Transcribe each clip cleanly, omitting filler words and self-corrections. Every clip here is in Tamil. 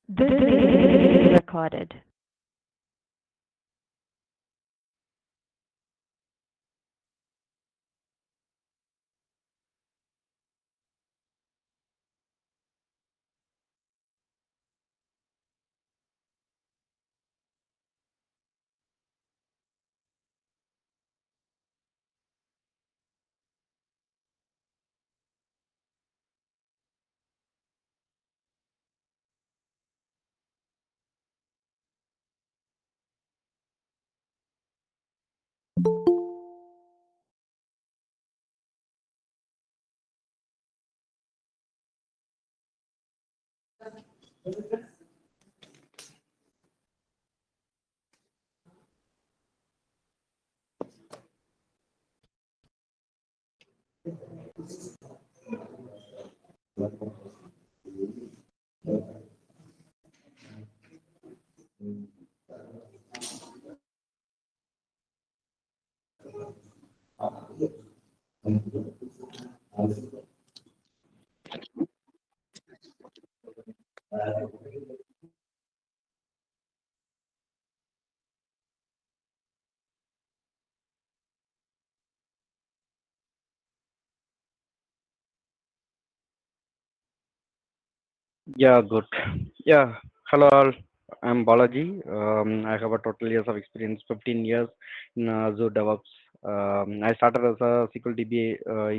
This is recorded. Yeah, good. Yeah, hello all. I'm Balaji. I have a total years of experience, 15 years in Azure DevOps. I started as a SQL DB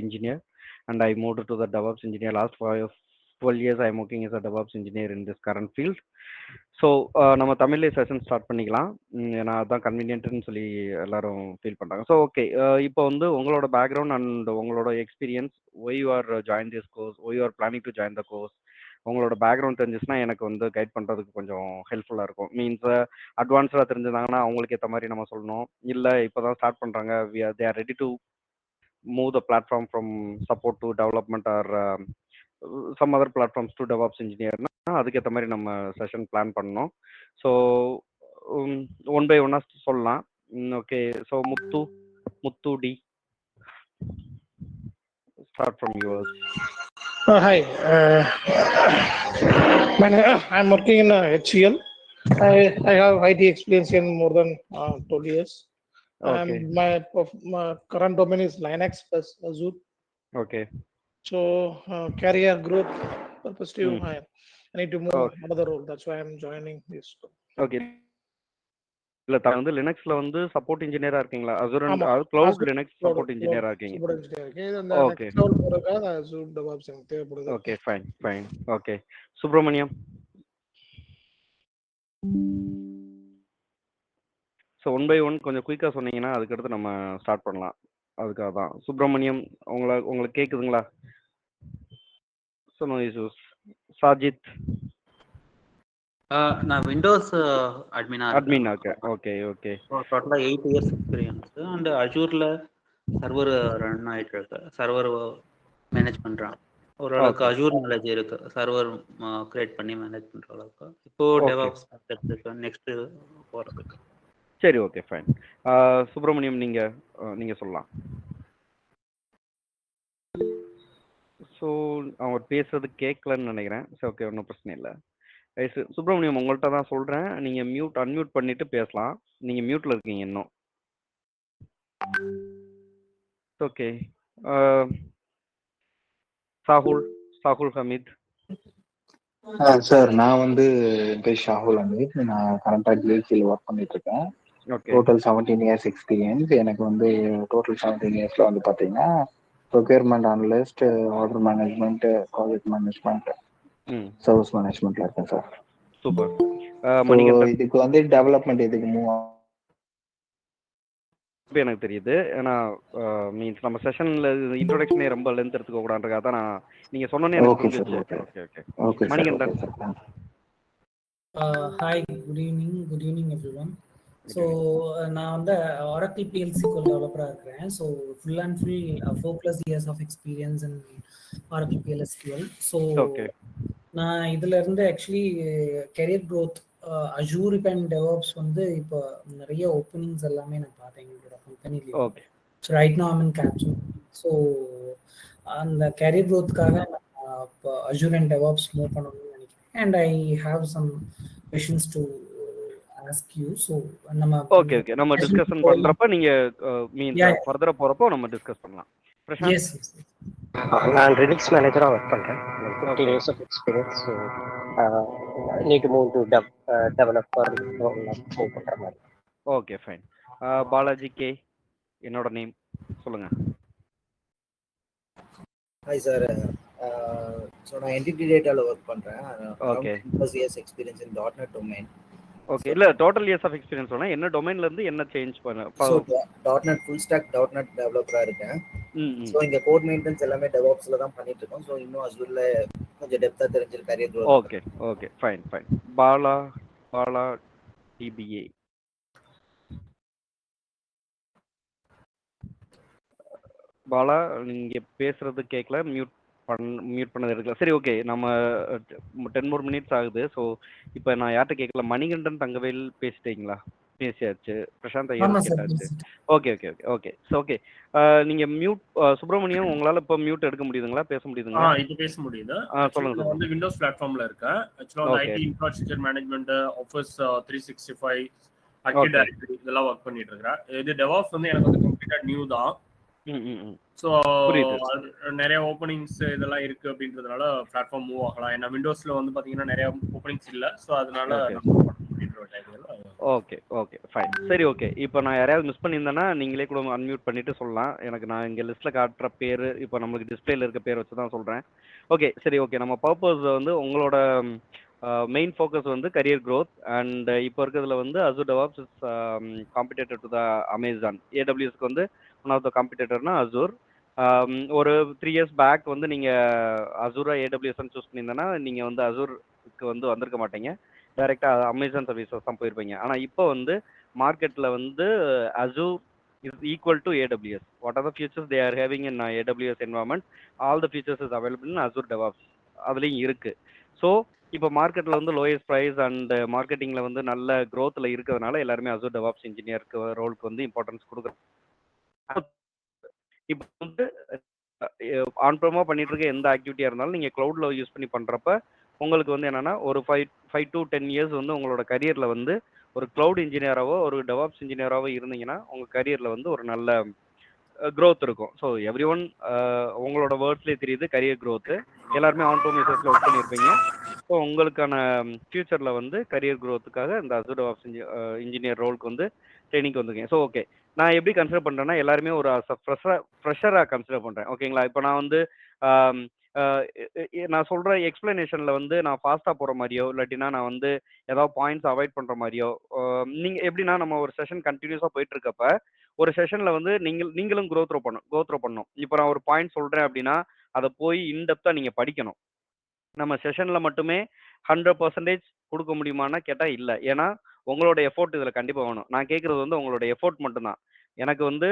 engineer, and I moved to the DevOps engineer. Last 12 years, I'm working as a DevOps engineer in this current field. So நம்ம தமிழ்லேயே செஷன் ஸ்டார்ட் பண்ணிக்கலாம். ஏன்னா அதான் கன்வீனியன்ட்னு சொல்லி எல்லாரும் ஃபீல் பண்ணுறாங்க. ஸோ ஓகே, இப்போ வந்து உங்களோட பேக்ரவுண்ட் அண்ட் உங்களோட experience, why you are join this course, why you are planning to join the course, உங்களோட பேக்ரவுண்ட் தெரிஞ்சிச்சுன்னா எனக்கு வந்து கைட் பண்ணுறதுக்கு கொஞ்சம் ஹெல்ப்ஃபுல்லாக இருக்கும். மீன்ஸ் அட்வான்ஸ்டாக தெரிஞ்சிருந்தாங்கன்னா அவங்களுக்கு ஏற்ற மாதிரி நம்ம சொல்லணும். இல்லை இப்போ தான் ஸ்டார்ட் பண்ணுறாங்க, they are ready to move the platform from support to development or some other platforms to DevOps இன்ஜினியர்னா அதுக்கேற்ற மாதிரி நம்ம செஷன் பிளான் பண்ணோம். ஸோ ஒன் பை ஒன்னாக சொல்லலாம். Okay, so Muthu T, start from yours. Hi, I'm working in HCL. I have IT experience in more than 12 years. Okay. And my current domain is Linux plus Azure. Okay. So career growth perspective, I need to move Okay. another role. That's why I'm joining this. Okay. இல்ல வந்து லினக்ஸ்ல வந்து சப்போர்ட் இன்ஜினியரா இருக்கீங்களா? அசூர் ஆமா, கிளவுட் Azure லினக்ஸ் சப்போர்ட் இன்ஜினியரா இருக்கீங்க. சப்போர்ட் இன்ஜினியர் இருக்கேன். இந்த ஓகே. நெக்ஸ்ட் லெவல் போறதுக்காக Azure DevOps எனக்கு தேவைப்படுது. Okay, fine. Okay, Subramaniam. So one by one கொஞ்சம் குயிக்காக சொன்னீங்கன்னா அதுக்கடுத்து நம்ம ஸ்டார்ட் பண்ணலாம். அதுக்காக தான். சுப்ரமணியம், உங்களுக்கு கேட்குதுங்களா? So no issues. சாஜித். நான் விண்டோஸ் அட்மினா ஓகே. டோட்டலாக 8 இயர்ஸ் எக்ஸ்பீரியன்ஸ். அண்ட் அஜூரில் சர்வர் ரன் ஆகிட்டு இருக்கு. சர்வர் மேனேஜ் பண்ணுறான். ஓரளவுக்கு அஜூர் நாலேஜ் இருக்கு. சர்வர் கிரியேட் பண்ணி மேனேஜ் பண்ணுற அளவுக்கு. இப்போ டெவாப்ஸ் இருக்கு நெக்ஸ்ட் போகிறதுக்கு. சரி, ஓகே, ஃபைன். சுப்ரமணியம், நீங்கள் சொல்லலாம். ஸோ அவங்க பேசுறது கேட்கலன்னு நினைக்கிறேன். சரி, ஓகே, ஒன்றும் பிரச்சனை இல்லை. சுப்ரமணியம், உங்கள்கிட்ட தான் சொல்கிறேன். நீங்கள் அன்மியூட் பண்ணிட்டு பேசலாம். நீங்கள் மியூட்டில் இருக்கீங்க இன்னும். ஓகே. சாகுல் ஹமீத். சார், நான் வந்து ஷாகுல் ஹமீத். நான் கரண்டாக ஜிஎஸ்சியில் ஒர்க் பண்ணிட்டு இருக்கேன். Total 17 years experience. எனக்கு வந்து டோட்டல் 17 இயர்ஸ்ல வந்து பார்த்தீங்கன்னா procurement analyst, order management, project management, service மேனேஜ்மெண்ட்ல இருக்கேன் சார். சூப்பர். இதுக்கு வந்து டெவலப்மெண்ட் எதுக்கு மூவ் எனக்கு தெரியுது. ஏன்னா மீன்ஸ் நம்ம செஷன்ல இன்ட்ரோடக்ஷனே ரொம்ப லென்த் எடுத்துக்க கூடாதுன்றதுக்காக தான் நான் நீங்க சொன்னோனே எனக்கு புரிஞ்சிருச்சு. Okay. Manikandan. Hi, good evening everyone. So நான் வந்து Oracle PLC டெவலப்பராக இருக்கிறேன். So full and full 4+ years of experience in Oracle PLSQL. So நான் இதில் இருந்து actually career growth Azure and DevOps வந்து இப்போ நிறைய ஓப்பனிங்ஸ் எல்லாமே நான் பார்த்தேன் எங்களோட கம்பெனிலேயே. So right now I am in capsule. So அந்த கெரியர் க்ரோத்துக்காக நான் இப்போ அஜூர் அண்ட் டெவாப்ஸ் மூவ் பண்ணணும்னு நினைக்கிறேன். and I have some questions to ask you. So, okay okay நம்ம டிஸ்கஷன் பண்றப்ப நீங்க மீன்ஸ் Yeah. ஃபர்தரா போறப்போ நம்ம டிஸ்கஸ் பண்ணலாம். Prashanth Yes, yes. நான் ரிலிக்ஸ் மேனேஜராக ஒர்க் பண்ணுறேன். 15 Okay. years of experience. So need to move to developer move பண்ணுற மாதிரி. Okay fine. பாலாஜி கே என்னோட நேம் சொல்லுங்க. ஹாய் சார், ஸோ நான் என்டிட்டி டேட்டாவில் ஒர்க் பண்ணுறேன். Okay years experience in .NET domain. Okay இல்ல டோட்டல் இயர்ஸ் ஆஃப் எக்ஸ்பீரியன்ஸ் சொன்னா என்ன டொமைன்ல இருந்து என்ன சேஞ்ச் பண்ண so .NET full stack .NET டெவலப்பராக இருக்கேன். ஸோ இங்கே கோட் மெயின்டெனன்ஸ் எல்லாமே டெவாப்ஸில் தான் பண்ணிட்டு இருக்கோம். ஸோ இன்னும் அஸ்யூரில் கொஞ்சம் டெப்த்தாக தெரிஞ்சிருக்கு career growth. Okay okay fine fine. Bala DBA. Bala நீங்க பேசுறது கேட்கல, மியூட் பண்ணது எடுக்கல. சரி ஓகே, நம்ம 10 more minutes ஆகுது. ஸோ இப்போ நான் யார்கிட்ட கேட்கல, மணிகண்டன் தங்கவேல் பேசிட்டீங்களா? பேசியாச்சு. பிரசாந்த் ஐயர் கேட்டாச்சு. Okay okay okay okay so okay நீங்க மியூட் சுப்பிரமணியம் உங்களால இப்போ மியூட் எடுக்க முடியுதுங்களா, பேச முடியுதுங்களா? இப்போ பேச முடியுது. சொல்லுங்க. நான் வந்து விண்டோஸ் பிளாட்ஃபார்ம்ல இருக்கேன். ஆக்சுவலா ID infrastructure management, office 365, active directory இதெல்லாம் ஒர்க் பண்ணிட்டு இருக்கேன். இது டெவாப்ஸ் வந்து எனக்கு வந்து கம்ப்ளீட்டா நியூ தான். ஸோ நிறைய ஓப்பனிங்ஸ் இதெல்லாம் இருக்கு அப்படின்றதுனால பிளாட்ஃபார்ம் மூவ் ஆகலாம். ஏன்னா விண்டோஸ்ல வந்து பாத்தீங்கன்னா நிறைய ஓப்பனிங்ஸ் இல்லை. ஸோ அதனால ஓகே ஓகே ஃபைன். சரி ஓகே, இப்போ நான் யாரையாவது மிஸ் பண்ணியிருந்தேன்னா நீங்களே கூட அன்மியூட் பண்ணிட்டு சொல்லலாம். எனக்கு நான் இங்கே லிஸ்ட்ல காட்டுற பேர் இப்போ நம்மளுக்கு டிஸ்பிளேல இருக்க பேர் வச்சு தான் சொல்றேன். ஓகே சரி ஓகே, நம்ம பர்பஸ் வந்து உங்களோட மெயின் ஃபோக்கஸ் வந்து கரியர் க்ரோத் அண்ட் இப்போ இருக்கிறதுல வந்து Azure DevOps is competitor to the Amazon. ஏடபிள்யூஎஸ்க்கு வந்து ஒன் ஆஃப் த காம்படிட்டர்னா Azure. ஒரு 3 years பேக் வந்து நீங்கள் Azure AWS சூஸ் பண்ணியிருந்தேன்னா நீங்கள் வந்து Azureக்கு வந்து வந்திருக்க மாட்டீங்க, டைரெக்டாக அமேசான் சர்வீசஸ் தான் போயிருப்பீங்க. ஆனால் இப்போ வந்து மார்க்கெட்டில் வந்து Azure is equal to AWS. What are the features they are having in AWS environment? All the features is available in Azure DevOps. அதுலேயும் இருக்குது. ஸோ இப்போ மார்க்கெட்டில் வந்து லோயஸ்ட் ப்ரைஸ் அண்ட் மார்க்கெட்டிங்கில் வந்து நல்ல க்ரோத்தில் இருக்கிறதுனால எல்லாருமே Azure DevOps இன்ஜினியருக்கு ரோலுக்கு வந்து இம்பார்ட்டன்ஸ் கொடுக்குறோம். இப்போ வந்து ஆன்ப்ரமாக பண்ணிட்டு இருக்க எந்த ஆக்டிவிட்டியாக இருந்தாலும் நீங்கள் க்ளவுடில் யூஸ் பண்ணி பண்ணுறப்ப உங்களுக்கு வந்து என்னென்னா ஒரு 5 to 10 years வந்து உங்களோட கரியரில் வந்து ஒரு க்ளவுட் இன்ஜினியராகவோ ஒரு டெவாப்ஸ் இன்ஜினியராகவோ இருந்தீங்கன்னா உங்கள் கரியரில் வந்து ஒரு நல்ல க்ரோத் இருக்கும். ஸோ எவ்ரி ஒன் உங்களோட வேர்ட்ஸ்லேயே தெரியுது கரியர் க்ரோத்து. எல்லாருமே ஆன் ப்ரொமிசஸில் ஒர்க் பண்ணியிருப்பீங்க. ஸோ உங்களுக்கான ஃபியூச்சரில் வந்து கரியர் க்ரோத்துக்காக இந்த Azure DevOps இன்ஜினியர் ரோலுக்கு வந்து ட்ரைனிங்க்கு வந்துருக்கேன். ஸோ ஓகே, நான் எப்படி கன்சிடர் பண்ணுறேன்னா எல்லாருமே ஒரு ஃப்ரெஷராக கன்சிடர் பண்ணுறேன். ஓகேங்களா? இப்போ நான் வந்து நான் சொல்கிற எக்ஸ்பிளனேஷனில் வந்து நான் ஃபாஸ்ட்டாக போகிற மாதிரியோ இல்லாட்டினா நான் வந்து ஏதாவது பாயிண்ட்ஸ் அவாய்ட் பண்ணுற மாதிரியோ நீங்கள் எப்படின்னா நம்ம ஒரு செஷன் கண்டினியூஸாக போயிட்டு இருக்கப்ப ஒரு செஷனில் வந்து நீங்களும் க்ரோத்ரோ பண்ணணும். இப்போ நான் ஒரு பாயிண்ட் சொல்கிறேன் அப்படின்னா அதை போய் இன்டெப்த்தாக நீங்கள் படிக்கணும். நம்ம செஷனில் மட்டுமே 100% கொடுக்க முடியுமான்னா கேட்டால் இல்லை. ஏன்னா உங்களோட எஃபோர்ட் இதில் கண்டிப்பாக வேணும். நான் கேட்குறது வந்து உங்களோட எஃபோர்ட் மட்டும்தான். எனக்கு வந்து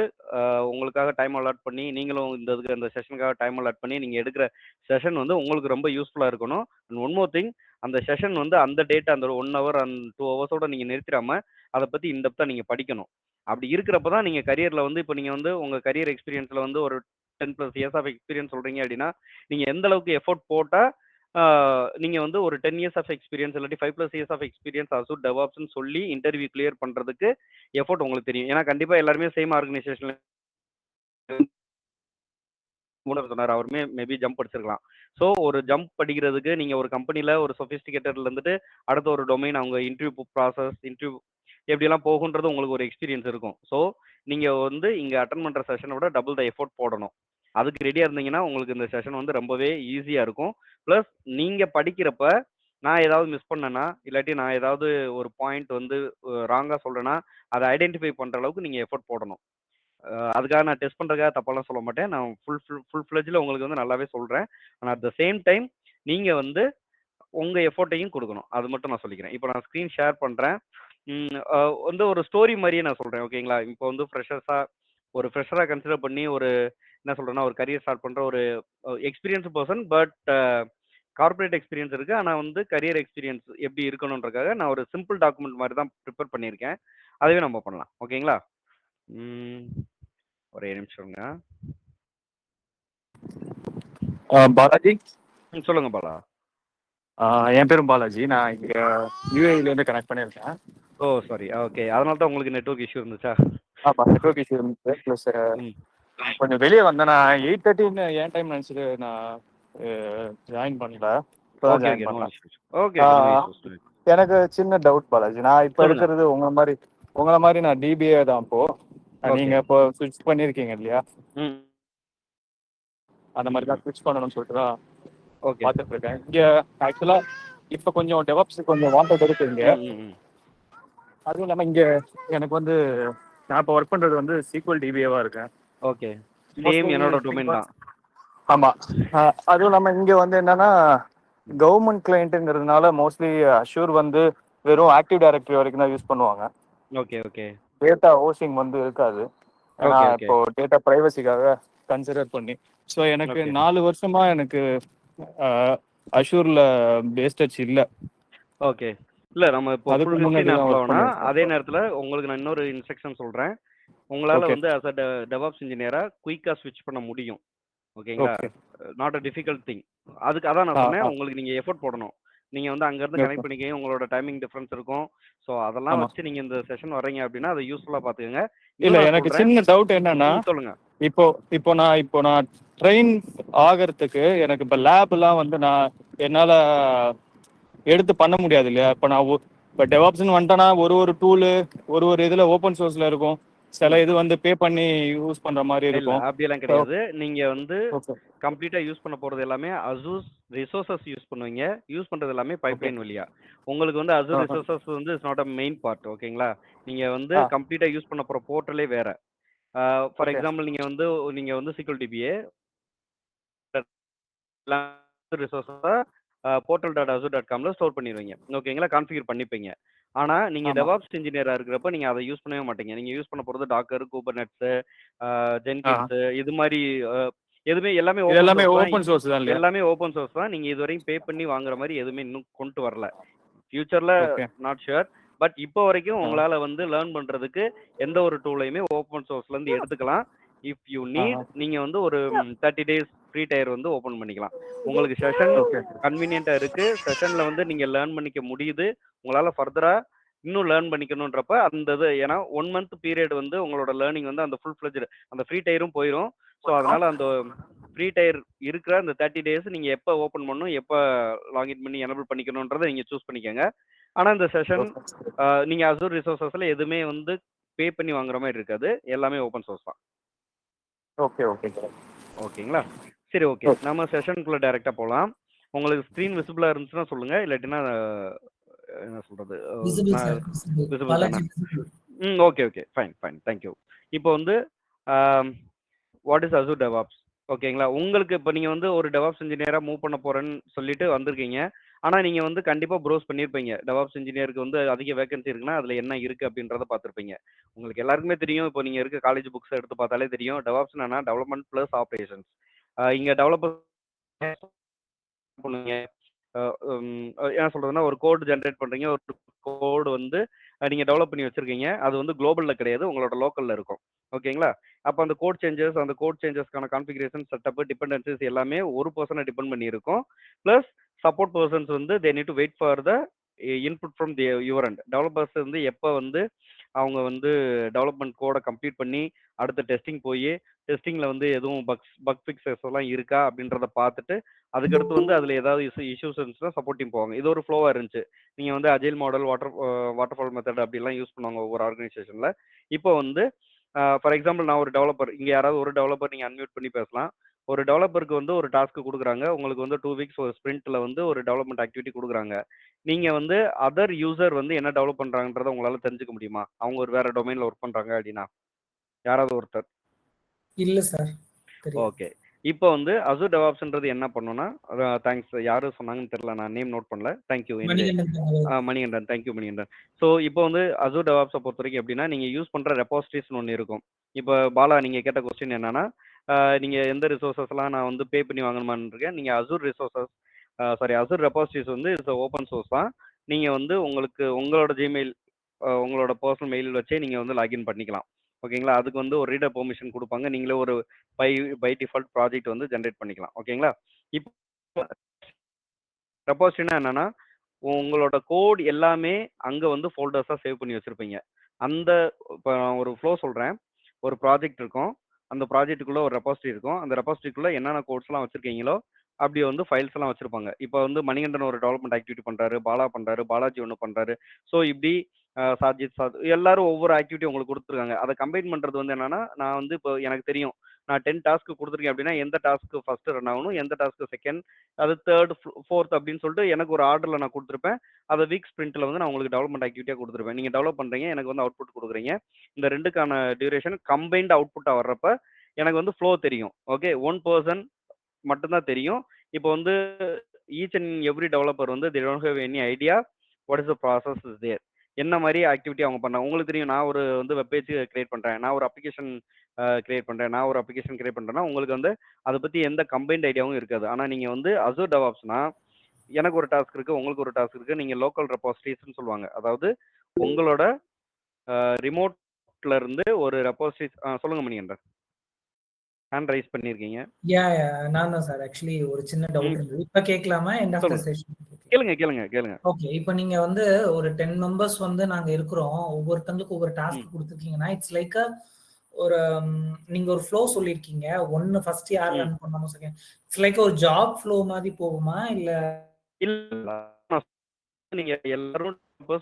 உங்களுக்காக டைம் அலாட் பண்ணி நீங்களும் இந்த செஷனுக்காக டைம் அலாட் பண்ணி நீங்கள் எடுக்கிற செஷன் வந்து உங்களுக்கு ரொம்ப யூஸ்ஃபுல்லாக இருக்கணும். அண்ட் ஒன் மோர் திங், அந்த செஷன் வந்து அந்த டேட்டா அந்த 1 hour அண்ட் 2 hours நீங்கள் நிறுத்திடாம அதை பற்றி இன்டெப்த்தாக நீங்கள் படிக்கணும். அப்படி இருக்கிறப்ப தான் நீங்கள் கரியரில் வந்து இப்போ நீங்கள் வந்து உங்கள் கரியர் எக்ஸ்பீரியன்ஸில் வந்து ஒரு 10+ years ஆஃப் எக்ஸ்பீரியன்ஸ் சொல்கிறீங்க அப்படின்னா நீங்கள் எந்த அளவுக்கு எஃபோர்ட் போட்டால் நீங்கள் வந்து ஒரு 10 years ஆஃப் எக்ஸ்பீரியன்ஸ் இல்லாட்டி 5+ years ஆஃப் எக்ஸ்பீரியன்ஸ் Azure DevOpsன்னு சொல்லி இன்டர்வியூ கிளியர் பண்ணுறதுக்கு எஃபோர்ட் உங்களுக்கு தெரியும். ஏன்னா கண்டிப்பாக எல்லாருமே சேம் ஆர்கனைசேஷனில் சொன்னார், அவருமே மேபி ஜம்ப் படிச்சிருக்கலாம். ஸோ ஒரு ஜம்ப் படிக்கிறதுக்கு நீங்கள் ஒரு கம்பெனியில் ஒரு சொஃபிஸ்டிகேட்டர்ல இருந்துட்டு அடுத்த ஒரு டொமைன் அவங்க இன்டர்வியூ ப்ராசஸ் எப்படியெல்லாம் போகுன்றது உங்களுக்கு ஒரு எக்ஸ்பீரியன்ஸ் இருக்கும். ஸோ நீங்கள் வந்து இங்கே அட்டன் பண்ணுற செஷனை விட டபுள் த எஃபோர்ட் போடணும். அதுக்கு ரெடியாக இருந்தீங்கன்னா உங்களுக்கு இந்த செஷன் வந்து ரொம்பவே ஈஸியாக இருக்கும். ப்ளஸ் நீங்கள் படிக்கிறப்ப நான் ஏதாவது மிஸ் பண்ணேன்னா இல்லாட்டி நான் ஏதாவது ஒரு பாயிண்ட் வந்து ராங்காக சொல்கிறேன்னா அதை ஐடென்டிஃபை பண்ணுற அளவுக்கு நீங்கள் எஃபோர்ட் போடணும். அதுக்காக நான் டெஸ்ட் பண்ணுறதுக்காக தப்பாலாம் சொல்ல மாட்டேன். நான் ஃபுல் ஃப்ளெஜ்ல உங்களுக்கு வந்து நல்லாவே சொல்கிறேன். ஆனால் அட் த சேம் டைம் நீங்கள் வந்து உங்கள் எஃபோர்ட்டையும் கொடுக்கணும். அது மட்டும் நான் சொல்லிக்கிறேன். இப்போ நான் ஸ்க்ரீன் ஷேர் பண்ணுறேன். வந்து ஒரு ஸ்டோரி மாதிரியே நான் சொல்கிறேன். ஓகேங்களா? இப்போ வந்து ஃப்ரெஷராக கன்சிடர் பண்ணி ஒரு என்ன சொல்கிறேன்னா ஒரு கரியர் ஸ்டார்ட் பண்ணுற ஒரு experience person, but corporate experience இருக்குது. ஆனால் வந்து கரியர் எக்ஸ்பீரியன்ஸ் எப்படி இருக்கணுன்றக்காக நான் ஒரு சிம்பிள் டாக்குமெண்ட் மாதிரி தான் ப்ரிப்பேர் பண்ணியிருக்கேன். அதுவே நம்ம பண்ணலாம். ஓகேங்களா? ஒரே நிமிஷம்ங்க. பாலாஜி சொல்லுங்க பாலா. என் பேரும் பாலாஜி. நான் இங்க யூஏஇலேருந்து கனெக்ட் பண்ணியிருக்கேன். ஓ சாரி. ஓகே. அதனால தான் உங்களுக்கு நெட்வொர்க் இஷ்யூ இருந்துச்சா? ஆமாம், நெட்வொர்க் இஷ்யூ இருந்துச்சு. ப்ளஸ் ம். கொஞ்சம் வெளியே வந்தேன். நான் 8:30ன்னு என் டைம் நினச்சிட்டு நான் ஜாயின் பண்ணல. இப்போதான் ஓகே, ஜாயின் ஓகே. நோ பண்ணேன். Issues. Okay, okay. No issues. எனக்கு சின்ன டவுட் பாலாஜி. நான் இப்போ சொல்லுங்க. இருக்கிறது உங்களை மாதிரி நான் டிபிஏ தான். இப்போ ஓகே. நீங்கள் இப்போ ஸ்விட்ச் பண்ணியிருக்கீங்க இல்லையா? ம். அந்த மாதிரி தான் ஸ்விட்ச் பண்ணணும்னு சொல்லிட்டு தான் ஓகே. பார்த்துட்டு இருக்கேன். இங்கே ஆக்சுவலாக இப்போ கொஞ்சம் டெவலப்ஸ் கொஞ்சம் வாண்டட் இருக்கு இங்கே. அதுவும் இல்லாமல் இங்கே எனக்கு வந்து நான் இப்போ ஒர்க் பண்ணுறது வந்து SQL DBA-வா இருக்கேன். ஓகே. சேம் என்னோட டொமைன் தான். ஆமாம். அதுவும் இல்லாமல் இங்கே வந்து என்னன்னா கவர்மெண்ட் கிளைண்ட்டுங்கிறதுனால மோஸ்ட்லி அஷூர் வந்து வெறும் ஆக்டிவ் டைரக்டரி வரைக்கும் தான் யூஸ் பண்ணுவாங்க. Okay, okay. டேட்டா ஹோஸ்டிங் வந்து இருக்காது. ஏன்னா ஓகே, ஓகே. இப்போ டேட்டா ப்ரைவசிக்காக கன்சிடர் பண்ணி. ஸோ எனக்கு ஓகே. 4 வருஷமா எனக்கு அஷூர்ல பேஸ் டச் இல்லை. ஓகே. இல்ல நம்ம இப்போ அதுக்கு ஃபுல் 15 முன்னாடி தான் ஆப்ல ஒர்க் வேணா பண்ணியிருக்கேன். அதே நேரத்துல உங்களுக்கு நான் இன்னொரு இன்ஸ்ட்ரக்ஷன் சொல்றேன். உங்களால ஓகே வந்து as a டெவாப்ஸ் இன்ஜினியரா குயிக்கா ஸ்விட்ச் பண்ண முடியும். ஓகேங்களா? Okay not a difficult thing. அதுக்கு அதான் நான் ஆ சொன்னேன். ஆ உங்களுக்கு நீங்க எஃபோர்ட் போடணும். நீங்க வந்து அங்க இருந்து ஓகே கனெக்ட் பண்ணிக்கங்க. உங்களோட டைமிங் டிஃபரன்ஸ் இருக்கும். ஸோ அதெல்லாம் ஆமாம். வச்சு நீங்க இந்த செஷன் வர்றீங்க அப்படின்னா அதை யூஸ்ஃபுல்லா பாத்துக்கங்க. இல்லை, இன்னும் நான் எனக்கு சொல்றேன். சின்ன டவுட் என்னன்னா சொல்லுங்க. இப்போ இப்போ நான் ட்ரெயின் ஆகிறதுக்கு எனக்கு இப்போ லேப்லாம் வந்து என்னால் எடுத்து பண்ண முடியாது இல்லையா? இப்போ இப்போ டெவாப்ஸ்ன்னு வந்துட்டேன்னா ஒரு டூலு ஒரு இதில் ஓப்பன் சோர்ஸில் இருக்கும். சில இது வந்து பே பண்ணி யூஸ் பண்ணுற மாதிரி இல்ல இருக்கும். அப்படியெல்லாம் ஸோ கிடையாது. நீங்க வந்து ஓகே கம்ப்ளீட்டா யூஸ் பண்ண போறது எல்லாமே அசூர் ரிசோர்சஸ் யூஸ் பண்ணுவீங்க. யூஸ் பண்றது எல்லாமே ஓகே பைப்லைன் வழியா. உங்களுக்கு வந்து அசூர் ரிசோர்சஸ் வந்து is not a main part. ஓகேங்களா? நீங்க வந்து ஆ கம்ப்ளீட்டா யூஸ் பண்ண போற போர்ட்டலே வேற. ஃபார் ஓகே எக்ஸாம்பிள் நீங்க வந்து SQL DBA ரிசோர்ஸஸை portal.azure.com ஸ்டோர் பண்ணிடுவீங்க. ஓகேங்களா? கான்ஃபிகர் பண்ணிப்பீங்க. ஆனா நீங்க ஆமாம் டெவாப்ஸ் இன்ஜினியரா இருக்கிறப்ப நீங்க அதை யூஸ் பண்ணவே மாட்டீங்க. நீங்க யூஸ் பண்ண போறது டாக்கர், குபர்நெட்ஸ், ஆ ஜென்கின்ஸ் இது மாதிரி எதுவுமே எல்லாமே இது ஓப்பன் எல்லாமே சோர்ஸ் தான். ஓப்பன் சோர்ஸ் தான் இல்லையா? எல்லாமே ஓப்பன் சோர்ஸ் தான். நீங்க இதுவரையும் பே பண்ணி வாங்குற மாதிரி எதுவுமே இன்னும் கொண்டு வரல. ஃபியூச்சர்ல ஓகே நாட் ஷுர். பட் இப்போ வரைக்கும் ஆ உங்களால வந்து லேர்ன் பண்றதுக்கு எந்த ஒரு டூலையுமே ஓப்பன் சோர்ஸ்ல இருந்து எடுத்துக்கலாம். இஃப் யூ நீட் ஆ நீங்க வந்து ஒரு 30 டேஸ் ஃப்ரீ டயர் வந்து ஓபன் பண்ணிக்கலாம். உங்களுக்கு செஷன் ஓகே கன்வீனியன்ட்டா இருக்கு. செஷன்ல வந்து நீங்க லேர்ன் பண்ணிக்க முடியுது. உங்களால ஃபர்தரா இன்னும் லேர்ன் பண்ணிக்கணுன்றப்ப அந்த இது ஏன்னா 1 மந்த் பீரியட் வந்து உங்களோட லேர்னிங் வந்து அந்த ஃபுல் ஃப்ளெஜ்டு அந்த ஃப்ரீ டயரும் போயிரும். ஸோ அதனால அந்த ஃப்ரீ டயர் இருக்கிற அந்த 30 டேஸ் நீங்க எப்போ ஓப்பன் பண்ணணும், எப்போ லாகின் பண்ணி எனபிள் பண்ணிக்கணுன்றதை நீங்க சூஸ் பண்ணிக்கோங்க. ஆனா இந்த செஷன் ஓகே நீங்க அசூர் ரிசோர்சஸ்ல எதுவுமே வந்து பே பண்ணி வாங்குற மாதிரி இருக்காது. எல்லாமே ஓப்பன் சோர்ஸ் தான். ஓகே ஓகே ஓகேங்களா? சரி ஓகே. நம்ம செஷனுக்குள்ள டைரக்டா போலாம். உங்களுக்கு ஸ்க்ரீன் விசிபிளா இருந்துச்சுன்னா சொல்லுங்க. இல்லாட்டினா என்ன சொல்றது? விசிபிள் நான் சார், விசிபிள். விசிபிள் தானே? Balaji visible. Okay, okay. Fine, fine. Thank you. இப்போ வந்து வாட் இஸ் அசூர் டெவாப்ஸ்? ஓகேங்களா? உங்களுக்கு இப்போ நீங்க வந்து ஒரு டெவாப்ஸ் இன்ஜினியரா மூவ் பண்ண போறேன்னு சொல்லிட்டு வந்திருக்கீங்க. ஆனா நீங்க வந்து கண்டிப்பா ப்ரௌஸ் பண்ணியிருப்பீங்க. டெவாப்ஸ் இன்ஜினியருக்கு வந்து அதிக வேகன்சி இருக்குன்னா அதுல என்ன இருக்கு அப்படின்றத பார்த்திருப்பீங்க. உங்களுக்கு எல்லாருக்குமே தெரியும். இப்போ நீங்க இருக்க காலேஜ் புக்ஸ் எடுத்து பார்த்தாலே தெரியும். டெவாப்ஸ் என்னன்னா டெவலப்மெண்ட் பிளஸ் ஆபரேஷன்ஸ். இங்க டெவலப்பர் பண்ணுவீங்க. என்ன சொல்றதுன்னா ஒரு கோட் ஜென்ரேட் பண்றீங்க. ஒரு கோடு வந்து நீங்க டெவலப் பண்ணி வச்சிருக்கீங்க. அது வந்து குளோபல்ல கிடையாது. உங்களோட லோக்கல்ல இருக்கும். ஓகேங்களா? அப்போ அந்த கோட் சேஞ்சஸ்க்கான கான்ஃபிகரேஷன், செட்டப், டிபெண்டன்சிஸ் எல்லாமே ஒரு பர்சனை டிபெண்ட் பண்ணி இருக்கும். பிளஸ் சப்போர்ட் பர்சன்ஸ் வந்து they need to wait for the input from the your and. Developers வந்து எப்போ வந்து அவங்க வந்து டெவலப்மெண்ட் கோடை கம்ப்ளீட் பண்ணி அடுத்த டெஸ்டிங் போய் டெஸ்டிங்ல வந்து எதுவும் பக் ஃபிக்ஸஸ் எல்லாம் இருக்கா அப்படின்றத பார்த்துட்டு அதுக்கடுத்து வந்து அதில் ஏதாவது இஷ்யூஸ் இருந்துச்சுன்னா சப்போர்ட்டிங் போவாங்க. இது ஒரு ஃப்ளோவாக இருந்துச்சு. நீங்கள் வந்து அஜைல் மாடல், வாட்டர்ஃபால் மெத்தட் அப்படிலாம் யூஸ் பண்ணுவாங்க ஒவ்வொரு ஆர்கனைசேஷனில். இப்போ வந்து ஃபார் எக்ஸாம்பிள் நான் ஒரு டெவலப்பர், இங்கே யாராவது ஒரு டெவலப்பர் நீங்கள் அன்மியூட் பண்ணி பேசலாம். ஒரு டெவலப்பருக்கு வந்து ஒரு டாஸ்க்கு கொடுக்குறாங்க. உங்களுக்கு வந்து 2 வீக்ஸ் ஒரு ஸ்ப்ரிண்ட்ல வந்து ஒரு டெவலப்மெண்ட் ஆக்டிவிட்டி கொடுக்குறாங்க. நீங்கள் வந்து அதர் யூசர் வந்து என்ன டெவலப் பண்ணுறாங்கன்றத உங்களால் தெரிஞ்சுக்க முடியுமா? அவங்க ஒரு வேற டொமைனில் ஒர்க் பண்ணுறாங்க அப்படின்னா யாராவது ஒருத்தர்? இல்ல சார், தெரியாது. ஓகே. இப்போ வந்து அசூர் டெவாப்ஸ்ன்றது என்ன பண்ணுன்னா தேங்க்ஸ். யாரு சொன்னாங்கன்னு தெரியல. நான் நேம் நோட் பண்ணல. Thank you. Anyway Manikandan sir. Manikandan. Thank you Manikandan. So இப்போ வந்து அசூர் டெவாப்ஸை பொறுத்த வரைக்கும் எப்படின்னா நீங்கள் யூஸ் பண்ணுற ரெபாசிட்டரிஸ்னு ஒன்று இருக்கும். இப்போ பாலா நீங்கள் கேட்ட கொஸ்டின் என்னன்னா நீங்கள் எந்த ரிசோர்ஸஸ்லாம் நான் வந்து பே பண்ணி வாங்கணுமான்னு இருக்கேன். நீங்கள் அசூர் ரிசோர்ஸஸ் அசூர் ரெபாசிட்டரிஸ் வந்து இட்ஸ் ஓப்பன் சோர்ஸ் தான். நீங்கள் வந்து உங்களோட ஜிமெயில் உங்களோட பர்சனல் மெயில் வச்சே நீங்கள் வந்து லாகின் பண்ணிக்கலாம். ஓகேங்களா? அதுக்கு வந்து ஒரு ரீடர் பெர்மிஷன் கொடுப்பாங்க. நீங்களே ஒரு பை டிஃபால்ட் ப்ராஜெக்ட் வந்து ஜென்ரேட் பண்ணிக்கலாம். ஓகேங்களா? இப்போ ரெபாசிட்டரினா என்னன்னா உங்களோட கோட் எல்லாமே அங்க வந்து ஃபோல்டர்ஸா சேவ் பண்ணி வச்சிருப்பீங்க. அந்த இப்போ நான் ஒரு ஃப்ளோ சொல்றேன். ஒரு ப்ராஜெக்ட் இருக்கும். அந்த ப்ராஜெக்ட்டுக்குள்ள ஒரு ரெபாசிட்டரி இருக்கும். அந்த ரெபாசிட்டரிக்குள்ள என்னென்ன கோட்ஸ்லாம் வச்சிருக்கீங்களோ அப்படி வந்து ஃபைல்ஸ் எல்லாம் வச்சிருப்பாங்க. இப்போ வந்து மணிகண்டன் ஒரு டெவலப்மெண்ட் ஆக்டிவிட்டி பண்றாரு, பாலா பண்றாரு, பாலாஜி ஒன்று பண்றாரு. ஸோ இப்படி சாஜித் எல்லாரும் ஒவ்வொரு ஆக்டிவிட்டி உங்களுக்கு கொடுத்துருக்காங்க. அதை கம்பைன் பண்றது வந்து என்னன்னா, நான் வந்து இப்போ எனக்கு தெரியும் நான் 10 டாஸ்க் கொடுத்துருக்கேன் அப்படின்னா எந்த டாஸ்க்கு ஃபர்ஸ்ட் ரன் ஆகணும், எந்த டாஸ்க்கு செகண்ட், அது தேர்ட், ஃபோர்த் அப்படின்னு சொல்லிட்டு எனக்கு ஒரு ஆர்டர்ல நான் கொடுத்துருப்பேன். அதை வீக் ஸ்பிரிண்ட்ல வந்து நான் உங்களுக்கு டெவலப்மெண்ட் ஆக்டிவிட்டியா கொடுத்துருப்பேன். நீங்க டெவலப் பண்றீங்க, எனக்கு வந்து அவுட்புட் கொடுக்குறீங்க. இந்த ரெண்டுக்கான டியூரேஷன் கம்பைன்ட் அவுட்புட்டா வர்றப்ப எனக்கு வந்து ஃப்ளோ தெரியும். ஓகே, ஒன் பர்சன் மட்டும்தான் தெரியும். இப்போ வந்து ஈச் அண்ட் எவ்ரி டெவலப்பர் வந்து they don't have any idea what is the process is there. என்ன மாதிரி ஆக்டிவிட்டி அவங்க பண்ணாங்க உங்களுக்கு தெரியும். நான் ஒரு வந்து வெப் பேஜ் கிரியேட் பண்றேன், நான் ஒரு அப்ளிகேஷன் கிரியேட் பண்றேன், நான் ஒரு அப்ளிகேஷன் கிரியேட் பண்றேன்னா உங்களுக்கு வந்து அதை பத்தி எந்த கம்பைன்ட் ஐடியாவும் இருக்காது. ஆனா நீங்க வந்து Azure DevOpsனா எனக்கு ஒரு டாஸ்க் இருக்கு, உங்களுக்கு ஒரு டாஸ்க் இருக்கு. நீங்க லோக்கல் ரெபாசிட்டரிஸ்னு சொல்லுவாங்க. அதாவது உங்களோட ரிமோட்ல இருந்து ஒரு ரெபாசிட்டரிஸ் சொல்லுங்க மணிகண்டன். ஹேண்ட் ரைஸ் பண்ணிருக்கீங்க. யா நான் தான் சார். ஆக்சுவலி ஒரு சின்ன டவுட் இருந்தது. இப்ப கேட்கலாமா? எண்ட் ஆஃப் தி செஷன் கேளுங்க. ஓகே. இப்போ நீங்க வந்து ஒரு 10 மெம்பர்ஸ் வந்து நாங்க இருக்கிறோம். ஒவ்வொருத்தங்களுக்கு ஒவ்வொரு டாஸ்க் கொடுத்துருக்கீங்கன்னா இட்ஸ் லைக் ஒரு நீங்க ஒரு ஃப்ளோ சொல்லிருக்கீங்க. ஒன்னு ஃபர்ஸ்ட் யார் ரன் பண்ணணும், செகண்ட் இட்ஸ் லைக் ஒரு ஜாப் ஃப்ளோ மாதிரி போகுமா இல்ல? நீங்க எல்லாரும்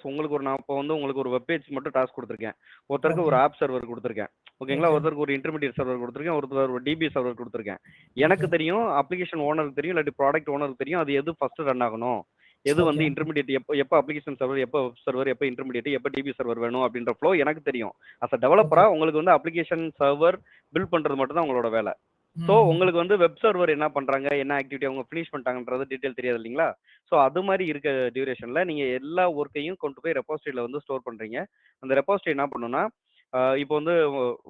உங்களுக்கு ஒரு நான் இப்போ வந்து உங்களுக்கு ஒரு வெப் பேஜ் மட்டும் டாஸ்க் கொடுத்துருக்கேன். ஒருத்தருக்கு ஒரு ஆப் சர்வர் கொடுத்துருக்கேன். ஓகேங்களா? ஒருத்தருக்கு ஒரு இன்டர்மீடியட் சர்வர் கொடுத்துருக்கேன், ஒருத்தர் ஒரு டிபி சர்வர் கொடுத்துருக்கேன். எனக்கு தெரியும், அப்ளிகேஷன் ஓனருக்கு தெரியும், இல்லாட்டி ப்ராடக்ட் ஓனருக்கு தெரியும் அது எது ஃபர்ஸ்ட் ரன் ஆகணும், எது வந்து இன்டர்மீடியட், எப்போ அப்ளிகேஷன் சர்வர், எப்போ வெப் சர்வர், எப்போ இன்டர்மீடியட், எப்போ டிபி சர்வர் வேணும் அப்படின்ற ஃப்ளோ எனக்கு தெரியும். அஸ் அ டெவலப்பரா உங்களுக்கு வந்து அப்ளிகேஷன் சர்வர் பில்ட் பண்றது மட்டும் தான் உங்களோட வேலை. ஸோ உங்களுக்கு வந்து வெப் சர்வர் என்ன பண்றாங்க, என்ன ஆக்டிவிட்டி அவங்க ஃபினிஷ் பண்ணிட்டாங்கன்றது டீட்டெயில் தெரியாது இல்லைங்களா? ஸோ அது மாதிரி இருக்க டியூரேஷன்ல நீங்க எல்லா ஒர்க்கையும் கொண்டு போய் ரெபாசிட்டரியில வந்து ஸ்டோர் பண்றீங்க. அந்த ரெபாசிட்டரி என்ன பண்ணுன்னா இப்போ வந்து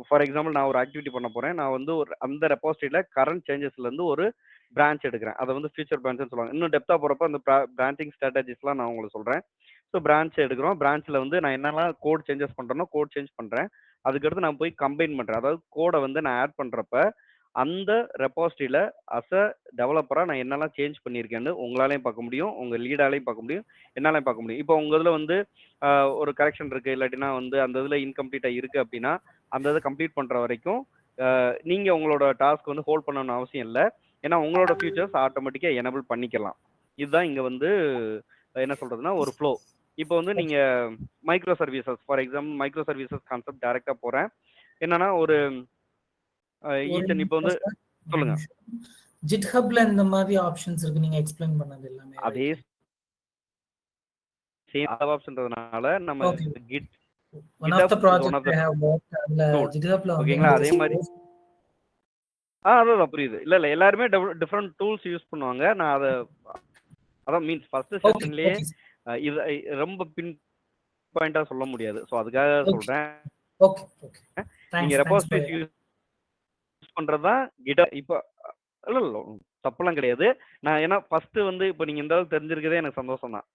ஃபார் எக்ஸாம்பிள் நான் ஒரு ஆக்டிவிட்டி பண்ண போறேன். நான் வந்து ஒரு அந்த ரெபாசிட்டரியில கரண்ட் சேஞ்சஸ்ல இருந்து ஒரு பிரான்ச் எடுக்கிறேன். அதை வந்து ஃபியூச்சர் பிரான்ச்னு சொல்லுவாங்க. இன்னும் டெப்தா போறப்ப அந்த பிரான்ச்சிங் ஸ்ட்ராட்டஜிஸ்லாம் நான் உங்களுக்கு சொல்றேன். ஸோ பிரான்ச் எடுக்கிறோம். பிரான்ச்ல வந்து நான் என்னெல்லாம் கோட் சேஞ்சஸ் பண்றேனோ கோட் சேஞ்ச் பண்றேன். அதுக்கடுத்து நான் போய் கம்பைன் பண்றேன். அதாவது கோடை வந்து நான் ஆட் பண்றப்ப அந்த ரெபாசிட்டரியில அஸ் அ டெவலப்பரா நான் என்னெல்லாம் சேஞ்ச் பண்ணியிருக்கேன்னு உங்களாலையும் பார்க்க முடியும், உங்க லீடாலையும் பார்க்க முடியும், என்னாலையும் பார்க்க முடியும். இப்போ உங்க இதுல வந்து ஒரு கரெக்ஷன் இருக்கு, இல்லாட்டினா வந்து அந்த இதுல இன்கம்ப்ளீட்டா இருக்கு அப்படின்னா அந்த இதை கம்ப்ளீட் பண்ற வரைக்கும் நீங்க உங்களோட டாஸ்க் வந்து ஹோல்ட் பண்ணணும்னு அவசியம் இல்லை. ஏன்னா உங்களோட ஃபியூச்சர்ஸ் ஆட்டோமேட்டிக்கா எனபிள் பண்ணிக்கலாம். இதுதான் இங்க வந்து என்ன சொல்றதுன்னா ஒரு ஃப்ளோ. இப்போ வந்து நீங்க micro services for example micro services concept டைரக்டா போறேன். என்னன்னா ஒரு ஈச்சன் இப்போ வந்து சொல்லுங்க. GitHubல இந்த மாதிரி ஆப்ஷன்ஸ் இருக்கு, நீங்க எக்ஸ்பிளைன் பண்ணது எல்லாமே அதே சேம் ஆப்ஷன்றதுனால நம்ம git one of the project I have worked அதுல GitHubல ஓகேங்களா? அதே மாதிரி அதான் புரியுது. இல்ல எல்லாருமே டிஃபரண்ட் டூல்ஸ் யூஸ் பண்ணுவாங்க. நான் அதான் மீன்ஸ் ஃபர்ஸ்ட் செஷன்லயே இது ரொம்ப பின் பாயிண்டா சொல்ல முடியாது. ஸோ அதுக்காக சொல்றேன். நீங்க ரெபாசிட்டரி யூஸ் பண்றதுதான் கிட்ட இப்போ இல்ல தப்பெல்லாம் கிடையாது. நான் ஏன்னா ஃபர்ஸ்ட் வந்து இப்போ நீங்க இந்த அளவுக்கு தெரிஞ்சிருக்கதே எனக்கு சந்தோஷம் தான்.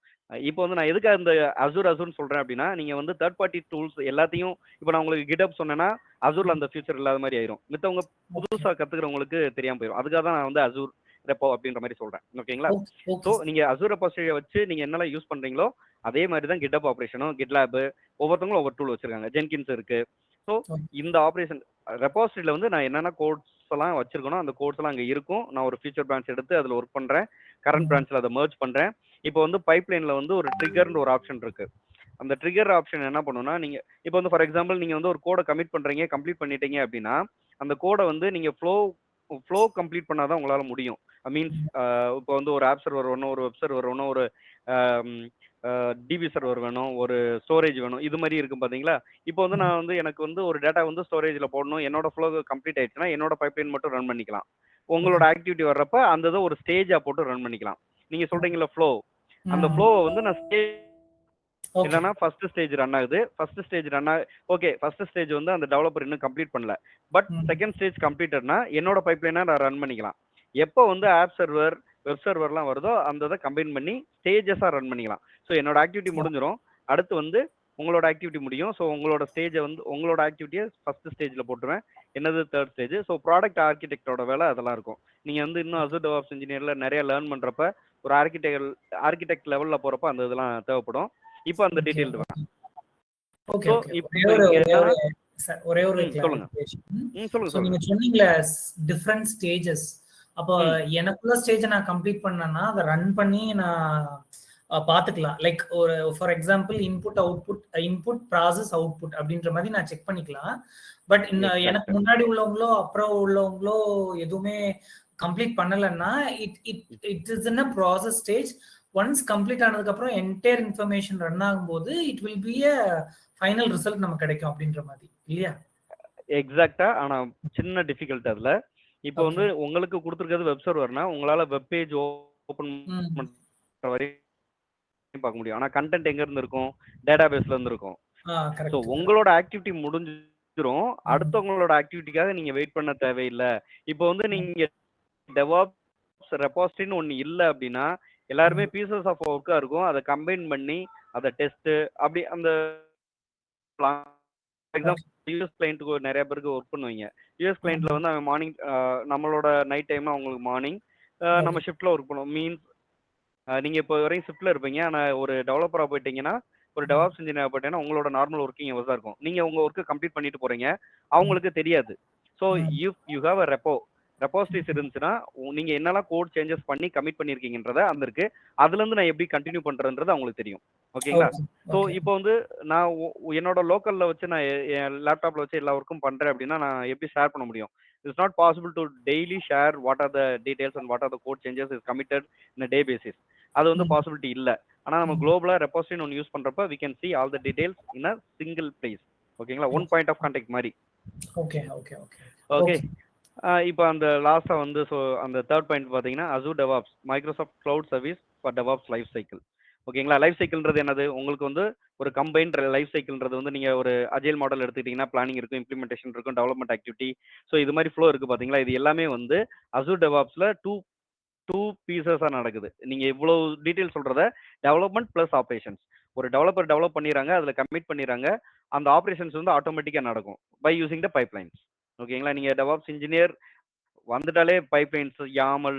இப்போ வந்து நான் எதுக்காக இந்த அசூர்னு சொல்றேன் அப்படின்னா நீங்க வந்து தேர்ட் பார்ட்டி டூல்ஸ் எல்லாத்தையும் இப்போ நான் உங்களுக்கு கிட்டப் சொன்னேன்னா அசூர்ல அந்த ஃபியூச்சர் இல்லாத மாதிரி ஆயிரும். மித்தவங்க புதுசா கத்துக்கிறவங்களுக்கு தெரியாம போயிடும். அதுக்காக தான் நான் வந்து அசூர் ரெப்போ அப்படின்ற மாதிரி சொல்றேன். ஓகேங்களா? ஸோ நீங்க அசூர் ரெபாசிட்டரியை வச்சு நீங்க என்னெல்லாம் யூஸ் பண்றீங்களோ அதே மாதிரி தான் கிட்டப் ஆப்ரேஷனும் கிட்லாப் ஒவ்வொருத்தவங்களும் ஒவ்வொரு டூல் வச்சிருக்காங்க. ஜென்கின்ஸ் இருக்கு. ஸோ இந்த ஆப்ரேஷன் ரெபாசிட்டரியில வந்து நான் என்னென்ன கோட்ஸ் எல்லாம் வச்சிருக்கணும் அந்த கோட்ஸ் எல்லாம் அங்க இருக்கும். நான் ஒரு ஃபியூச்சர் பிரான்ச் எடுத்து அதுல ஒர்க் பண்றேன். கரண்ட் பிரான்ச்ல அதை மர்ஜ் பண்றேன். இப்போ வந்து பைப்லைன்ல வந்து ஒரு ட்ரிகர்னு ஒரு ஆப்ஷன் இருக்கு. அந்த ட்ரிகர் ஆப்ஷன் என்ன பண்ணுன்னா நீங்க இப்போ வந்து ஃபார் எக்ஸாம்பிள் நீங்க வந்து ஒரு கோடை கமிட் பண்றீங்க, கம்ப்ளீட் பண்ணிட்டீங்க அப்படின்னா அந்த கோடை வந்து நீங்க ஃப்ளோ கம்ப்ளீட் பண்ணாதான் உங்களால முடியும். மீன்ஸ் இப்போ வந்து ஒரு ஆப் சர்வர் வேணும், ஒரு வெப் சர்வர் வேணும், ஒரு டிபி சர்வர் வேணும், ஒரு ஸ்டோரேஜ் வேணும், இது மாதிரி இருக்கும் பாத்தீங்களா? இப்போ வந்து நான் வந்து எனக்கு வந்து ஒரு டேட்டா வந்து ஸ்டோரேஜ்ல போடணும், என்னோட ஃப்ளோ கம்ப்ளீட் ஆயிடுச்சுன்னா என்னோட பைப்லைன் மட்டும் ரன் பண்ணிக்கலாம். உங்களோட ஆக்டிவிட்டி வர்றப்ப அந்த இதை ஒரு ஸ்டேஜா போட்டு ரன் பண்ணிக்கலாம். நீங்க சொல்றீங்கல்ல ஃப்ளோ, அந்த ஃப்ளோவை வந்து நான் என்னன்னா ஃபர்ஸ்ட் ஸ்டேஜ் ரன் ஆகுது. First stage okay first stage வந்து அந்த டெவலப்பர் இன்னும் கம்ப்ளீட் பண்ணல. பட் செகண்ட் ஸ்டேஜ் கம்ப்ளீட்டட்னா என்னோட பைப்லைனா நான் ரன் பண்ணிக்கலாம். எப்போ வந்து ஆப் சர்வர் வெப் சர்வர்லாம் வருதோ அந்த இதை கம்பைன் பண்ணி ஸ்டேஜஸாக ரன் பண்ணிக்கலாம். ஸோ என்னோட ஆக்டிவிட்டி முடிஞ்சிடும். அடுத்து வந்து உங்களோட ஆக்டிவிட்டி முடியும். ஸோ உங்களோட ஸ்டேஜை வந்து உங்களோட ஆக்டிவிட்டியை ஃபர்ஸ்ட் ஸ்டேஜில் போட்டுருவேன். என்னது தேர்ட் ஸ்டேஜ். ஸோ ப்ராடக்ட் ஆர்கிடெக்டோட வேலை அதெல்லாம் இருக்கும். நீங்கள் வந்து இன்னும் அசூர் டெவாப்ஸ் இன்ஜினியரில் நிறைய லேர்ன் பண்ணுறப்ப ஒரு ஆர்கிடெக்ட் லெவல்ல போறப்ப அந்த இதெல்லாம் தேவைப்படும். இப்போ அந்த டீடைல் வேணாம். ஓகே ஸோ ஓகே இப்போ இங்க என்னன்னா ஒரே ஒரு சொல்லுங்க. கிளாரிஃபிகேஷன். சொல்லுங்க நீங்க சொன்னீங்களே டிஃபரண்ட் ஸ்டேஜஸ். அப்போ எனக்குள்ள ஸ்டேஜ் நான் கம்ப்ளீட் பண்ணேன்னா அதை ரன் பண்ணி நான் பார்த்துக்கலாம். லைக் ஒரு for example input process output அப்படின்ற மாதிரி நான் செக் பண்ணிக்கலாம். பட் இந்த எனக்கு முன்னாடி உள்ளவங்களோ அப்புறம் உள்ளவங்களோ எதுவுமே கம்ப்ளீட் பண்ணலைன்னா it is in a process stage. Once complete ஆனதுக்கு அப்புறம் என்டையர் இன்ஃபர்மேஷன் ரன் ஆகும்போது it will be a final result நமக்கு கிடைக்கும் அப்படின்ற மாதிரி இல்லையா? எக்ஸாக்டா. ஆனா சின்ன டிஃபிகல்ட் அதுல. இப்போ வந்து உங்களுக்கு கொடுத்துருக்கிறது வெப் சர்வர்னா உங்களால வெப் பேஜ் ஓபன் பண்ற வரைக்கும் பார்க்க முடியும். ஆனா கண்டென்ட் எங்க இருந்து இருக்கும்? டேட்டாபேஸ்ல இருந்து இருக்கும். ஸோ உங்களோட ஆக்டிவிட்டி முடிஞ்சிரும், அடுத்தவங்களோட ஆக்டிவிட்டிக்காக நீங்க வெயிட் பண்ண தேவையில்லை. இப்போ வந்து நீங்க டெவாப்ஸ் ரெபாசிட்டரின்னு ஒன்று இல்லை அப்படின்னா எல்லாருமே பீசஸ் ஆஃப் ஒர்க்கா இருக்கும். அதை கம்பைன் பண்ணி அதை டெஸ்ட் அப்படி அந்த எக்ஸாம்பிள் யூஎஸ் கிளைண்ட்டுக்கு நிறைய பேருக்கு ஒர்க் பண்ணுவீங்க. யூஎஸ் கிளைண்ட்ல வந்து அவன் மார்னிங் நம்மளோட நைட் டைம்ல அவங்களுக்கு மார்னிங் நம்ம ஷிஃப்ட்ல ஒர்க் பண்ணுவோம். மீன்ஸ் நீங்க இப்போ வரையும் ஷிஃப்ட்ல இருப்பீங்க. ஆனால் ஒரு டெவலப்பரா போயிட்டீங்கன்னா ஒரு டெவாப்ஸ் இன்ஜினியர் போயிட்டீங்கன்னா உங்களோட நார்மல் ஒர்க்கிங் ஹவர்ஸ் தான் இருக்கும். நீங்க உங்க ஒர்க்கை கம்ப்ளீட் பண்ணிட்டு போறீங்க, அவங்களுக்கு தெரியாது. ஸோ யூ ஹேவ் அ ரெப்போசிட்டரிஸ் இருந்துச்சுன்னா நீங்க என்னெல்லாம் கோட் சேஞ்சஸ் பண்ணி கமிட் பண்ணிருக்கீங்கன்றத அந்த இருக்கு. அதுல இருந்து நான் எப்படி கண்டினியூ பண்றேன்றது அவங்களுக்கு தெரியும். ஓகேங்களா? ஸோ இப்போ வந்து நான் என்னோட லோக்கல்ல வச்சு நான் என் லேப்டாப்ல வச்சு எல்லா ஒர்க்கும் பண்றேன் அப்படின்னா நான் எப்படி ஷேர் பண்ண முடியும்? It's not possible to daily share what are the details and what are the code changes is committed in day basis. அது வந்து பாசிபிலிட்டி இல்லை. ஆனால் நம்ம குளோபலா ரெப்போசிட்டரி ஒன்று யூஸ் பண்றப்ப we can see all the details in a single place. ஓகேங்களா? ஒன் பாயிண்ட் ஆஃப் கான்டாக்ட் மாதிரி. Okay okay okay okay. இப்போ அந்த லாஸ்டா வந்து ஸோ அந்த தேர்ட் பாயிண்ட் பார்த்தீங்கன்னா Azure DevOps Microsoft cloud service for DevOps life cycle. ஓகேங்களா? லைஃப் சைக்கிள்ன்றது என்னது? உங்களுக்கு வந்து ஒரு கம்பைன்ட் லைஃப் சைக்கிள்ன்றது வந்து நீங்க ஒரு அஜைல் மாடல் எடுத்துக்கிட்டீங்கன்னா பிளானிங் இருக்கும், இம்ப்ளிமெண்டேஷன் இருக்கும், டெவலப்மெண்ட் ஆக்டிவிட்டி. ஸோ இது மாதிரி ஃப்ளோ இருக்கு பாத்தீங்களா? இது எல்லாமே வந்து அசூர் டெவாப்ஸ்ல டூ பீசஸா நடக்குது. நீங்க இவ்வளவு டீடைல் சொல்றத டெவலப்மெண்ட் பிளஸ் ஆப்ரேஷன்ஸ். ஒரு டெவலப்பர் டெவலப் பண்ணிடுறாங்க, அதுல கமிட் பண்ணிடுறாங்க, அந்த ஆப்ரேஷன்ஸ் வந்து ஆட்டோமேட்டிக்கா நடக்கும் பை யூசிங் த பைப்லைன்ஸ். ஓகேங்களா? நீங்க டெவாப்ஸ் இன்ஜினியர் வந்துட்டாலே பைப்லைன்ஸ், யாமல்,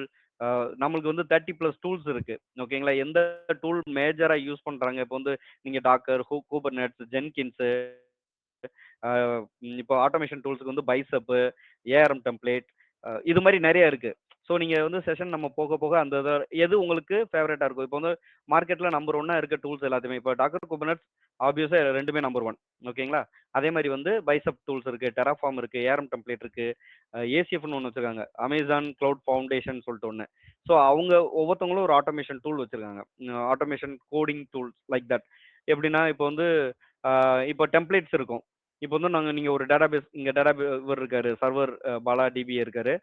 நம்மளுக்கு வந்து 30+ டூல்ஸ் இருக்கு. ஓகேங்களா? எந்த டூல் மேஜரா யூஸ் பண்றாங்க? இப்போ வந்து நீங்க டாக்கர், குபர்நெட்ஸ், ஜென்கின்ஸ், இப்போ ஆட்டோமேஷன் டூல்ஸுக்கு வந்து பைசப், ஏஆர்எம் டெம்ப்ளேட், இது மாதிரி நிறைய இருக்கு. ஸோ நீங்க வந்து செஷன் நம்ம போக போக அந்த எது உங்களுக்கு ஃபேவரட்டா இருக்கும். இப்போ வந்து மார்க்கெட்ல நம்பர் 1 இருக்க டூல்ஸ் எல்லாத்தையுமே இப்போ டாக்கர் குபர்நெட்ஸ் ஆப்வியஸா ரெண்டுமே நம்பர் 1. ஓகேங்களா? அதே மாதிரி வந்து பைசப் டூல்ஸ் இருக்கு, டெராஃபார்ம் இருக்கு, ஏஆர்எம் டெம்ப்ளேட் இருக்கு, ஏசிஎஃப்னு ஒன்று வச்சிருக்காங்க, அமேசான் கிளவுட் ஃபவுண்டேஷன் சொல்லிட்டு ஒன்று. ஸோ அவங்க ஒவ்வொருத்தவங்களும் ஒரு ஆட்டோமேஷன் டூல் வச்சிருக்காங்க, automation coding tools like that. எப்படின்னா இப்போ வந்து இப்போ டெம்ப்ளேட்ஸ் இருக்கும். இப்போ வந்து நீங்கள் ஒரு டேட்டாபேஸ், இங்கே டேட்டாபேஸ் இருக்காரு, சர்வர் பாலா டிபிஏ இருக்காரு.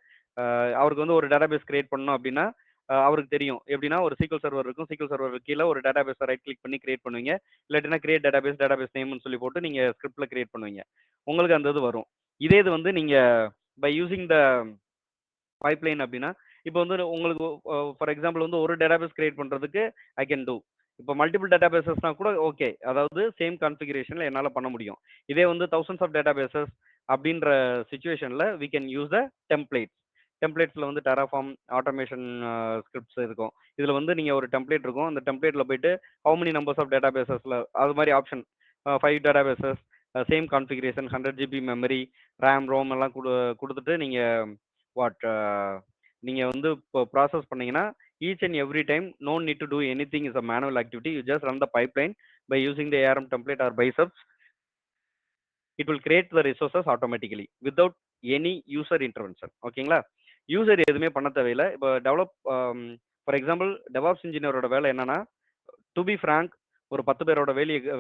அவருக்கு வந்து ஒரு டேட்டாபேஸ் கிரியேட் பண்ணணும் அப்படின்னா அவருக்கு தெரியும். எப்படின்னா ஒரு சீக்வல் சர்வர் இருக்கும், சீக்வல் சர்வர் கீழே ஒரு டேட்டாபேஸை ரைட் கிளிக் பண்ணி கிரியேட் பண்ணுவீங்க. இல்லாட்டினா கிரியேட் டேட்டாபேஸ் நேம்னு சொல்லி போட்டு நீங்க ஸ்கிரிப்ட்ல கிரியேட் பண்ணுவீங்க. உங்களுக்கு அந்த இது வரும். இதே இது வந்து நீங்க பை யூசிங் த பைப்லைன் அப்படின்னா இப்போ வந்து உங்களுக்கு ஃபார் எக்ஸாம்பிள் வந்து ஒரு டேட்டாபேஸ் கிரியேட் பண்றதுக்கு ஐ கேன் டூ. இப்போ மல்டிபிள் டேட்டாபேசஸ்னா கூட ஓகே, அதாவது சேம் கான்ஃபிகரேஷன்ல என்னால் பண்ண முடியும். இதே வந்து தௌசண்ட்ஸ் ஆஃப் டேட்டாபேசஸ் அப்படின்ற சுச்சுவேஷன்ல we can use the templates. டெம்ப்ளேட்ஸ்ல வந்து டெராஃபார்ம், ஆட்டோமேஷன் ஸ்கிரிப்ட்ஸ் இருக்கும். இதுல வந்து நீங்க ஒரு டெம்ப்ளேட் இருக்கும், அந்த டெம்ப்ளேட்ல போயிட்டு ஹவு மெனி நம்பர்ஸ் ஆஃப் டேட்டாபேசஸ்ல அது மாதிரி option 5 databases, same configuration, 100 GB memory, RAM, ROM எல்லாம் கொடுத்துட்டு நீங்க நீங்க வந்து இப்போ ப்ராசஸ் பண்ணீங்கன்னா each and every time no need to do anything is a manual activity. You just run the pipeline by using the ARM template or biceps. It will create the resources automatically without any user intervention. ஓகேங்களா? யூசர் எதுவுமே பண்ண தேவையில்லை. இப்போ ஃபார் எக்ஸாம்பிள் டெவாப்ஸ் இன்ஜினியரோட வேலை என்னன்னா, டு பி ஃப்ராங்க், ஒரு 10 பேரோட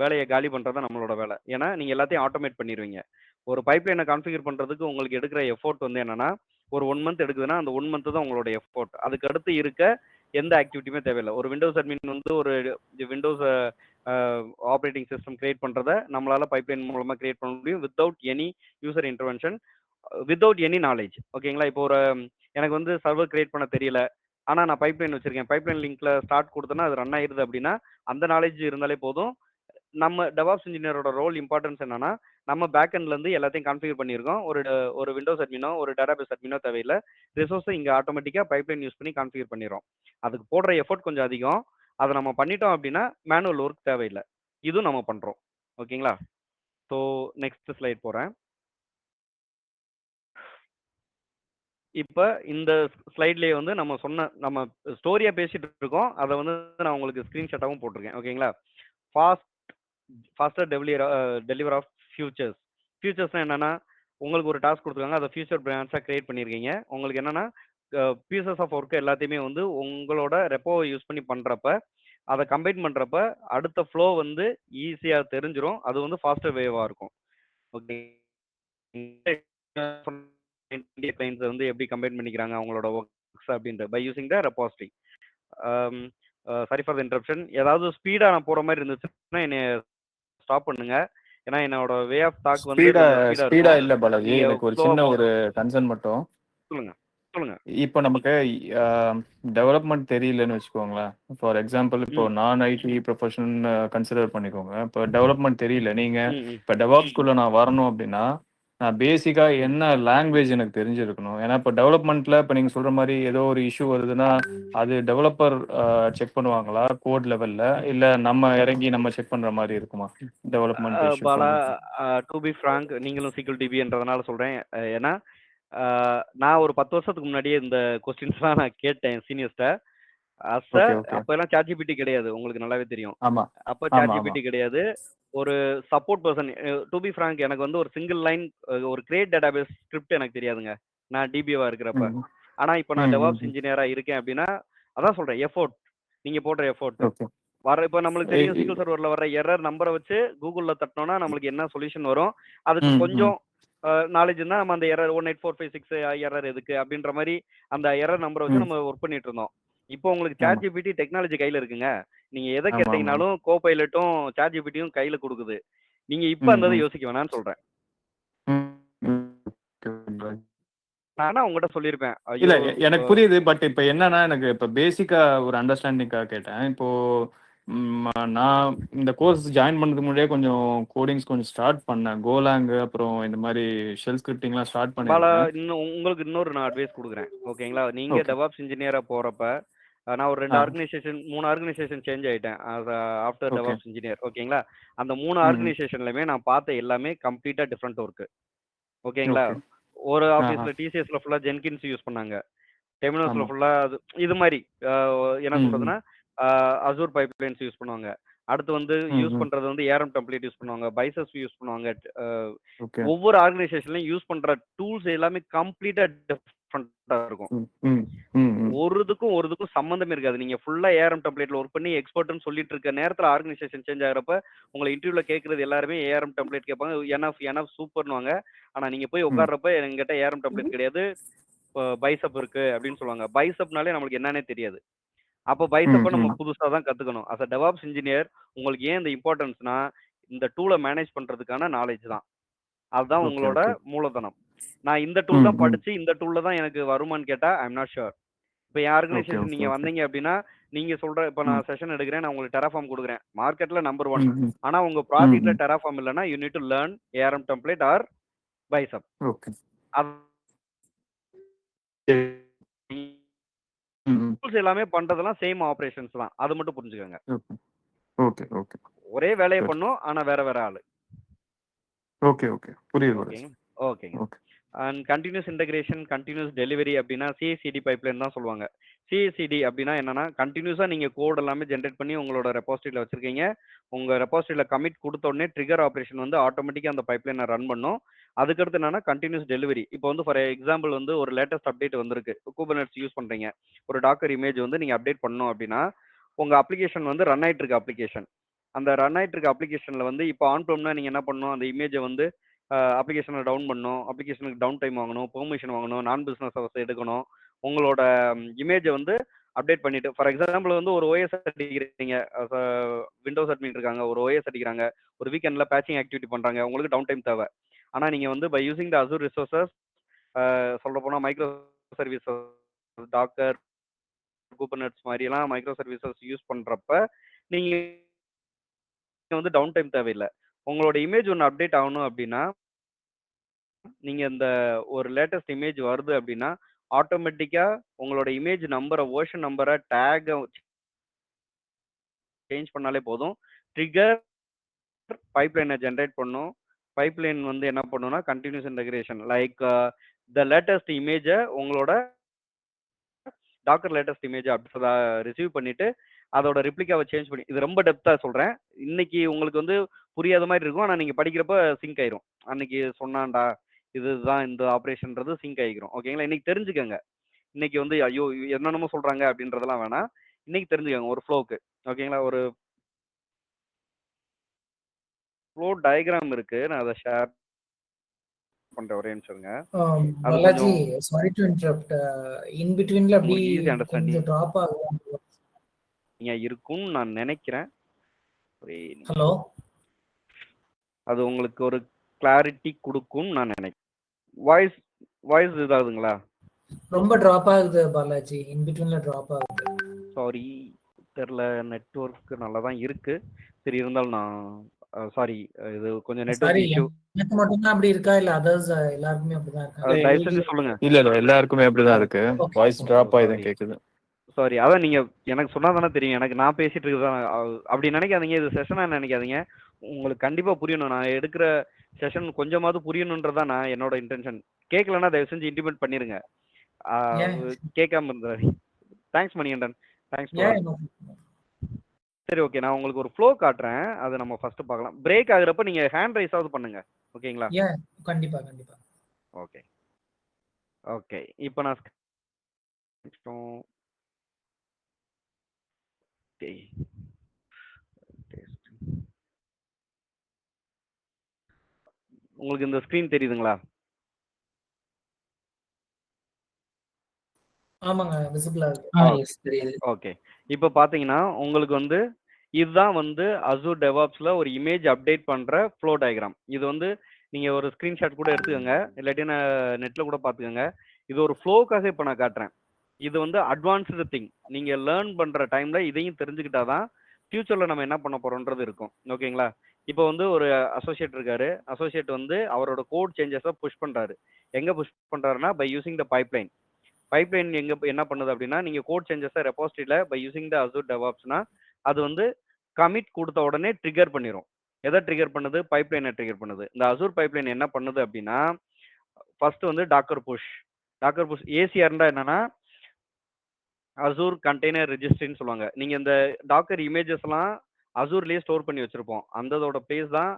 வேலையை காலி பண்றது தான் நம்மளோட வேலை. ஏன்னா நீங்க எல்லாத்தையும் ஆட்டோமேட் பண்ணிடுவீங்க. ஒரு பைப்லைனை கான்ஃபிகர் பண்றதுக்கு உங்களுக்கு எடுக்கிற எஃபோர்ட் வந்து என்னன்னா, ஒரு 1 மந்த் எடுக்குதுன்னா அந்த 1 மந்த் தான் உங்களோட எஃபோர்ட். அதுக்கு அடுத்து இருக்க எந்த ஆக்டிவிட்டியுமே தேவையில்லை. ஒரு விண்டோஸ் அட்மின் வந்து ஒரு விண்டோஸ் ஆப்ரேட்டிங் சிஸ்டம் கிரியேட் பண்றத நம்மளால பைப்லைன் மூலமா கிரியேட் பண்ண முடியும் without any user intervention, without any knowledge. ஓகேங்களா? இப்போ ஒரு எனக்கு வந்து சர்வர் கிரியேட் பண்ண தெரியல, ஆனா நான் பைப்லைன் வச்சிருக்கேன், பைப்லைன் லிங்க்ல ஸ்டார்ட் கொடுத்தேன்னா அது ரன் ஆயிருது அப்படின்னா அந்த நாலேஜ் இருந்தாலே போதும். நம்ம டெவாப்ஸ் இன்ஜினியரோட ரோல் இம்பார்ட்டன்ஸ் என்னன்னா, நம்ம பேக் எண்ட்ல இருந்து எல்லாத்தையும் கான்ஃபிகர் பண்ணியிருக்கோம். ஒரு விண்டோஸ் அட்மினோ ஒரு டேட்டாபேஸ் அட்மினோ தேவையில்லை. ரிசோர்ஸை இங்கே ஆட்டோமேட்டிக்காக பைப்லைன் யூஸ் பண்ணி கான்ஃபிகர் பண்ணிடுறோம். அதுக்கு போடுற எஃபோர்ட் கொஞ்சம் அதிகம். அதை நம்ம பண்ணிட்டோம் அப்படின்னா மேனுவல் ஒர்க் தேவையில்லை. இதுவும் நம்ம பண்றோம். ஓகேங்களா? ஸோ நெக்ஸ்ட் ஸ்லைட் போறேன். இப்போ இந்த ஸ்லைட்லேயே வந்து நம்ம ஸ்டோரியா பேசிட்டு இருக்கோம். அதை வந்து நான் உங்களுக்கு ஸ்க்ரீன்ஷாட்டாகவும் போட்டிருக்கேன். ஓகேங்களா? Faster deliver of features. ஃபியூச்சர்ஸ்னால் என்னன்னா, உங்களுக்கு ஒரு டாஸ்க் கொடுத்துருக்காங்க, அதை ஃபியூச்சர் பிரான்ச்சாக கிரியேட் பண்ணியிருக்கீங்க. உங்களுக்கு என்னன்னா பீசஸ் ஆஃப் ஒர்க் எல்லாத்தையுமே வந்து உங்களோட ரெப்போவை யூஸ் பண்ணி பண்ணுறப்ப, அதை கம்பைன் பண்ணுறப்ப அடுத்த ஃப்ளோ வந்து ஈஸியாக தெரிஞ்சிடும். அது வந்து ஃபாஸ்டர் வேவாக இருக்கும். ஓகே, கிளைண்ட்ஸ் வந்து எப்படி கம்பைன் பண்ணிக்கிறாங்க அவங்களோட ஒர்க்ஸ் அப்படின்ற by using the repository. Sorry for the interruption. ஏதாவது ஸ்பீடா நான் போற மாதிரி இருந்துச்சுன்னா என்னை ஸ்டாப் பண்ணுங்க. ஏன்னா என்னோட வே ஆஃப் டாக் வந்து ஸ்பீடா இல்ல பாலாஜி, எனக்கு ஒரு சின்ன ஒரு கன்சர்ன் மட்டும். சொல்லுங்க. இப்போ நமக்கு டெவலப்மெண்ட் தெரியலன்னு வச்சுக்கோங்களேன். ஃபார் எக்ஸாம்பிள் இப்போ நான் ஐடி ப்ரொஃபஷன் கன்சிடர் பண்ணிக்கோங்க. இப்போ டெவலப்மெண்ட் தெரியல, நீங்க இப்போ டெவாப்ஸ்குள்ள நான் வரணும் அப்படின்னா நான் பேசிக்கா என்ன லாங்குவேஜ் எனக்கு தெரிஞ்சிருக்கணும்? ஏன்னா இப்போ டெவலப்மெண்ட்ல இப்போ நீங்க சொல்ற மாதிரி ஏதோ ஒரு இஷ்யூ வருதுன்னா அது டெவலப்பர் செக் பண்ணுவாங்களா கோட் லெவல்ல, இல்ல நம்ம இறங்கி நம்ம செக் பண்ற மாதிரி இருக்குமா development? Bala, to be frank, நீங்களும் சீக்கிரம் டிபின்றதுனால சொல்றேன். ஏன்னா நான் ஒரு 10 வருஷத்துக்கு முன்னாடியே இந்த கொஸ்டின்ஸ்லாம் நான் கேட்டேன் சீனியர்ஸ்ட. அப்ப எல்லாம் ChatGPT கிடையாது, உங்களுக்கு நல்லாவே தெரியும். அப்ப ChatGPT கிடையாது. ஒரு support person. To be frank, எனக்கு வந்து ஒரு சிங்கிள் லைன் ஒரு கிரியேட் டேட்டாபேஸ் ஸ்கிரிப்ட் எனக்கு தெரியாதுங்க, நான் டிபிஓவா இருக்கிறப்ப. ஆனா இப்போ நான் டெவாப்ஸ் இன்ஜினியரா இருக்கேன் அப்படின்னா அதான் சொல்றேன், எஃபோர்ட். நீங்க போடுற எஃபோர்ட் இப்போ நம்மளுக்கு தெரியும் SQL சர்வர்ல வர எரர் நம்பரை வச்சு கூகுள்ல தட்டினோம்னா நம்மளுக்கு என்ன சொல்யூஷன் வரும். அதுக்கு கொஞ்சம் நாலேஜ் இருந்தா நம்ம அந்த எரர் 18456 எரர் எதுக்கு அப்படின்ற மாதிரி அந்த எரர் நம்பரை வச்சு நம்ம ஒர்க் பண்ணிட்டு இருந்தோம். இப்போ உங்களுக்கு ChatGPT டெக்னாலஜி கையில இருக்குங்க. நீங்க எதை கேட்டீங்கனாலும் கோபைலட்டும் ChatGPTயும் கையில கொடுக்குது. நீங்க இப்ப அந்த இதை யோசிக்க வேணாம்னு சொல்றேன். நானா உங்ககிட்ட சொல்லியிருப்பேன். இல்ல எனக்கு புரியுது. பட் இப்ப என்னன்னா எனக்கு இப்ப பேசிக்கா ஒரு அண்டர்ஸ்டாண்டிங்காக கேட்டேன். இப்போ நான் இந்த கோர்ஸ் ஜாயின் பண்ணதுக்கு முன்னாடியே கொஞ்சம் கோடிங்ஸ் கொஞ்சம் ஸ்டார்ட் பண்ணேன். கோலாங் அப்புறம் இந்த மாதிரி ஷெல் ஸ்கிரிப்டிங்லாம் ஸ்டார்ட் பண்ணேன். உங்களுக்கு இன்னொரு நான் அட்வைஸ் கொடுக்குறேன். ஓகேங்களா? நீங்க டெவாப்ஸ் இன்ஜினியரா போறப்ப நான் ஒரு 2 ஆர்கனைசேஷன் 3 ஆர்கனைசேஷன் சேஞ்ச் ஆயிட்டேன் ஆஃப்டர் டெவாப்ஸ் இன்ஜினியர். ஓகேங்களா? அந்த 3 ஆர்கனைசேஷன்லயுமே நான் பார்த்த எல்லாமே கம்ப்ளீட்டா டிஃப்ரெண்ட் ஒர்க். ஓகேங்களா? ஒரு ஆஃபீஸ்ல டிசிஎஸ்ல ஃபுல்லா ஜென்கின்ஸ் யூஸ் பண்ணாங்க, டெர்மினல்ஸ்ல ஃபுல்லா இது மாதிரி என்ன சொல்றதுன்னா அசூர் பைப்லைன்ஸ் யூஸ் பண்ணுவாங்க. அடுத்து வந்து யூஸ் பண்றது வந்து ஏரம் டெம்ப்ளேட் யூஸ் பண்ணுவாங்க, பைசஸ் யூஸ் பண்ணுவாங்க. ஒவ்வொரு ஆர்கனைசேஷன்லயும் யூஸ் பண்ற டூல்ஸ் எல்லாமே கம்ப்ளீட்டா டிஃப்ரெண்டா இருக்கும். ஒருதுக்கும் சம்பந்தமே இருக்காது. நீங்க ஃபுல்லா ஏரம் டெம்ப்ளேட்ல ஒர்க் பண்ணி எக்ஸ்பர்ட்னு சொல்லிட்டு இருக்க நேரத்துல ஆர்கனைசேஷன் சேஞ்ச் ஆகிறப்ப உங்களை இன்டர்வியூல கேட்கறது எல்லாருமே ஏரம் டெம்ப்ளேட் கேட்பாங்க. எனஃப் சூப்பர்னுவாங்க. ஆனா நீங்க போய் உட்கார்றப்ப என்கிட்ட ஏரம் டெம்ப்ளேட் கிடையாது, பைசப் இருக்கு அப்படின்னு சொல்லுவாங்க. பைசப்னாலே நம்மளுக்கு என்னன்னே தெரியாது. அப்போ பைசப்பை நம்ம புதுசாக தான் கற்றுக்கணும். அஸ் அ டெவாப்ஸ் இன்ஜினியர் உங்களுக்கு ஏன் இந்த இம்பார்ட்டன்ஸ்னா இந்த டூலை மேனேஜ் பண்ணுறதுக்கான நாலேஜ் தான். அதுதான் உங்களோட மூலதனம். நான் இந்த டூல் தான் படித்து இந்த டூலில் தான் எனக்கு வருமானு கேட்டால் ஐ எம் நாட் ஷுர். இப்போ என் ஆர்கனைசேஷன் நீங்கள் வந்தீங்க அப்படின்னா நீங்கள் சொல்கிற இப்போ நான் செஷன் எடுக்கிறேன், நான் உங்களுக்கு டெராஃபார்ம் கொடுக்குறேன், மார்க்கெட்டில் நம்பர் 1. ஆனால் உங்கள் ப்ராஜெக்டில் டெராஃபார்ம் இல்லைன்னா you need to learn ARM template or Bicep. எல்லாமே பண்றதெல்லாம் சேம் ஆபரேஷன்ஸ் தான். அது மட்டும் புரிஞ்சுக்கங்க. Okay okay. ஒரே வேலையை பண்ணும், ஆனா வேற ஆளு. ஓகே ஓகே, புரியுது. ஓகேங்க. And continuous integration, continuous delivery அப்படின்னா CI/CD பைப்லைன் தான் சொல்லுவாங்க. CI/CD அப்படின்னா என்னன்னா கண்டினியூஸா நீங்க கோட் எல்லாமே ஜென்ரேட் பண்ணி உங்களோட ரெபாசிட்டரியில வச்சிருக்கீங்க. உங்க ரெபாசிட்டரியில கமிட் கொடுத்த உடனே ட்ரிகர் ஆபரேஷன் வந்து ஆட்டோமேட்டிக்கா அந்த பைப்லைனை ரன் பண்ணும். அதுக்கடுத்து என்னன்னா கண்டினியூஸ் டெலிவரி. இப்போ வந்து ஃபார் எக்ஸாம்பிள் வந்து ஒரு லேட்டஸ்ட் அப்டேட் வந்திருக்கு, குபர்நெட்ஸ் யூஸ் பண்றீங்க, ஒரு டாக்கர் இமேஜ் வந்து நீங்க அப்டேட் பண்ணணும் அப்படின்னா உங்க அப்ளிகேஷன் வந்து ரன் ஆயிட்டு இருக்க அப்ளிகேஷன். அந்த ரன் ஆயிட்டு இருக்க அப்ளிகேஷன்ல வந்து இப்போ ஆன் ப்ரோம்னா நீங்க என்ன பண்ணணும், அந்த இமேஜை வந்து அப்ளிகேஷனை டவுன் பண்ணணும், அப்ளிகேஷனுக்கு டவுன் டைம் வாங்கணும், பெர்மிஷன் வாங்கணும், நான் பிஸ்னஸ் ஹவர்ஸ் எடுக்கணும், உங்களோட இமேஜை வந்து அப்டேட் பண்ணிட்டு. ஃபார் எக்ஸாம்பிள் வந்து ஒரு OS அடிக்கிறீங்க, விண்டோஸ் அட்மின் இருக்காங்க, ஒரு OS அடிக்கிறாங்க, ஒரு வீக்கெண்ட்ல பேச்சிங் ஆக்டிவிட்டி பண்றாங்க, உங்களுக்கு டவுன் டைம் தேவை. ஆனா நீங்க வந்து by using the Azure resources, சொல்ல போனா மைக்ரோ சர்வீசஸ், டாக்கர், குபர்நெட்ஸ் மாதிரி எல்லாம் மைக்ரோ சர்வீசஸ் யூஸ் பண்றப்ப நீங்க வந்து டவுன் டைம் தேவையில்லை. உங்களோட இமேஜ் ஒன்று அப்டேட் ஆகணும் அப்படின்னா நீங்க இந்த ஒரு லேட்டஸ்ட் இமேஜ் வருது அப்படின்னா ஆட்டோமேட்டிக்கா உங்களோட இமேஜ் நம்பரை வேர்ஷன் நம்பரை டேக் சேஞ்ச் பண்ணாலே போதும். ட்ரிகர் பைப்லைனை ஜென்ரேட் பண்ணும். பைப்லைன் வந்து என்ன பண்ணுன்னா continuous integration like the latest இமேஜை உங்களோட டாக்கர் லேட்டஸ்ட் இமேஜ் அப்படி ரிசீவ் பண்ணிட்டு அதோட ரிப்ளிகாவை சேஞ்ச் பண்ணி, இது ரொம்ப டெப்த்தாக சொல்கிறேன். இன்னைக்கு உங்களுக்கு வந்து புரியாத மாதிரி இருக்கும், ஆனால் நீங்கள் படிக்கிறப்ப சிங்க் ஆயிரும். அன்னைக்கு சொன்னான்டா இதுதான் இந்த ஆப்ரேஷன்றது சிங்க் ஆகிக்கிறோம். ஓகேங்களா? இன்னைக்கு தெரிஞ்சுக்கங்க. இன்னைக்கு வந்து ஐயோ என்னென்னமோ சொல்கிறாங்க அப்படின்றதெல்லாம் வேணாம். இன்னைக்கு தெரிஞ்சுக்கங்க ஒரு ஃப்ளோக்கு. ஓகேங்களா? ஒரு ஃப்ளோ டயக்ராம் இருக்கு, நான் அதை ஷேர் பண்றேன் ஒரே நிமிஷம்ங்க. அது பாலாஜி, கொஞ்சம் சாரி டு இன்டரப்ட். இன் பிட்வீன்ல அப்படி உங்களுக்கு ஈஸி கொஞ்சம் அண்டர்ஸ்டாண்டிங் டிராப் ஆகும். இருக்கும்னு நான் நினைக்கிறேன். ஹலோ, அது உங்களுக்கு ஒரு கிளாரிட்டி கொடுக்கும்னு நான் நினைக்கிறேன். வாய்ஸ் வாய்ஸ் இதாகுதுங்களா? ரொம்ப டிராப் ஆகுது பாலாஜி, இன் பிட்வீன்ல டிராப் ஆகுது. சாரி, தெரியல. நெட்வொர்க் நல்லா தான் இருக்கு. சரி, இருந்தாலும் நான் சாரி, இது கொஞ்சம் நெட்வொர்க் சாரி, இஷ்யூ. எனக்கு மட்டும் தான் அப்படி இருக்கா இல்ல அதர்ஸ் எல்லாருக்குமே அப்படிதான் இருக்கா? தயவு செஞ்சு சொல்லுங்க. இல்ல எல்லாருக்குமே அப்படிதான் இருக்கு. Okay. வாய்ஸ் டிராப் ஆயிதான் கேக்குது. சாரி, அதான் நீங்க எனக்கு சொன்னா தானே தெரியும். எனக்கு நான் பேசிட்டு இருக்குதான். அப்படி நினைக்காதீங்க, இது செஷனா நினைக்காதீங்க. உங்களுக்கு கண்டிப்பா புரியணும். நான் எடுக்கிற செஷன் கொஞ்சமாவது புரியணுன்றதான் நான் என்னோட இன்டென்ஷன். கேட்கலன்னா தயவு செஞ்சு இன்டிமேட் பண்ணிருங்க. கேட்காம இருந்தாரு. Thanks Manikandan, thanks. சரி, ஓகே. நான் உங்களுக்கு ஒரு ஃப்ளோ காட்டுறேன், அதை நம்ம ஃபர்ஸ்ட் பார்க்கலாம். பிரேக் ஆகுறப்ப நீங்க ஹேண்ட் ரைஸ் ஆவது பண்ணுங்க. ஓகேங்களா? கண்டிப்பா கண்டிப்பா. Okay okay. இப்போ நான் உங்களுக்கு இந்த ஸ்கிரீன் தெரியுதுங்களா? ஆமாங்க, விசிபிளா இருக்கு. ஓகே. இப்போ பாத்தீங்கன்னா உங்களுக்கு வந்து இதுதான் வந்து அசூர் டெவாப்ஸ்ல ஒரு இமேஜ் அப்டேட் பண்ற ஃப்ளோ டயக்ராம். இது வந்து நீங்க ஒரு ஸ்கிரீன்ஷாட் கூட எடுத்துக்கோங்க, இல்லாட்டி நெட்ல கூட பாத்துக்கோங்க. இது ஒரு ஃப்ளோக்காக இப்போ நான் காட்டுறேன். இது வந்து அட்வான்ஸ்டு திங். நீங்க லேர்ன் பண்ற டைம்ல இதையும் தெரிஞ்சுக்கிட்டாதான் ஃபியூச்சர்ல நம்ம என்ன பண்ண போறோம்ன்றது இருக்கும். ஓகேங்களா? இப்போ வந்து ஒரு அசோசியேட் இருக்காரு. அசோசியேட் வந்து அவரோட கோட் சேஞ்சஸை புஷ் பண்றாரு. எங்க புஷ் பண்றாருன்னா by using the pipeline. Pipeline எங்க என்ன பண்ணுது அப்படின்னா, நீங்க கோட் சேஞ்சஸை ரெபாசிட்டரியில பை யூசிங் த அசூர் டெவாப்ஸ்னா அது வந்து கமிட் கொடுத்த உடனே ட்ரிகர் பண்ணிரும். எதை ட்ரிகர் பண்ணுது? பைப்லைனை ட்ரிகர் பண்ணுது. இந்த அசூர் பைப்லைன் என்ன பண்ணுது அப்படின்னா, ஃபர்ஸ்ட் வந்து டாக்கர் புஷ் ஏசிஆர்னா என்னன்னா அசூர் கண்டெய்னர் ரெஜிஸ்ட்ரின்னு சொல்லுவாங்க. நீங்க இந்த டாக்கர் இமேஜஸ் எல்லாம் அசூர்லயே ஸ்டோர் பண்ணி வச்சிருப்போம். அந்ததோட பிளேஸ் தான்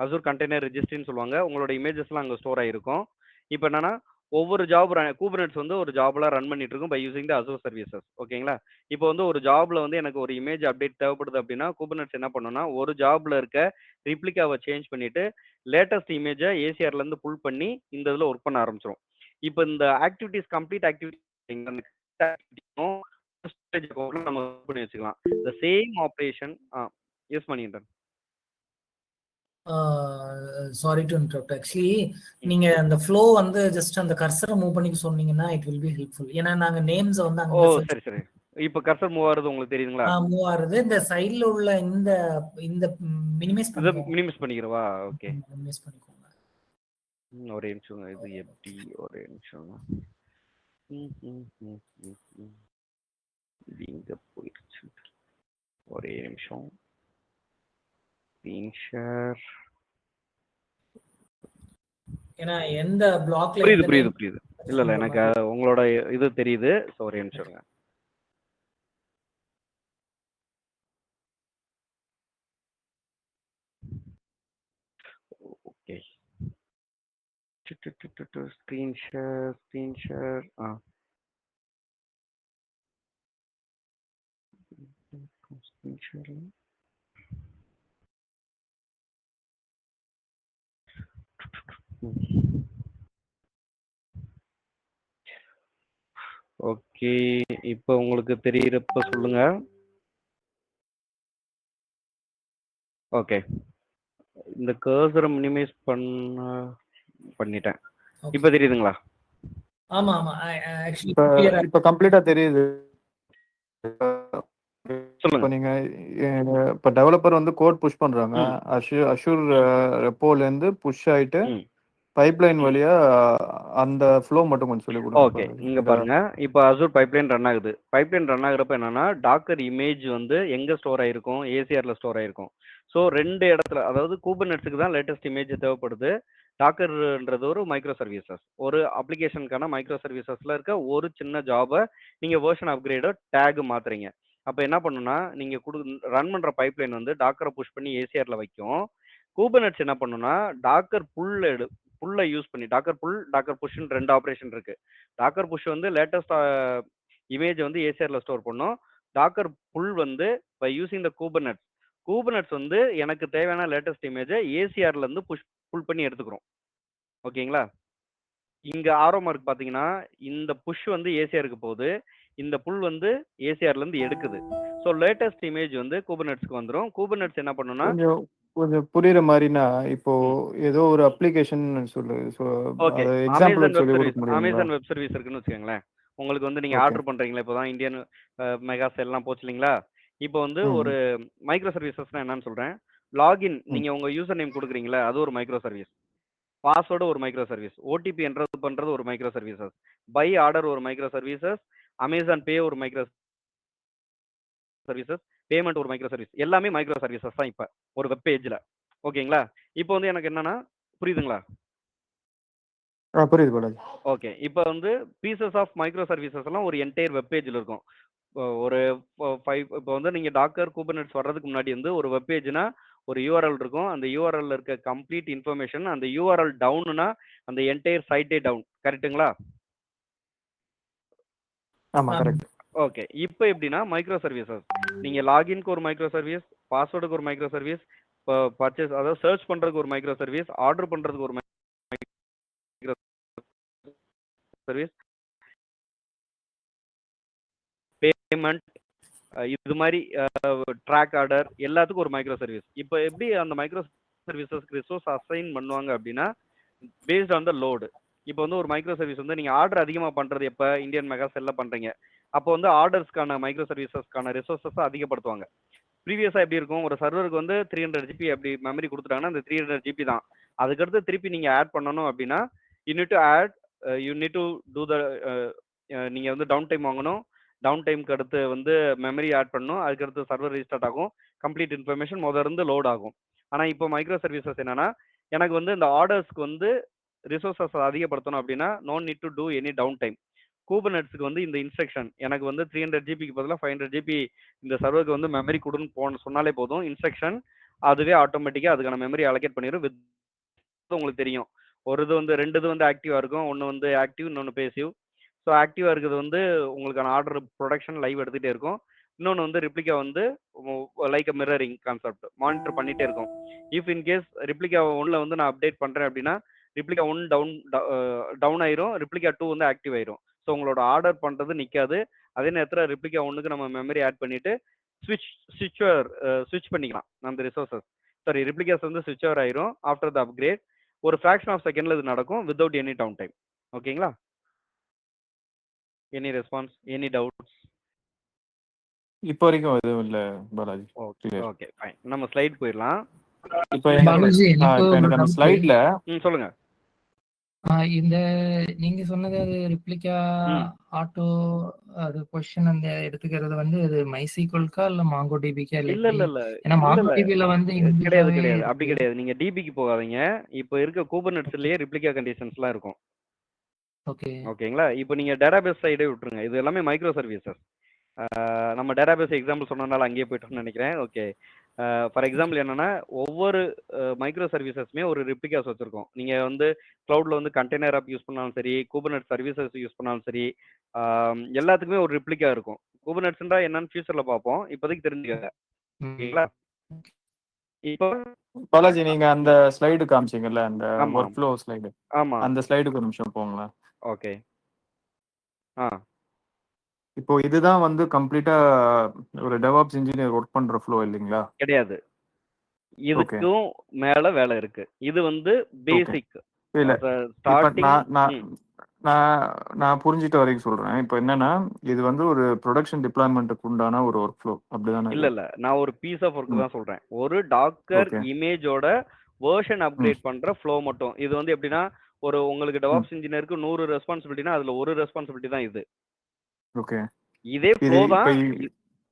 அசூர் கண்டெய்னர் ரெஜிஸ்ட்ரின்னு சொல்லுவாங்க. உங்களோட இமேஜஸ் எல்லாம் அங்க ஸ்டோர் ஆயிருக்கும். இப்போ என்னன்னா ஒவ்வொரு ஜாப் கூபர்நெட்ஸ் வந்து ஒரு ஜாப்ல ரன் பண்ணிட்டு இருக்கும் by using the Azure services. ஓகேங்களா? இப்போ வந்து ஒரு ஜாப்ல வந்து எனக்கு ஒரு இமேஜ் அப்டேட் தேவைப்படுது அப்படின்னா கூபர்நெட்ஸ் என்ன பண்ணுன்னா ஒரு ஜாப்ல இருக்க ரிப்ளிகாவை சேஞ்ச் பண்ணிட்டு லேட்டஸ்ட் இமேஜை ஏசிஆர்ல இருந்து புல் பண்ணி இந்த இதுல ஒர்க் பண்ண ஆரம்பிச்சிடும். இப்போ இந்த ஆக்டிவிட்டிஸ் கம்ப்ளீட் ஆக்டிவிட்டி நம்ம பண்ணி வச்சுக்கலாம். the same operation. Yes Manikandan. Sorry to interrupt. Actually நீங்க அந்த ஃப்ளோ வந்து ஜஸ்ட் அந்த கர்சரை மூவ் பண்ணி சொன்னீங்கன்னா இட் வில் பி ஹெல்ப்ஃபுல். ஏன்னா நாங்க நேம்ஸ் வந்து அங்க சரி. இப்போ கர்சர் மூவ் ஆகுறது உங்களுக்கு தெரியுங்களா? மூவ் ஆகுது. இந்த சைடுல உள்ள இந்த இந்த மினிமைஸ் பண்ணிக்கிறவா? ஓகே, மினிமைஸ் பண்ணிக்கோங்க. ஒரே நிமிஷம். இது எப்படி? ஒரே நிமிஷம். இது இங்க போயிடுச்சு. ஒரே நிமிஷம். Screen share. ஏன்னா எந்த பிளாக்ல புரியுது. இல்ல எனக்கு உங்களோட இது தெரியுது. சோ ஒரே நிமிஷம். Okay. Screen share. Screen share okay. இப்போ உங்களுக்கு தெரியுறப்ப சொல்லுங்க. ஓகே, இந்த கர்சரை மினிமைஸ் பண்ணிட்டேன். இப்போ தெரியுதுங்களா? ஆமா ஆக்சுவலி இப்போ கம்ப்ளீட்டா தெரியுது. இப்போ நீங்க இப்போ டெவலப்பர் வந்து கோட் புஷ் பண்றாங்க, அஷூர் ரெப்போல இருந்து புஷ் ஆயிட்டு பைப்லைன் வழியா அந்த ஃப்ளோ மட்டும் கொஞ்சம் சொல்லி கொடுங்க. ஓகே, இங்க பாருங்க. இப்போ அசூர் பைப்லைன் ரன் ஆகுது. பைப்லைன் ரன் ஆகுறப்ப என்னன்னா, டாக்கர் இமேஜ் வந்து எங்க ஸ்டோர் ஆயிருக்கும்? ஏசிஆர்ல ஸ்டோர் ஆயிருக்கும். ஸோ 2 இடத்துல, அதாவது கூபர்நெட்ஸுக்கு தான் லேட்டஸ்ட் இமேஜ் தேவைப்படுது. டாக்கர்ன்றது ஒரு மைக்ரோ சர்வீசஸ். ஒரு அப்ளிகேஷனுக்கான மைக்ரோ சர்வீசஸ்ல இருக்க ஒரு சின்ன ஜாபை நீங்க வெர்ஷன் அப்கிரேடோ டேக் மாத்துறீங்க. அப்ப என்ன பண்ணுன்னா, நீங்க ரன் பண்ற பைப்லைன் வந்து டாக்கரை புஷ் பண்ணி ஏசிஆர்ல வைக்கும். கூபர்நெட்ஸ் என்ன பண்ணுன்னா, டாக்கர் புல்லை யூஸ் பண்ணி டாக்கர் புல், டாக்கர் புஷ்ன்னு 2 ஆப்ரேஷன் இருக்கு. டாக்கர் புஷ் வந்து லேட்டஸ்ட் இமேஜ் வந்து ஏசிஆர்ல ஸ்டோர் பண்ணும். டாக்கர் புல் வந்து பை யூசிங் த கூபர்நெட்ஸ் வந்து எனக்கு தேவையான லேட்டஸ்ட் இமேஜை ஏசிஆர்ல இருந்து புல் பண்ணி எடுத்துக்கிறோம். ஓகேங்களா? இங்க ஆரோ மார்க் பாத்தீங்கன்னா, இந்த புஷ் வந்து ஏசிஆருக்கு போகுது, இந்த புல் வந்து ஏசிஆர்ல இருந்து எடுக்குது. ஸோ லேட்டஸ்ட் இமேஜ் வந்து கூபர்நெட்ஸ்க்கு வந்துடும். கூபர்நெட்ஸ் என்ன பண்ணுன்னா, கொஞ்சம் புரியுற மாதிரினா, இப்போ ஏதோ ஒரு அப்ளிகேஷன் சொல்லு, ஓகே, அது எக்ஸாம்பிள் சொல்லி கொடுக்க முடியுங்களா? அமேசான் வெப் சர்வீஸ் இருக்குன்னு வச்சுக்கோங்களேன். உங்களுக்கு வந்து நீங்க ஆர்டர் பண்றீங்களா, இப்போதான் இந்தியன் மெகா செல்லாம் போச்சு இல்லைங்களா? இப்போ வந்து ஒரு மைக்ரோ சர்வீசஸ்னா என்னன்னு சொல்றேன். லாகின், நீங்க உங்க யூசர் நேம் கொடுக்குறீங்களா, அது ஒரு மைக்ரோ சர்வீஸ். பாஸ்வேர்டு ஒரு மைக்ரோ சர்வீஸ். ஓடிபி என்ட்ரு பண்றது ஒரு மைக்ரோ சர்வீசஸ். பை ஆர்டர் ஒரு மைக்ரோ சர்வீசஸ். அமேசான் பே ஒரு மைக்ரோ சர்வீசஸ். பேமெண்ட் ஒரு மைக்ரோ சர்வீஸ். எல்லாமே மைக்ரோ சர்வீசஸ் தான் இப்போ ஒரு வெப் பேஜ்ல. ஓகேங்களா? இப்போ வந்து எனக்கு என்னன்னா, புரியுதுங்களா? புரியுது பாலாஜி. ஓகே, இப்போ வந்து பீசஸ் ஆஃப் மைக்ரோ சர்வீசஸ் எல்லாம் ஒரு என்டையர் வெப் பேஜ்ல இருக்கும். ஒரு 5 இப்போ வந்து நீங்க டாக்கர் கூபர்நெட்ஸ் வர்றதுக்கு முன்னாடி வந்து ஒரு வெப் பேஜ்னா ஒரு யூஆர்எல் இருக்கும். அந்த யூஆர்எல்ல இருக்க கம்ப்ளீட் இன்ஃபர்மேஷன், அந்த யூஆர்எல் டவுன்னா அந்த என்டையர் சைட்டே டவுன். கரெக்ட்டுங்களா? ஆமா, கரெக்ட். ஓகே, இப்போ எப்படின்னா மைக்ரோ சர்வீசஸ், நீங்க லாகின்க்கு ஒரு மைக்ரோ சர்வீஸ், பாஸ்வேர்டுக்கு ஒரு மைக்ரோ சர்வீஸ், பர்ச்சேஸ் அதாவது சர்ச் பண்றதுக்கு ஒரு மைக்ரோ சர்வீஸ், ஆர்டர் பண்றதுக்கு ஒரு மைக்ரோ சர்வீஸ், பேமெண்ட், இது மாதிரி ட்ராக் ஆர்டர் எல்லாத்துக்கும் ஒரு மைக்ரோ சர்வீஸ். இப்போ எப்படி அந்த மைக்ரோ சர்வீசஸ்க்கு ரிசோர்ஸ் அசைன் பண்ணுவாங்க அப்படின்னா, பேஸ்ட் ஆன் த லோடு. இப்போ வந்து ஒரு மைக்ரோ சர்வீஸ் வந்து நீங்க ஆர்டர் அதிகமாக பண்றது எப்போ இந்தியன் மெகா செல்ல பண்றீங்க, அப்போ வந்து ஆர்டர்ஸ்க்கான மைக்ரோ சர்வீசஸ்க்கான ரிசோர்ஸஸ் அதிகப்படுத்துவாங்க. ப்ரீவியஸாக எப்படி இருக்கும், ஒரு சர்வருக்கு வந்து 300 GB அப்படி மெமரி கொடுத்துட்டாங்கன்னா அந்த 300 GB தான். அதுக்கடுத்து திருப்பி நீங்க ஆட் பண்ணணும் அப்படின்னா யூ நீட் டு டூ த நீங்க வந்து டவுன் டைம் வாங்கணும். டவுன் டைமுக்கு அடுத்து வந்து மெமரி ஆட் பண்ணணும். அதுக்கடுத்து சர்வர் ரீஸ்டார்ட் ஆகும். கம்ப்ளீட் இன்ஃபர்மேஷன் இருந்து லோட் ஆகும். ஆனால் இப்போ மைக்ரோ சர்வீசஸ் என்னன்னா, எனக்கு வந்து இந்த ஆர்டர்ஸ்க்கு வந்து ரிசோர்ஸஸ் அதிகப்படுத்தணும் அப்படின்னா no need to do any down time. கூபர்நெட்ஸ்க்கு வந்து இந்த இன்ஸ்ட்ரக்ஷன் எனக்கு வந்து 300 GBக்கு பதிலாக 500 GB இந்த சர்வருக்கு வந்து மெமரி கொடுன்னு சொன்னாலே போதும். இன்ஸ்ட்ரக்ஷன் அதுவே ஆட்டோமேட்டிக்காக அதுக்கான மெமரி அலோகேட் பண்ணிடும். வித் உங்களுக்கு தெரியும், ஒரு இது வந்து 2 இது வந்து ஆக்டிவாக இருக்கும். ஒன்று வந்து ஆக்டிவ், இன்னொன்று பேசிவ். ஸோ ஆக்டிவாக இருக்கிறது வந்து உங்களுக்கான ஆர்டர் ப்ரொடக்ஷன் லைவ் எடுத்துகிட்டே இருக்கும். இன்னொன்று வந்து ரிப்ளிகா வந்து லைக் அ மிரரிங் கான்செப்ட் மானிட்டர் பண்ணிகிட்டே இருக்கும். இஃப் இன்கேஸ் ரிப்ளிகா 1ல் வந்து நான் அப்டேட் பண்ணுறேன் அப்படின்னா ரிப்ளிகா 1 டவுன் ஆயிரும், ரிப்ளிகா 2 வந்து ஆக்டிவ் ஆயிரும். ஸோ உங்களோட ஆர்டர் பண்ணுறது நிற்காது. அதே நேரத்தில் ரிப்ளிகா 1க்கு நம்ம மெமரி ஆட் பண்ணிவிட்டு ஸ்விட்ச் பண்ணிக்கலாம் அந்த ரிசோர்ஸஸ். சாரி, ரிப்ளிகாஸ் வந்து ஸ்விட்ச் ஓவர் ஆயிரும் ஆஃப்டர் த அப்கிரேட். ஒரு ஃப்ராக்ஷன் ஆஃப் செகண்ட்ல இது நடக்கும் வித்தவுட் எனி டவுன் டைம். ஓகேங்களா? Any response, any doubts? இப்போ வரைக்கும் எதுவும் இல்லை பாலாஜி. Okay, fine. நம்ம ஸ்லைட் போயிடலாம். இப்போ எனக்கு அந்த ஸ்லைட்ல சொல்லுங்க. இந்த நீங்க சொன்னது அது ரிப்ளிகா ஆட்டோ அது கொஸ்டின் அந்த எடுத்துக்கிறது வந்து அது MySQLக்கா இல்ல MongoDBக்கா? இல்ல ஏன்னா MongoDBல வந்து கிடையாது. அப்படி கிடையாது. நீங்க டிபிக்கு போகாதீங்க. இப்போ இருக்க கூபர்நெட்ஸ்லயே ரிப்ளிகா கண்டிஷன்ஸ்லாம் இருக்கும். ஓகேங்களா? இப்போ நீங்க டேட்டாபேஸ் சைடே விட்டுருங்க. இது எல்லாமே மைக்ரோ சர்வீசஸ். நம்ம டேட்டாபேஸ் எக்ஸாம்பிள் சொன்னனால அங்கேயே போயிட்டோம்னு நினைக்கிறேன். ஓகே, ஃபார் எக்ஸாம்பிள் என்னன்னா, ஒவ்வொரு மைக்ரோ சர்வீசஸ்மே ஒரு ரிப்ளிகாஸ் வச்சிருக்கோம். நீங்க வந்து கிளவுட்ல வந்து கண்டெய்னர் ஆப் யூஸ் பண்ணாலும் சரி, கூபர்நெட் சர்வீசஸ் யூஸ் பண்ணாலும் சரி, எல்லாத்துக்குமே ஒரு ரிப்ளிகா இருக்கும். கூபர்நெட்ஸ்ன்றா என்னன்னு ஃபியூச்சர்ல பார்ப்போம். இப்போதைக்கு தெரிஞ்சுக்கங்க. ஓகேங்களா? இப்போ பாலாஜி, நீங்க அந்த ஸ்லைடு காமிச்சீங்கல்ல, அந்த ஒர்க் ஃப்ளோ ஸ்லைடு, ஆமா, அந்த ஸ்லைடுக்கு ஒரு நிமிஷம் போங்களா? ஓகே. இப்போ இதுதான் வந்து கம்ப்ளீட்டா ஒரு டெவாப்ஸ் இன்ஜினியர் ஒர்க் பண்ற ஃப்ளோ இல்லைங்களா? கிடையாது, இதுக்கும் மேல வேலை இருக்கு. இது வந்து பேசிக். இல்ல, நான் நான் புரிஞ்சிட்ட வரைக்கும் சொல்றேன். இப்போ என்னன்னா, இது வந்து ஒரு ப்ரொடக்ஷன் டிப்ளாய்மென்ட்க்கு உண்டான ஒரு ஒர்க் ஃப்ளோ அப்படிதானே இல்ல இது? இல்ல நான் ஒரு பீஸ் ஆஃப் ஒர்க் ம். தான் சொல்றேன். ஒரு டாக்கர் ஓகே. இமேஜோட வெர்ஷன் ம். அப்கிரேட் பண்ற ஃப்ளோ மட்டும். இது வந்து எப்படின்னா, ஒரு உங்களுக்கு ம். டெவாப்ஸ் இன்ஜினியருக்கு 100 ரெஸ்பான்சிபிலிட்டினா அதுல ஒரு ரெஸ்பான்சிபிலிட்டி தான் இது. ஓகே. இதே இது ஃப்ளோ இப்ப தான்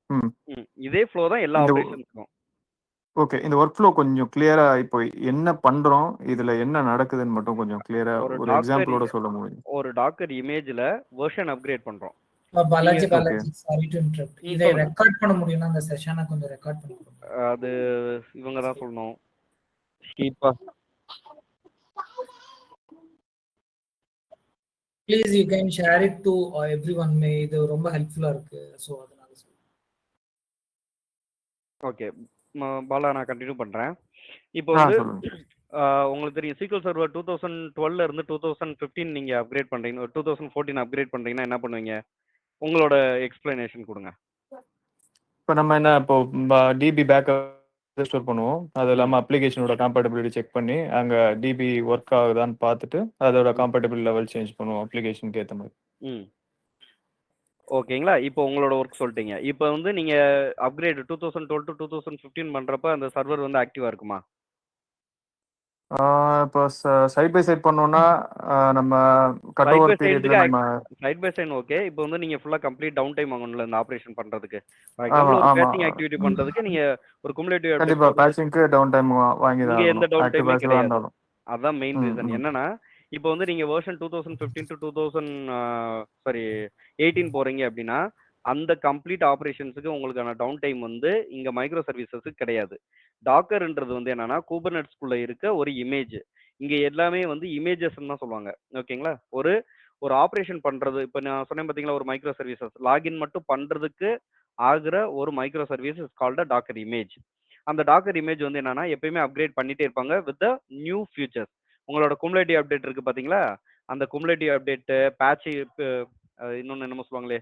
ம். இதே ஃப்ளோ தான் எல்லா இந்த ஆபரேஷன்ஸ்க்கும். ஓகே. இந்த ஒர்க் ஃப்ளோ கொஞ்சம் கிளியரா இப்போ என்ன பண்றோம்? இதுல என்ன நடக்குதுன்னு மட்டும் கொஞ்சம் கிளியரா ஒரு ஒரு டாக்கர் எக்ஸாம்பிளோட சொல்ல முடியும்? ஒரு டாக்கர் இமேஜ்ல வெர்ஷன் அப்கிரேட் பண்றோம். பாலாஜி நீங்க okay. Balaji sorry to interrupt. இதை சொல்லுங்க. ரெக்கார்ட் பண்ண முடியும்னா அந்த செஷனை கொஞ்சம் ரெக்கார்ட் பண்ணி கொடுங்க. அது இவங்க தான் சொல்லணும். Sheeba. Please you can share it to everyone. இது ரொம்ப ஹெல்ப்ஃபுல்லா இருக்கு. ஸோ அதனால சொல்றேன். ஓகே. பாலா நான் கண்டினியூ பண்றேன். இப்போ வந்து சொல்லுங்க. உங்களுக்கு தெரியும் SQL சர்வர் 2012 இருந்து 2015 நீங்க அப்கிரேட் பண்றீங்க, 2014 அப்கிரேட் பண்றீங்கன்னா என்ன பண்ணுவீங்க? உங்களோட எக்ஸ்பிளனேஷன் கொடுங்க. இப்போ நம்ம என்ன இப்போ டிபி பேக்கப் ஸ்டோர் பண்ணுவோம். அது இல்லாம அப்ளிகேஷனோட காம்பேட்டபிலிட்டி செக் பண்ணி அங்க டிபி ஒர்க் ஆகுதான்னு பார்த்துட்டு அதோட காம்பேட்டபிள் லெவல் சேஞ்ச் பண்ணுவோம் அப்ளிகேஷனுக்கு ஏற்ற மாதிரி. ம் ஓகேங்களா. இப்போ உங்களோட ஒர்க் சொல்லிட்டீங்க. இப்போ வந்து நீங்க அப்கிரேட் 2012 டு 2015 பண்றப்ப அந்த சர்வர் வந்து ஆக்டிவா இருக்குமா? இப்போ சைட் பை சைட் பண்ணோம்னா நம்ம கட் சைட் பை ஓவர் பீரியட்ல சைடுக்கு நம்ம சைட் பை சைடு ஓகே. இப்போ வந்து நீங்க ஃபுல்லா கம்ப்ளீட் டவுன் டைம் ஆகும்ல இந்த ஆபரேஷன் பண்றதுக்கு. ஃபார் ஆமா எக்ஸாம்பிள் ஒரு ஆமா பேச்சிங் ஆக்டிவிட்டி பண்றதுக்கு நீங்க ஒரு குமுலேட்டிவ் அப்டேட் கண்டிப்பா பேட்சிங்க்கு டவுன் டைம் வாங்கி தான் இங்க எந்த ஆகணும் டவுன் ஆக்டிவ் டைமே பேசிவா கிடையாது. இருந்தாலும். அதான் மெயின் ம் ரீசன். ம் என்னன்னா இப்போ வந்து நீங்க வெர்ஷன் 2015 டு 18 போறீங்க அப்படின்னா அந்த கம்ப்ளீட் ஆபரேஷன்ஸுக்கு உங்களுக்கான டவுன் டைம் வந்து இங்க மைக்ரோ சர்வீசஸுக்கு கிடையாது. டாக்கர்ன்றது வந்து என்னன்னா கூபர்நெட்ஸ்குள்ள இருக்க ஒரு இமேஜ். இங்க எல்லாமே வந்து இமேஜஸ் தான் சொல்லுவாங்க. ஓகேங்களா. ஒரு ஒரு ஆபரேஷன் பண்றது இப்போ நான் சொன்னேன் பார்த்தீங்களா, ஒரு மைக்ரோ சர்வீசஸ் லாகின் மட்டும் பண்றதுக்கு ஆகிற ஒரு micro service is called Docker image. அந்த டாக்கர் இமேஜ் வந்து என்னன்னா எப்பயுமே அப்கிரேட் பண்ணிட்டே இருப்பாங்க வித் த நியூ ஃபியூச்சர்ஸ். உங்களோட குமுலேட்டிவ் அப்டேட் இருக்கு பாத்தீங்களா, அந்த குமுலேட்டிவ் அப்டேட் பேட்ச் இன்னொன்னு என்னமோ சொல்லுவாங்களே,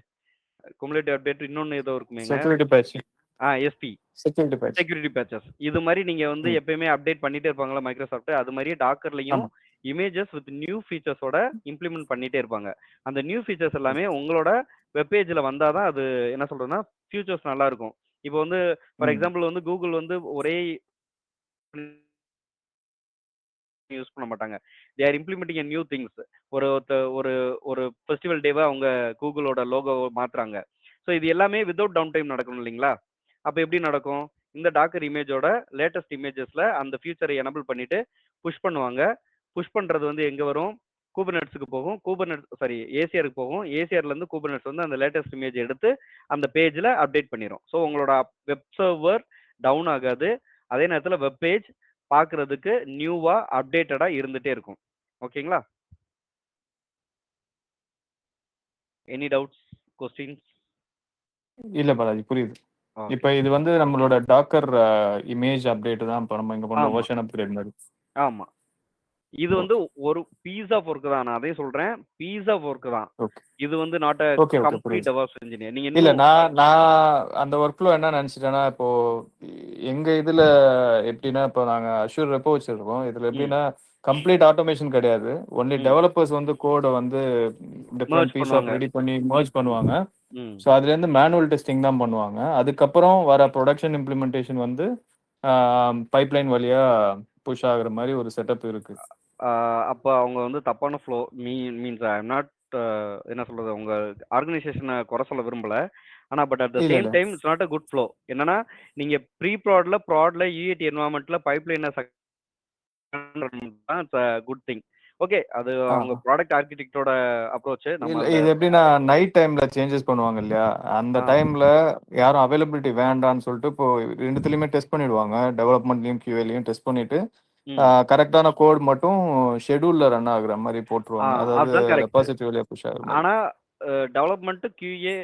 குமுலேட்டிவ் அப்டேட் இன்னொன்னு ஏதோ இருக்குமேங்க. Security patch. SP security patch. Security patches. இது மாதிரி நீங்க வந்து எப்பயுமே அப்டேட் பண்ணிட்டே இருப்பாங்களா மைக்ரோசாஃப்ட். அது மாதிரியே டாக்கர்லயும் ஆமா. இமேஜஸ் வித் நியூ ஃபீச்சர்ஸோட இம்ப்ளிமெண்ட் பண்ணிட்டே இருப்பாங்க. அந்த நியூ ஃபீச்சர்ஸ் எல்லாமே உங்களோட வெப்பேஜ்ல வந்தாதான் அது என்ன சொல்றதுன்னா ஃபியூச்சர்ஸ் நல்லா இருக்கும். இப்போ வந்து ஃபார் எக்ஸாம்பிள் வந்து கூகுள் வந்து ஒரே யூஸ் பண்ண மாட்டாங்க. They are implementing new things. ஒரு ஒரு ஒரு ஃபெஸ்டிவல் டேவா அவங்க கூகுளோட லோகோ மாத்துறாங்க. ஸோ இது எல்லாமே வித்தவுட் டவுன் டைம் நடக்கணும் இல்லைங்களா? அப்போ எப்படி நடக்கும்? இந்த டாக்கர் இமேஜோட லேட்டஸ்ட் இமேஜஸ்ல அந்த ஃபியூச்சரை எனபிள் பண்ணிட்டு புஷ் பண்ணுவாங்க. புஷ் பண்றது வந்து எங்க வரும்? கூபர்நெட்ஸுக்கு போகும். ஏசிஆருக்கு போகும். ஏசிஆர்ல இருந்து கூபர்நெட்ஸ் வந்து அந்த லேட்டஸ்ட் இமேஜ் எடுத்து அந்த பேஜ்ல அப்டேட் பண்ணிரும். ஸோ உங்களோட வெப் சர்வர் டவுன் ஆகாது. அதே நேரத்தில் வெப் பேஜ் பார்க்கறதுக்கு நியூவா அப்டேட்டடா இருந்துட்டே இருக்கும். ஓகேங்களா? Any doubts, questions? இல்ல பாலாஜி புரியுது. இப்போ இது வந்து நம்மளோட டாக்கர் இமேஜ் அப்டேட் தான் இப்போ நம்ம இங்க பண்ற வெர்ஷன் அப்கிரேட் மாதிரி. ஆமா. இது வந்து ஒரு பீஸ் ஆஃப் ஒர்க் தான். நான் அதே சொல்றேன். பீஸ் ஆஃப் ஒர்க் தான். இது வந்து not a complete DevOps engineer. நீங்க இல்ல இன்னும் நான் அந்த ஒர்க் ஃப்ளோ என்ன நினைச்சிட்டேன்னா இப்போ எங்க இதுல எப்படின்னா இப்போ நாங்க அஷூர் ரெப்போ வச்சிருக்கோம். இதுல எப்படின்னா கம்ப்ளீட் ஆட்டோமேஷன் கிடையாது. ஒன்லி டெவலப்பர்ஸ் வந்து கோடை வந்து டிஃப்ரெண்ட் பீஸ் ஆஃப் ரெடி பண்ணி மர்ஜ் பண்ணுவாங்க. ஸோ அதுல இருந்து மேனுவல் டெஸ்டிங் தான் பண்ணுவாங்க. அதுக்கப்புறம் வர ப்ரொடக்ஷன் இம்ப்ளிமெண்டேஷன் வந்து பைப்லைன் வழியா புஷ் ஆகுற மாதிரி ஒரு செட்டப் இருக்கு. அப்போ அவங்க வந்து தப்பான flow means I am not என்ன சொல்றது, உங்க ஆர்கனைசேஷனை குறை சொல்ல விரும்பல. ஆனா but at the same time it's not a good flow. என்னன்னா நீங்க ப்ராட்ல யூஏடி என்வரான்மெண்ட்ல பைப்லைனை it's a good thing. Okay, அது அவங்க ப்ராடக்ட் ஆர்கிடெக்டோட அப்ரோச். நம்ம இது எப்படின்னா நைட் டைம்ல சேஞ்சஸ் பண்ணுவாங்க இல்லையா, அந்த டைம்ல யாரும் அவைலபிலிட்டி வேண்டான்னு சொல்லிட்டு இப்போ ரெண்டுத்துலயுமே டெஸ்ட் பண்ணிடுவாங்க. டெவலப்மெண்ட்லயும் கியூஏலையும் டெஸ்ட் பண்ணிட்டு கரெக்டான கோட் மட்டும் ஷெட்யூல்ல ரன் ஆகுற மாதிரி போட்டுருவாங்க. அதாவது ரெபாசிட்டரி வழியா புஷ் ஆகுற மாதிரி. ஆனா development QA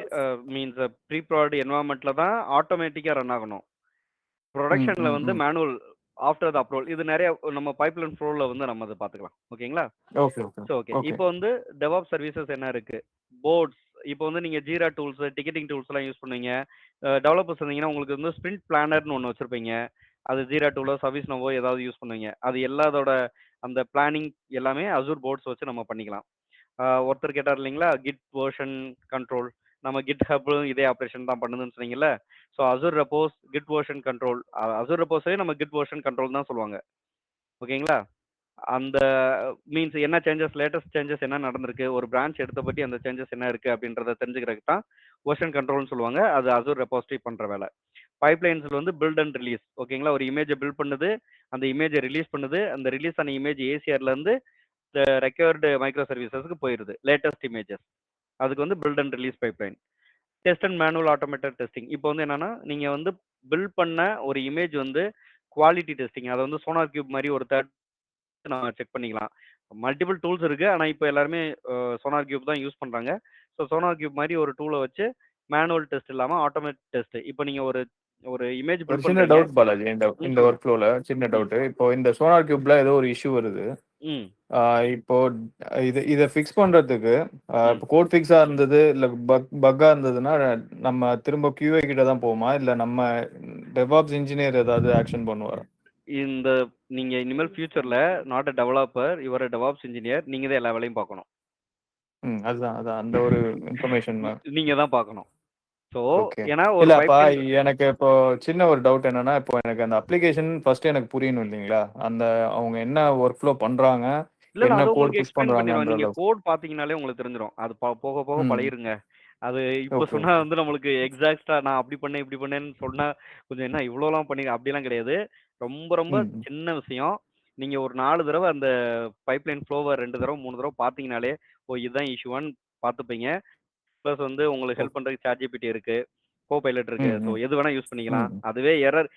means pre prod என்வரான்மெண்ட்ல தான் ஆட்டோமேட்டிக்கா ரன் ஆகணும். ப்ரொடக்ஷன்ல வந்து மேனுவல் ஆஃப்டர் த அப்ரோல். இது நிறைய நம்ம பைப்லைன் ஃப்ளோல வந்து நம்ம அதை பார்த்துக்கலாம். ஓகேங்களா? ஓகே. இப்போ வந்து டெவாப் சர்வீசஸ் என்ன இருக்கு? போர்ட்ஸ். இப்போ வந்து நீங்க ஜீரா டூல்ஸ், டிக்கெட்டிங் டூல்ஸ் எல்லாம் யூஸ் பண்ணுவீங்க. டெவலப்பர்ஸ் இருந்தீங்கன்னா உங்களுக்கு வந்து ஸ்பிரிண்ட் பிளானர்னு ஒன்று வச்சிருப்பீங்க. அது ஜீரா டூலோ சர்வீஸ் நோவோ ஏதாவது யூஸ் பண்ணுவீங்க. அது எல்லாத்தோட அந்த பிளானிங் எல்லாமே அசூர் போர்ட்ஸ் வச்சு நம்ம பண்ணிக்கலாம். ஒருத்தர் கேட்டார் இல்லைங்களா, கிட் வெர்ஷன் கண்ட்ரோல். நம்ம கிட் ஹப்பும் இதே ஆப்ரேஷன் தான் பண்ணுதுன்னு சொன்னீங்கல்ல. So Azure repos git version control, Azure ரெப்போஸே நம்ம கிட் வெர்ஷன் கண்ட்ரோல் தான் சொல்லுவாங்க. ஓகேங்களா? அந்த மீன்ஸ் என்ன சேஞ்சஸ், லேட்டஸ்ட் சேஞ்சஸ் என்ன நடந்திருக்கு, ஒரு பிரான்ச் எடுத்த பற்றி அந்த சேஞ்சஸ் என்ன இருக்குது அப்படின்றத தெரிஞ்சுக்கிறதுக்கு தான் வெர்ஷன் கண்ட்ரோல்னு சொல்லுவாங்க. அது அசூர் ரெப்போசிட்டரி பண்ணுற வேலை. பைப்லைன்ஸில் வந்து பில்ட் அண்ட் ரிலீஸ். ஓகேங்களா? ஒரு இமேஜை பில்ட் பண்ணுது, அந்த இமேஜை ரிலீஸ் பண்ணுது, அந்த ரிலீஸ் ஆன இமேஜ் ஏசிஆர்லேருந்து ரெக்யர்டு மைக்ரோ சர்வீசஸ்க்கு போயிடுது, லேட்டஸ்ட் இமேஜஸ். அதுக்கு வந்து build and release pipeline. Test and manual automated testing. இப்போ வந்து என்னன்னா, நீங்கள் வந்து பில்ட் பண்ண ஒரு இமேஜ் வந்து குவாலிட்டி டெஸ்டிங், அதை வந்து சோனார் கியூப் மாதிரி ஒரு தேர்ட் நம்ம செக் பண்ணிக்கலாம். மல்டிபிள் டூல்ஸ் இருக்கு, ஆனால் இப்போ எல்லாருமே சோனார் கியூப் தான் யூஸ் பண்ணுறாங்க. ஸோ சோனார் கியூப் மாதிரி ஒரு டூலை வச்சு மேனுவல் டெஸ்ட் இல்லாமல் ஆட்டோமேட் டெஸ்ட். இப்போ நீங்கள் ஒரு இமேஜ் ஒரு பில்ட் சின்ன பண்ணுறீங்க. டவுட் பாலாஜி, இந்த ஒர்க் ஃப்ளோல சின்ன டவுட். இப்போ இந்த சோனார் கியூப்ல ஏதோ ஒரு இஷ்யூ வருது. இப்போ இதை ஃபிக்ஸ் பண்றதுக்கு இப்போ கோட் ஃபிக்ஸா இருந்தது இல்ல பக்கா இருந்ததுன்னா நம்ம திரும்ப QA கிட்ட தான் போகுமா, இல்ல நம்ம டெவாப்ஸ் இன்ஜினியர் ஏதாவது ஆக்ஷன் பண்ணுவாரா? இந்த நீங்க இனிமேல் ஃபியூச்சர்ல not a developer, your DevOps engineer, நீங்க தான் எல்லா வேலையும் பார்க்கணும். அதுதான் அந்த ஒரு இன்ஃபர்மேஷன் நீங்க தான் பார்க்கணும். So okay. ஏன்னா ஒரு இல்லப்பா, pipeline- எனக்கு இப்போ சின்ன ஒரு டவுட் என்னன்னா, இப்போ எனக்கு அந்த அப்ளிகேஷன் ஃபர்ஸ்ட் எனக்கு புரியணும் இல்லைங்களா, அந்த அவங்க என்ன ஒர்க் ஃப்ளோ பண்றாங்க, இல்ல என்ன அது கோட் உங்களுக்கு புஷ் எக்ஸ்பிளைன் பண்ணிடுவாங்க. பண்றாங்கன்ற நீங்க அளவுக்கு. கோட் பாத்தீங்கனாலே உங்களுக்கு தெரிஞ்சிடும். அது போக போக பழகிருங்க. அது இப்போ ஓகே சொன்னா வந்து நம்மளுக்கு எக்ஸாக்டா நான் அப்படி பண்ணேன் இப்படி பண்ணேன்னு சொன்னா கொஞ்சம் என்ன இவ்வளோலாம் பண்ணி அப்படிலாம் கிடையாது. ரொம்ப ரொம்ப சின்ன விஷயம். நீங்க ஒரு 4 தடவை அந்த பைப்லைன் ஃப்ளோவை 2 தடவை 3 தடவை பார்த்தீங்கனாலே ஓ இதுதான் இஷ்யூவான்னு பார்த்துப்பீங்க. ப்ளஸ் வந்து உங்களுக்கு ஹெல்ப் பண்றதுக்கு ChatGPT இருக்கு, கோ பைலட் இருக்கு. ஸோ எது வேணா யூஸ் பண்ணிக்கலாம். அதுவே எரர்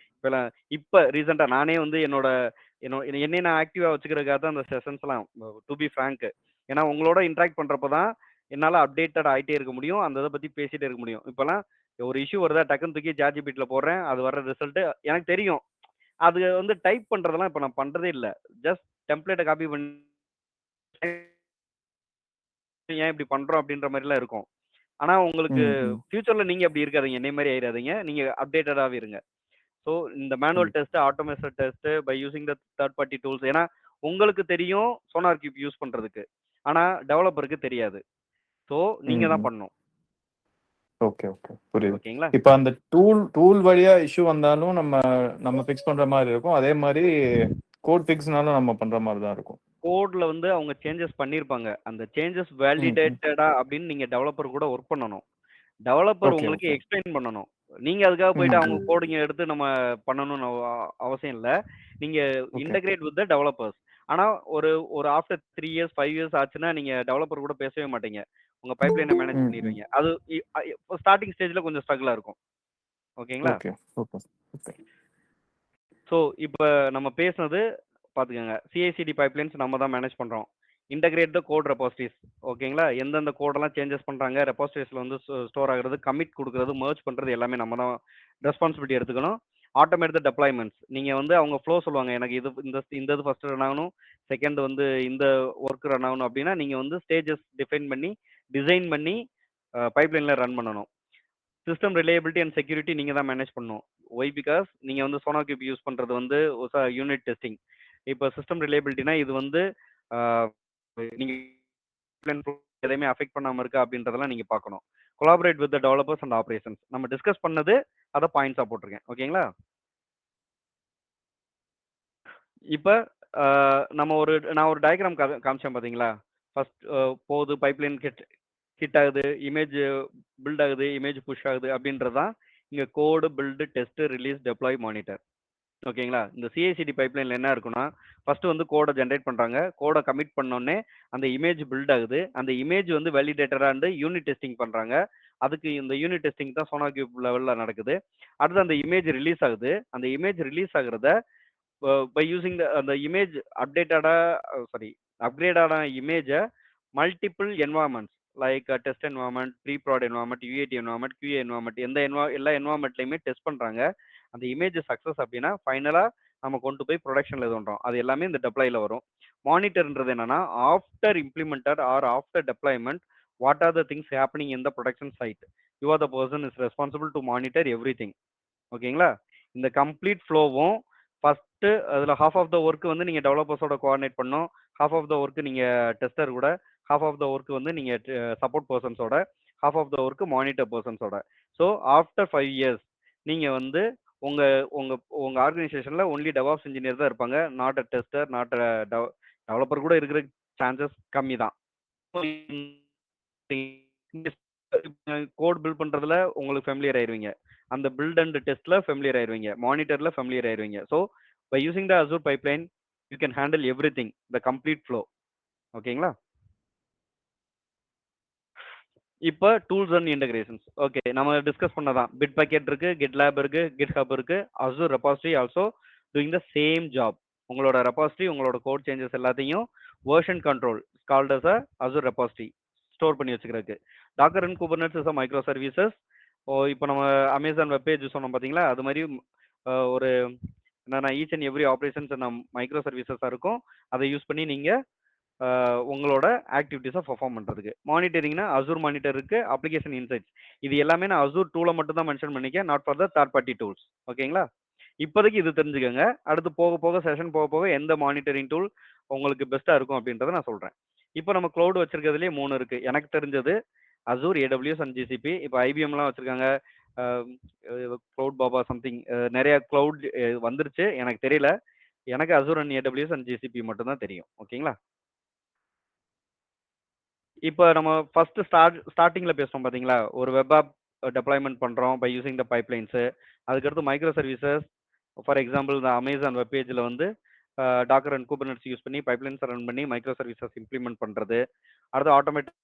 இப்போ ரீசெண்டா நானே வந்து என்னை நான் ஆக்டிவா வச்சுக்கிறதுக்காக தான் அந்த செஷன்ஸ்லாம், டு பி ஃப்ராங்க். ஏன்னா உங்களோட இன்ட்ராக்ட் பண்றப்ப தான் என்னால் அப்டேட்டட் ஆகிட்டே இருக்க முடியும், அந்த இதை பற்றி பேசிகிட்டே இருக்க முடியும். இப்போலாம் ஒரு இஷ்யூ வருதா, டக்குன்னு தூக்கி ChatGPT போடுறேன், அது வர ரிசல்ட்டு எனக்கு தெரியும். அது வந்து டைப் பண்ணுறதெல்லாம் இப்போ நான் பண்ணுறதே இல்லை. ஜஸ்ட் டெம்ப்ளேட்டை காப்பி பண்ணி ஏன் இப்படி பண்ணுறோம் அப்படின்ற மாதிரிலாம் இருக்கும். ஆனால் உங்களுக்கு ஃபியூச்சரில் நீங்கள் அப்படி இருக்காதீங்க, என்னை மாதிரி ஆயிடாதீங்க, நீங்கள் அப்டேட்டடாகவே இருங்க. ஸோ இந்த manual test, automation test by using the third party tools. ஏன்னா உங்களுக்கு தெரியும் சோனார் கியூப் யூஸ் பண்ணுறதுக்கு, ஆனால் டெவலப்பருக்கு தெரியாது. ஸோ நீங்கள் தான் பண்ணணும். ஓகே ஓகே புரியுது. ஓகேங்களா? இப்போ அந்த டூல் வழியா இஷ்யூ வந்தாலும் நம்ம ஃபிக்ஸ் பண்ற மாதிரி இருக்கும், அதே மாதிரி கோட் ஃபிக்ஸ்னாலும் நம்ம பண்ற மாதிரி தான் இருக்கும். கோட்ல வந்து அவங்க சேஞ்சஸ் பண்ணியிருப்பாங்க, அந்த சேஞ்சஸ் வேலிடேட்டடா அப்படின்னு நீங்க டெவலப்பர் கூட ஒர்க் பண்ணணும். டெவலப்பர் உங்களுக்கு எக்ஸ்பிளைன் பண்ணணும். நீங்க அதுக்காக போயிட்டு அவங்க கோடிங்க எடுத்து நம்ம பண்ணணும்னு அவசியம் இல்லை. நீங்க இன்டகிரேட் வித் த டெவலப்பர்ஸ். ஆனா ஒரு ஆஃப்டர் 3 இயர்ஸ் 5 இயர்ஸ் ஆச்சுன்னா நீங்க டெவலப்பர் கூட பேசவே மாட்டீங்க, உங்க பைப்லைனை மேனேஜ் பண்ணிடுவீங்க. அது ஸ்டார்டிங் ஸ்டேஜ்ல கொஞ்சம் ஸ்ட்ரகிளா இருக்கும். ஓகேங்களா? ஸோ இப்போ நம்ம பேசுனது பார்த்துக்கோங்க, CI/CD பைப்லைன்ஸ் நம்ம தான் மேனேஜ் பண்ணுறோம். Integrate the code repositories. ஓகேங்களா? எந்தெந்த கோடெல்லாம் சேஞ்சஸ் பண்ணுறாங்க, ரெபாசிட்டரிஸில் வந்து ஸ்டோர் ஆகுறது, கமிட் கொடுக்குறது, மர்ஜ் பண்ணுறது எல்லாமே நம்ம தான் ரெஸ்பான்சிபிலிட்டி எடுத்துக்கணும். ஆட்டோமேட் த டெப்ளாய்மெண்ட்ஸ். நீங்கள் வந்து அவங்க ஃப்ளோ சொல்லுவாங்க, எனக்கு இந்த இது ஃபஸ்ட்டு ரன் ஆகணும், செகண்ட் வந்து இந்த ஒர்க் ரன் ஆகணும் அப்படின்னா நீங்கள் வந்து ஸ்டேஜஸ் டிஃபைன் பண்ணி டிசைன் பண்ணி பைப்லைனில் ரன் பண்ணணும். சிஸ்டம் ரிலையபிலிட்டி அண்ட் செக்யூரிட்டி நீங்கள் தான் மேனேஜ் பண்ணணும். ஒய் பிகாஸ் நீங்கள் வந்து சோனார் கியூப் யூஸ் பண்ணுறது வந்து யூனிட் டெஸ்டிங். இப்போ சிஸ்டம் ரிலையபிலிட்டினா இது வந்து நீங்கள் எதையுமே அஃபெக்ட் பண்ணாமல் இருக்கா அப்படின்றதெல்லாம் நீங்கள் பார்க்கணும். Collaborate with the developers and operations. நம்ம டிஸ்கஸ் பண்ணது அதை பாயிண்ட்ஸாக போட்டிருக்கேன். ஓகேங்களா? இப்போ நான் ஒரு டயக்ராம் காமிச்சேன் பார்த்தீங்களா? ஃபர்ஸ்ட் போகுது, பைப்லைன் ஹிட் ஆகுது, இமேஜ் பில்ட் ஆகுது, இமேஜ் புஷ் ஆகுது அப்படின்றதான் இங்கே code, build, test, release, deploy, monitor. ஓகேங்களா? இந்த CI/CD பைப்லைனில் என்ன இருக்குன்னா, ஃபஸ்ட்டு வந்து கோடை ஜென்ரேட் பண்ணுறாங்க, கோடை கமிட் பண்ணோடனே அந்த இமேஜ் பில்ட் ஆகுது, அந்த இமேஜ் வந்து வேலிடேட்டராக யூனிட் டெஸ்டிங் பண்ணுறாங்க. அதுக்கு இந்த யூனிட் டெஸ்டிங் தான் சோனார் கியூப் லெவலில் நடக்குது. அடுத்து அந்த இமேஜ் ரிலீஸ் ஆகுது, அந்த இமேஜ் ரிலீஸ் ஆகுறத பை யூசிங் அந்த இமேஜ் அப்கிரேடான இமேஜை multiple environments like test environment, pre prod environment, UAT environment, QA environment, எல்லா என்வாயர்மெண்ட்லையுமே டெஸ்ட் பண்ணுறாங்க. அந்த இமேஜ் சக்ஸஸ் அப்படின்னா ஃபைனலாக நம்ம கொண்டு போய் ப்ரொடக்ஷனில் இது பண்ணுறோம். அது எல்லாமே இந்த டெப்ளாயில் வரும். மானிட்டர்ன்றது என்னன்னா, after implemented or after deployment what are the things happening in the production side. You are the person is responsible to monitor every thing. ஓகேங்களா? இந்த கம்ப்ளீட் ஃப்ளோவும் ஃபஸ்ட்டு அதில் ஹாஃப் ஆஃப் த ஒர்க் வந்து நீங்கள் டெவலப்பர்ஸோட கோஆர்டினேட் பண்ணணும், ஹாஃப் ஆஃப் த ஒர்க்கு நீங்கள் டெஸ்டர் கூட, half of the ஒர்க் வந்து நீங்க சப்போர்ட் பர்சன்ஸோட, half of the work monitor பர்சன்ஸோட. ஸோ ஆஃப்டர் 5 years நீங்க வந்து உங்க உங்க உங்க ஆர்கனைசேஷன்ல ஒன்லி டெவாப்ஸ் இன்ஜினியர் தான் இருப்பாங்க. Not a tester, not a developer கூட இருக்கிற சான்சஸ் கம்மி தான். கோட் பில்ட் பண்றதுல உங்களுக்கு ஃபெமிலியர் ஆயிருவீங்க. அந்த பில்ட் அண்ட் டெஸ்ட்ல ஃபெமிலியர் ஆயிருவீங்க. மானிட்டர்ல ஃபெமிலியர் ஆயிருவீங்க. So by using the Azure pipeline you can handle everything, the complete flow. ஓகேங்களா? இப்போ டூல்ஸ் அண்ட் இன்டகிரேஷன்ஸ். ஓகே, நம்ம டிஸ்கஸ் பண்ணதான். பிட் பக்கெட் இருக்கு, கிட்லேப் இருக்கு, கிட்ஹப் இருக்கு. Azure repository also doing the same job. உங்களோட ரெபாசிட்டரி, உங்களோட கோட் சேஞ்சஸ் எல்லாத்தையும் version control called as Azure repository store பண்ணி வச்சுக்கிறதுக்கு. Docker and Kubernetes is micro services. இப்போ நம்ம அமேசான் வெப் பேஜ் சொன்னோம் பார்த்தீங்களா, அது மாதிரி ஒரு என்னன்னா ஈச் அண்ட் எவ்ரி ஆப்ரேஷன்ஸ் நம்ம மைக்ரோ சர்வீசஸாக இருக்கும். அதை யூஸ் பண்ணி நீங்கள் உங்களோட ஆக்டிவிட்டிஸை பர்ஃபார்ம் பண்ணுறதுக்கு. மானிட்டரிங்னா அசூர் மானிட்டர் இருக்கு, அப்ளிகேஷன் இன்சைட்ஸ். இது எல்லாமே நான் அசூர் டூலை மட்டும் தான் மென்ஷன் பண்ணிக்க, not for the third party tools. ஓகேங்களா? இப்போதைக்கு இது தெரிஞ்சுக்கோங்க. அடுத்து போக போக செஷன் போக போக எந்த மானிட்டரிங் டூல் உங்களுக்கு பெஸ்ட்டாக இருக்கும் அப்படின்றத நான் சொல்கிறேன். இப்போ நம்ம க்ளவுட் வச்சிருக்கிறதுலேயே 3 இருக்குது. எனக்கு தெரிஞ்சது அசூர், AWS அண்ட் GCP. இப்போ IBMலாம் வச்சுருக்காங்க, க்ளவுட் பாபா சம்திங், நிறைய க்ளவுட் வந்துருச்சு. எனக்கு தெரியல. எனக்கு Azure and AWS and GCP மட்டும்தான் தெரியும். ஓகேங்களா? இப்போ நம்ம ஃபர்ஸ்ட் ஸ்டார்டிங்ல பேசுறோம் பாத்தீங்களா, ஒரு வெப் ஆப் டெப்ளாய்மெண்ட் பண்றோம் பை யூசிங் த பைப்லைன்ஸ். அதுக்கடுத்து மைக்ரோ சர்வீசஸ். ஃபார் எக்ஸாம்பிள் இந்த அமேசான் வெப் பேஜ்ல வந்து டாக்கர் அண்ட் குபர்நெட்ஸ் யூஸ் பண்ணி பைப்லைன்ஸ் ரன் பண்ணி மைக்ரோ சர்வீசஸ் இம்ப்ளிமெண்ட் பண்றது. அடுத்து automatic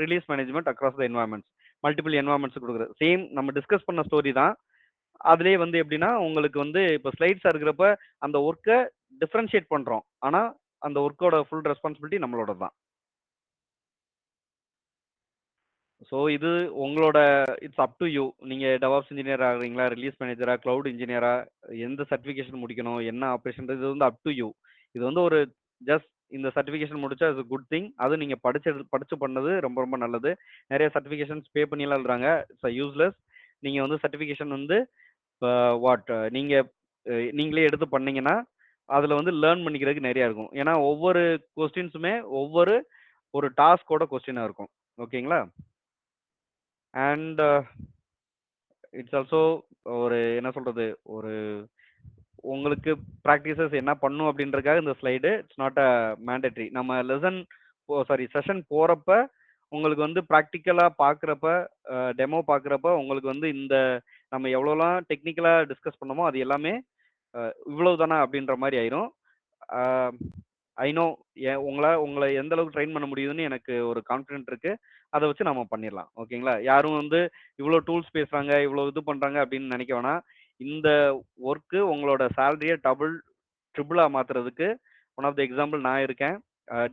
release management across the environments, multiple environments கொடுக்குறது. சேம் நம்ம டிஸ்கஸ் பண்ண ஸ்டோரி தான். அதுலேயே வந்து எப்படின்னா உங்களுக்கு வந்து இப்போ ஸ்லைட்ஸாக இருக்கிறப்ப அந்த ஒர்க்கை டிஃப்ரென்ஷியேட் பண்ணுறோம், ஆனால் அந்த ஒர்க்கோட ஃபுல் ரெஸ்பான்சிபிலிட்டி நம்மளோட தான். ஸோ இது உங்களோட இட்ஸ் அப் டு யூ. நீங்கள் டெவாப்ஸ் இன்ஜினியர் ஆகுறீங்களா, ரிலீஸ் மேனேஜரா, க்ளவுட் இன்ஜினியரா, எந்த சர்டிஃபிகேஷன் முடிக்கணும், என்ன ஆப்ரேஷன், இது வந்து அப் டு யூ. இது வந்து ஒரு ஜஸ்ட் இந்த சர்டிஃபிகேஷன் முடிச்சா இட்ஸ் குட் திங். அது நீங்கள் படிச்சு பண்ணது ரொம்ப ரொம்ப நல்லது. நிறைய சர்டிஃபிகேஷன்ஸ் பே பண்ணிலாம் எழுதுறாங்க, இட்ஸ் யூஸ்லெஸ். நீங்கள் வந்து சர்டிஃபிகேஷன் வந்து வாட் நீங்களே எடுத்து பண்ணீங்கன்னா அதில் வந்து லேர்ன் பண்ணிக்கிறதுக்கு நிறையா இருக்கும். ஏன்னா ஒவ்வொரு கொஸ்டின்ஸுமே ஒவ்வொரு ஒரு டாஸ்கோட கொஸ்டினாக இருக்கும். ஓகேங்களா? அண்ட் இட்ஸ் ஆல்சோ ஒரு என்ன சொல்கிறது, ஒரு உங்களுக்கு ப்ராக்டிசஸ் என்ன பண்ணும் அப்படின்றதுக்காக இந்த slide. It's not a mandatory. நம்ம செஷன் போகிறப்ப உங்களுக்கு வந்து ப்ராக்டிக்கலாக பார்க்குறப்ப, டெமோ பார்க்குறப்ப உங்களுக்கு வந்து இந்த நம்ம எவ்வளோலாம் டெக்னிக்கலாக டிஸ்கஸ் பண்ணோமோ அது எல்லாமே இவ்வளவு தானே அப்படின்ற மாதிரி ஆயிரும். ஐ நோ உங்களை எந்த அளவுக்கு ட்ரெயின் பண்ண முடியுதுன்னு எனக்கு ஒரு கான்ஃபிடென்ட் இருக்கு. அதை வச்சு நம்ம பண்ணிடலாம். ஓகேங்களா? யாரும் வந்து இவ்வளோ டூல்ஸ் பேசுறாங்க, இவ்வளோ இது பண்றாங்க அப்படின்னு நினைக்க வேணாம். இந்த ஒர்க்கு உங்களோட சேலரியை ட்ரிபிளா மாத்துறதுக்கு ஒன் ஆஃப் த எக்ஸாம்பிள் நான் இருக்கேன்.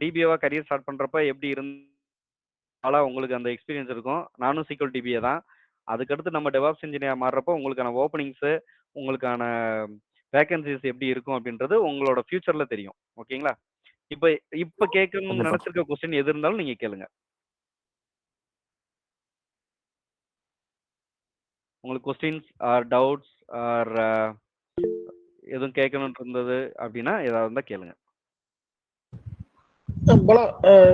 டிபிஏவா கரியர் ஸ்டார்ட் பண்றப்ப எப்படி இருந்தாலும் உங்களுக்கு அந்த எக்ஸ்பீரியன்ஸ் இருக்கும். நானும் சீக்வல் டிபிஏ தான். அதுக்கடுத்து நம்ம டெவாப்ஸ் இன்ஜினியர் மாறுறப்போ உங்களுக்கான ஓப்பனிங்ஸு, உங்களுக்கான வேகன்சிஸ் எப்படி இருக்கும் அப்படின்றது உங்களோட ஃபியூச்சர்ல தெரியும். ஓகேங்களா? இப்போ கேட்கணும்னு நினைச்சிருக்க கொஸ்டின் எது இருந்தாலும் நீங்க கேளுங்க. உங்களுக்கு கொஸ்டின்ஸ் ஆர் டவுட்ஸ் ஆர் எதுவும் கேட்கணும்னு இருந்தது அப்படின்னா ஏதாவது இருந்தா கேளுங்க.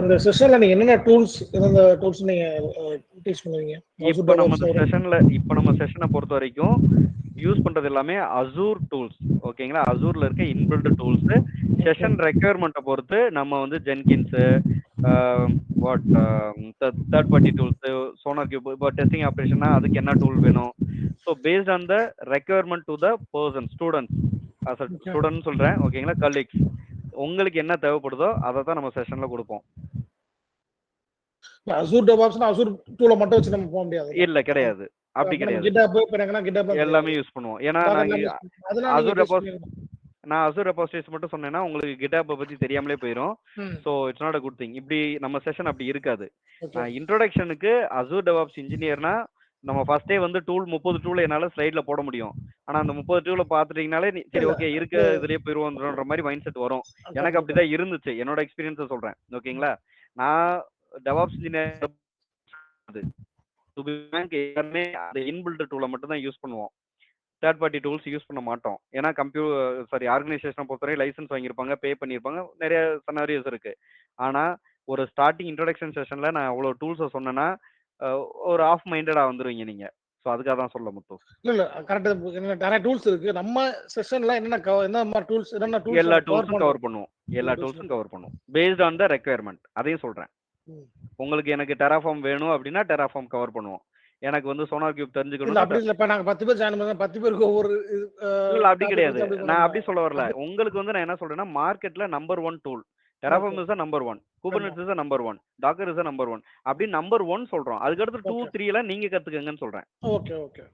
இந்த செஷன்ல நீங்க என்னென்ன டூல்ஸ் நீங்க டீச் பண்ணுவீங்க? இப்போ நம்ம செஷனை பொறுத்த வரைக்கும் யூஸ் பண்றது எல்லாமே அசூர் டூல்ஸ். ஓகேங்களா? அசூர்ல இருக்க இன்பில்ட் டூல்ஸ். செஷன் ரெக்யர்மெண்ட்டை பொறுத்து நம்ம வந்து Jenkins, third party tools, sonar cube. இப்போ டெஸ்டிங் ஆப்ரேஷன்னா அதுக்கு என்ன டூல் வேணும். So based on the requirement to the person, student சொல்றேன். ஓகேங்களா? கலீக்ஸ், உங்களுக்கு என்ன தேவைப்படுதோ அதை தான் நம்ம செஷன்ல கொடுப்போம். அசூர் டெவாப்ஸ்னா அசூர் டூலை மட்டும் வச்சு நம்ம போக முடியாது. இல்ல, கிடையாது. அப்படி கிடையாது. எல்லாமே யூஸ் பண்ணுவோம். ஏன்னா நான் அசூர் ரெபாசிட்டரிஸ் மட்டும் சொன்னேன்னா உங்களுக்கு கிட்ஹப் பத்தி தெரியாமலே போயிடும். So it's not a good thing. இப்படி நம்ம செஷன் அப்படி இருக்காது. இன்ட்ரோடக்ஷனுக்கு அசூர் டெவாப்ஸ் இன்ஜினியர்னா நம்ம ஃபர்ஸ்டே வந்து 30 டூல் என்னால ஸ்லைட்ல போட முடியும். ஆனா அந்த 30 டூலை பார்த்துட்டீங்கனாலே சரி ஓகே இருக்க இதுலயே போயிருவோன்ற மாதிரி மைண்ட் செட் வரும். எனக்கு அப்படிதான் இருந்துச்சு. என்னோட எக்ஸ்பீரியன்ஸை சொல்றேன். ஓகேங்களா? நான் டெவாப்ஸ் இன்ஜினியர் எல்லாமே அந்த இன்பில்ட் டூலை மட்டும் தான் யூஸ் பண்ணுவோம். தேர்ட் பார்ட்டி டூல்ஸ் யூஸ் பண்ண மாட்டோம். ஏன்னா ஆர்கனைசேஷனை பொறுத்தவரை லைசன்ஸ் வாங்கியிருப்பாங்க, பே பண்ணியிருப்பாங்க, நிறைய சனாரியோஸ் இருக்கு. ஆனா ஒரு ஸ்டார்டிங் இன்ட்ரோடக்ஷன் செஷன்ல நான் அவ்வளோ டூல்ஸை சொன்னேன்னா ஒரு ஆஃப் மைண்டடா வந்துருவீங்க நீங்க. ஸோ அதுக்காக தான் சொல்ல முத்து. இல்ல கரெக்டா நிறைய டூல்ஸ் இருக்கு. நம்ம செஷன்ல என்ன டூல்ஸ் எல்லா டூல்ஸும் கவர் பண்ணுவோம். எல்லா டூல்ஸும் கவர் பண்ணுவோம் பேஸ்ட் ஆன் த ரெக்குயர்மெண்ட். அதையும் சொல்றேன். உங்களுக்கு எனக்கு டெராஃபார்ம் வேணும் அப்படின்னா டெராஃபார்ம் கவர் பண்ணுவோம். எனக்கு வந்து சோனார் கியூப் தெரிஞ்சுக்கணும். அப்படி இல்ல, இப்ப நாங்க 10 பேர் ஜாயின் பண்ணா 10 பேருக்கு ஒவ்வொரு இல்ல அப்படி கிடையாது. நான் அப்படி சொல்ல வரல. உங்களுக்கு வந்து நான் என்ன சொல்றேன்னா மார்க்கெட்ல number 1 tool Terraform is number 1, Kubernetes is number 1, Docker is number 1 அப்படி நம்பர் 1 சொல்றோம். அதுக்கு அடுத்து 2, 3 எல்லாம் நீங்க கத்துக்கங்கன்னு சொல்றேன். Okay okay.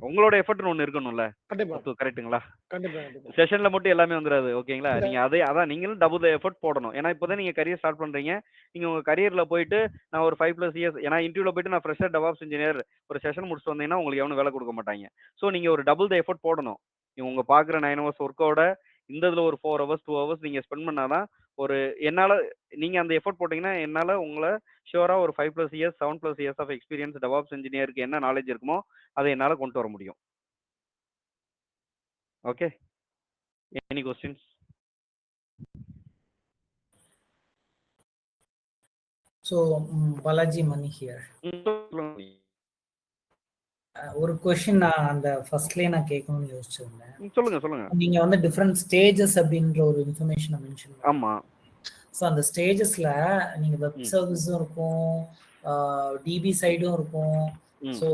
உங்களோட எஃபர்ட் ஒன்னு இருக்கணும்ல. கண்டிப்பா. கரெக்ட்டுங்களா? கண்டிப்பா. செஷன்ல மட்டும் எல்லாமே வந்துராது. ஓகேங்களா? நீங்க அதான் நீங்களும் டபுள் எஃபர்ட் போடணும். ஏன்னா இப்போதான் நீங்க கரியர் ஸ்டார்ட் பண்றீங்க. நீங்க உங்க கரியர்ல போயிட்டு நான் ஒரு 5+ இயர்ஸ், ஏன்னா இன்டர்வியூல போயிட்டு நான் ஃப்ரெஷர் டெவாப்ஸ் இன்ஜினியர் ஒரு செஷன் முடிச்சுட்டு வந்தீங்கன்னா உங்களுக்கு எவனும் வேலை கொடுக்க மாட்டாங்க. ஸோ நீங்க ஒரு டபுள் எஃபர்ட் போடணும். உங்க பாக்குற 9 ஹவர்ஸ் ஒர்க்கோட இந்த இதுல ஒரு 4 ஹவர்ஸ் 2 ஹவர்ஸ் நீங்க ஸ்பெண்ட் பண்ணாதான் ஒரு என்னால நீங்க அந்த எஃபர்ட் போட்டீங்கன்னா என்னால உங்களை ஷியோரா ஒரு 5+ years 7+ years of experience DevOps இன்ஜினியருக்கு என்ன நாலேஜ் இருக்குமோ அதை என்னால கொண்டு வர முடியும். Okay. Any questions? So Balaji Mani here. ஒரு क्वेश्चन நான் அந்த ஃபர்ஸ்ட்லயே நான் கேட்கணும்னு யோசிச்சிருந்தேன். சொல்லுங்க. நீங்க வந்து டிஃபரண்ட் ஸ்டேஜஸ் அப்படின்ற ஒரு இன்ஃபர்மேஷனை மென்ஷன் பண்ணீங்க. ஆமா. ஸோ அந்த ஸ்டேஜஸ்ல நீங்க வெப் சர்வீஸும் இருக்கும், டிபி சைடும் இருக்கும், so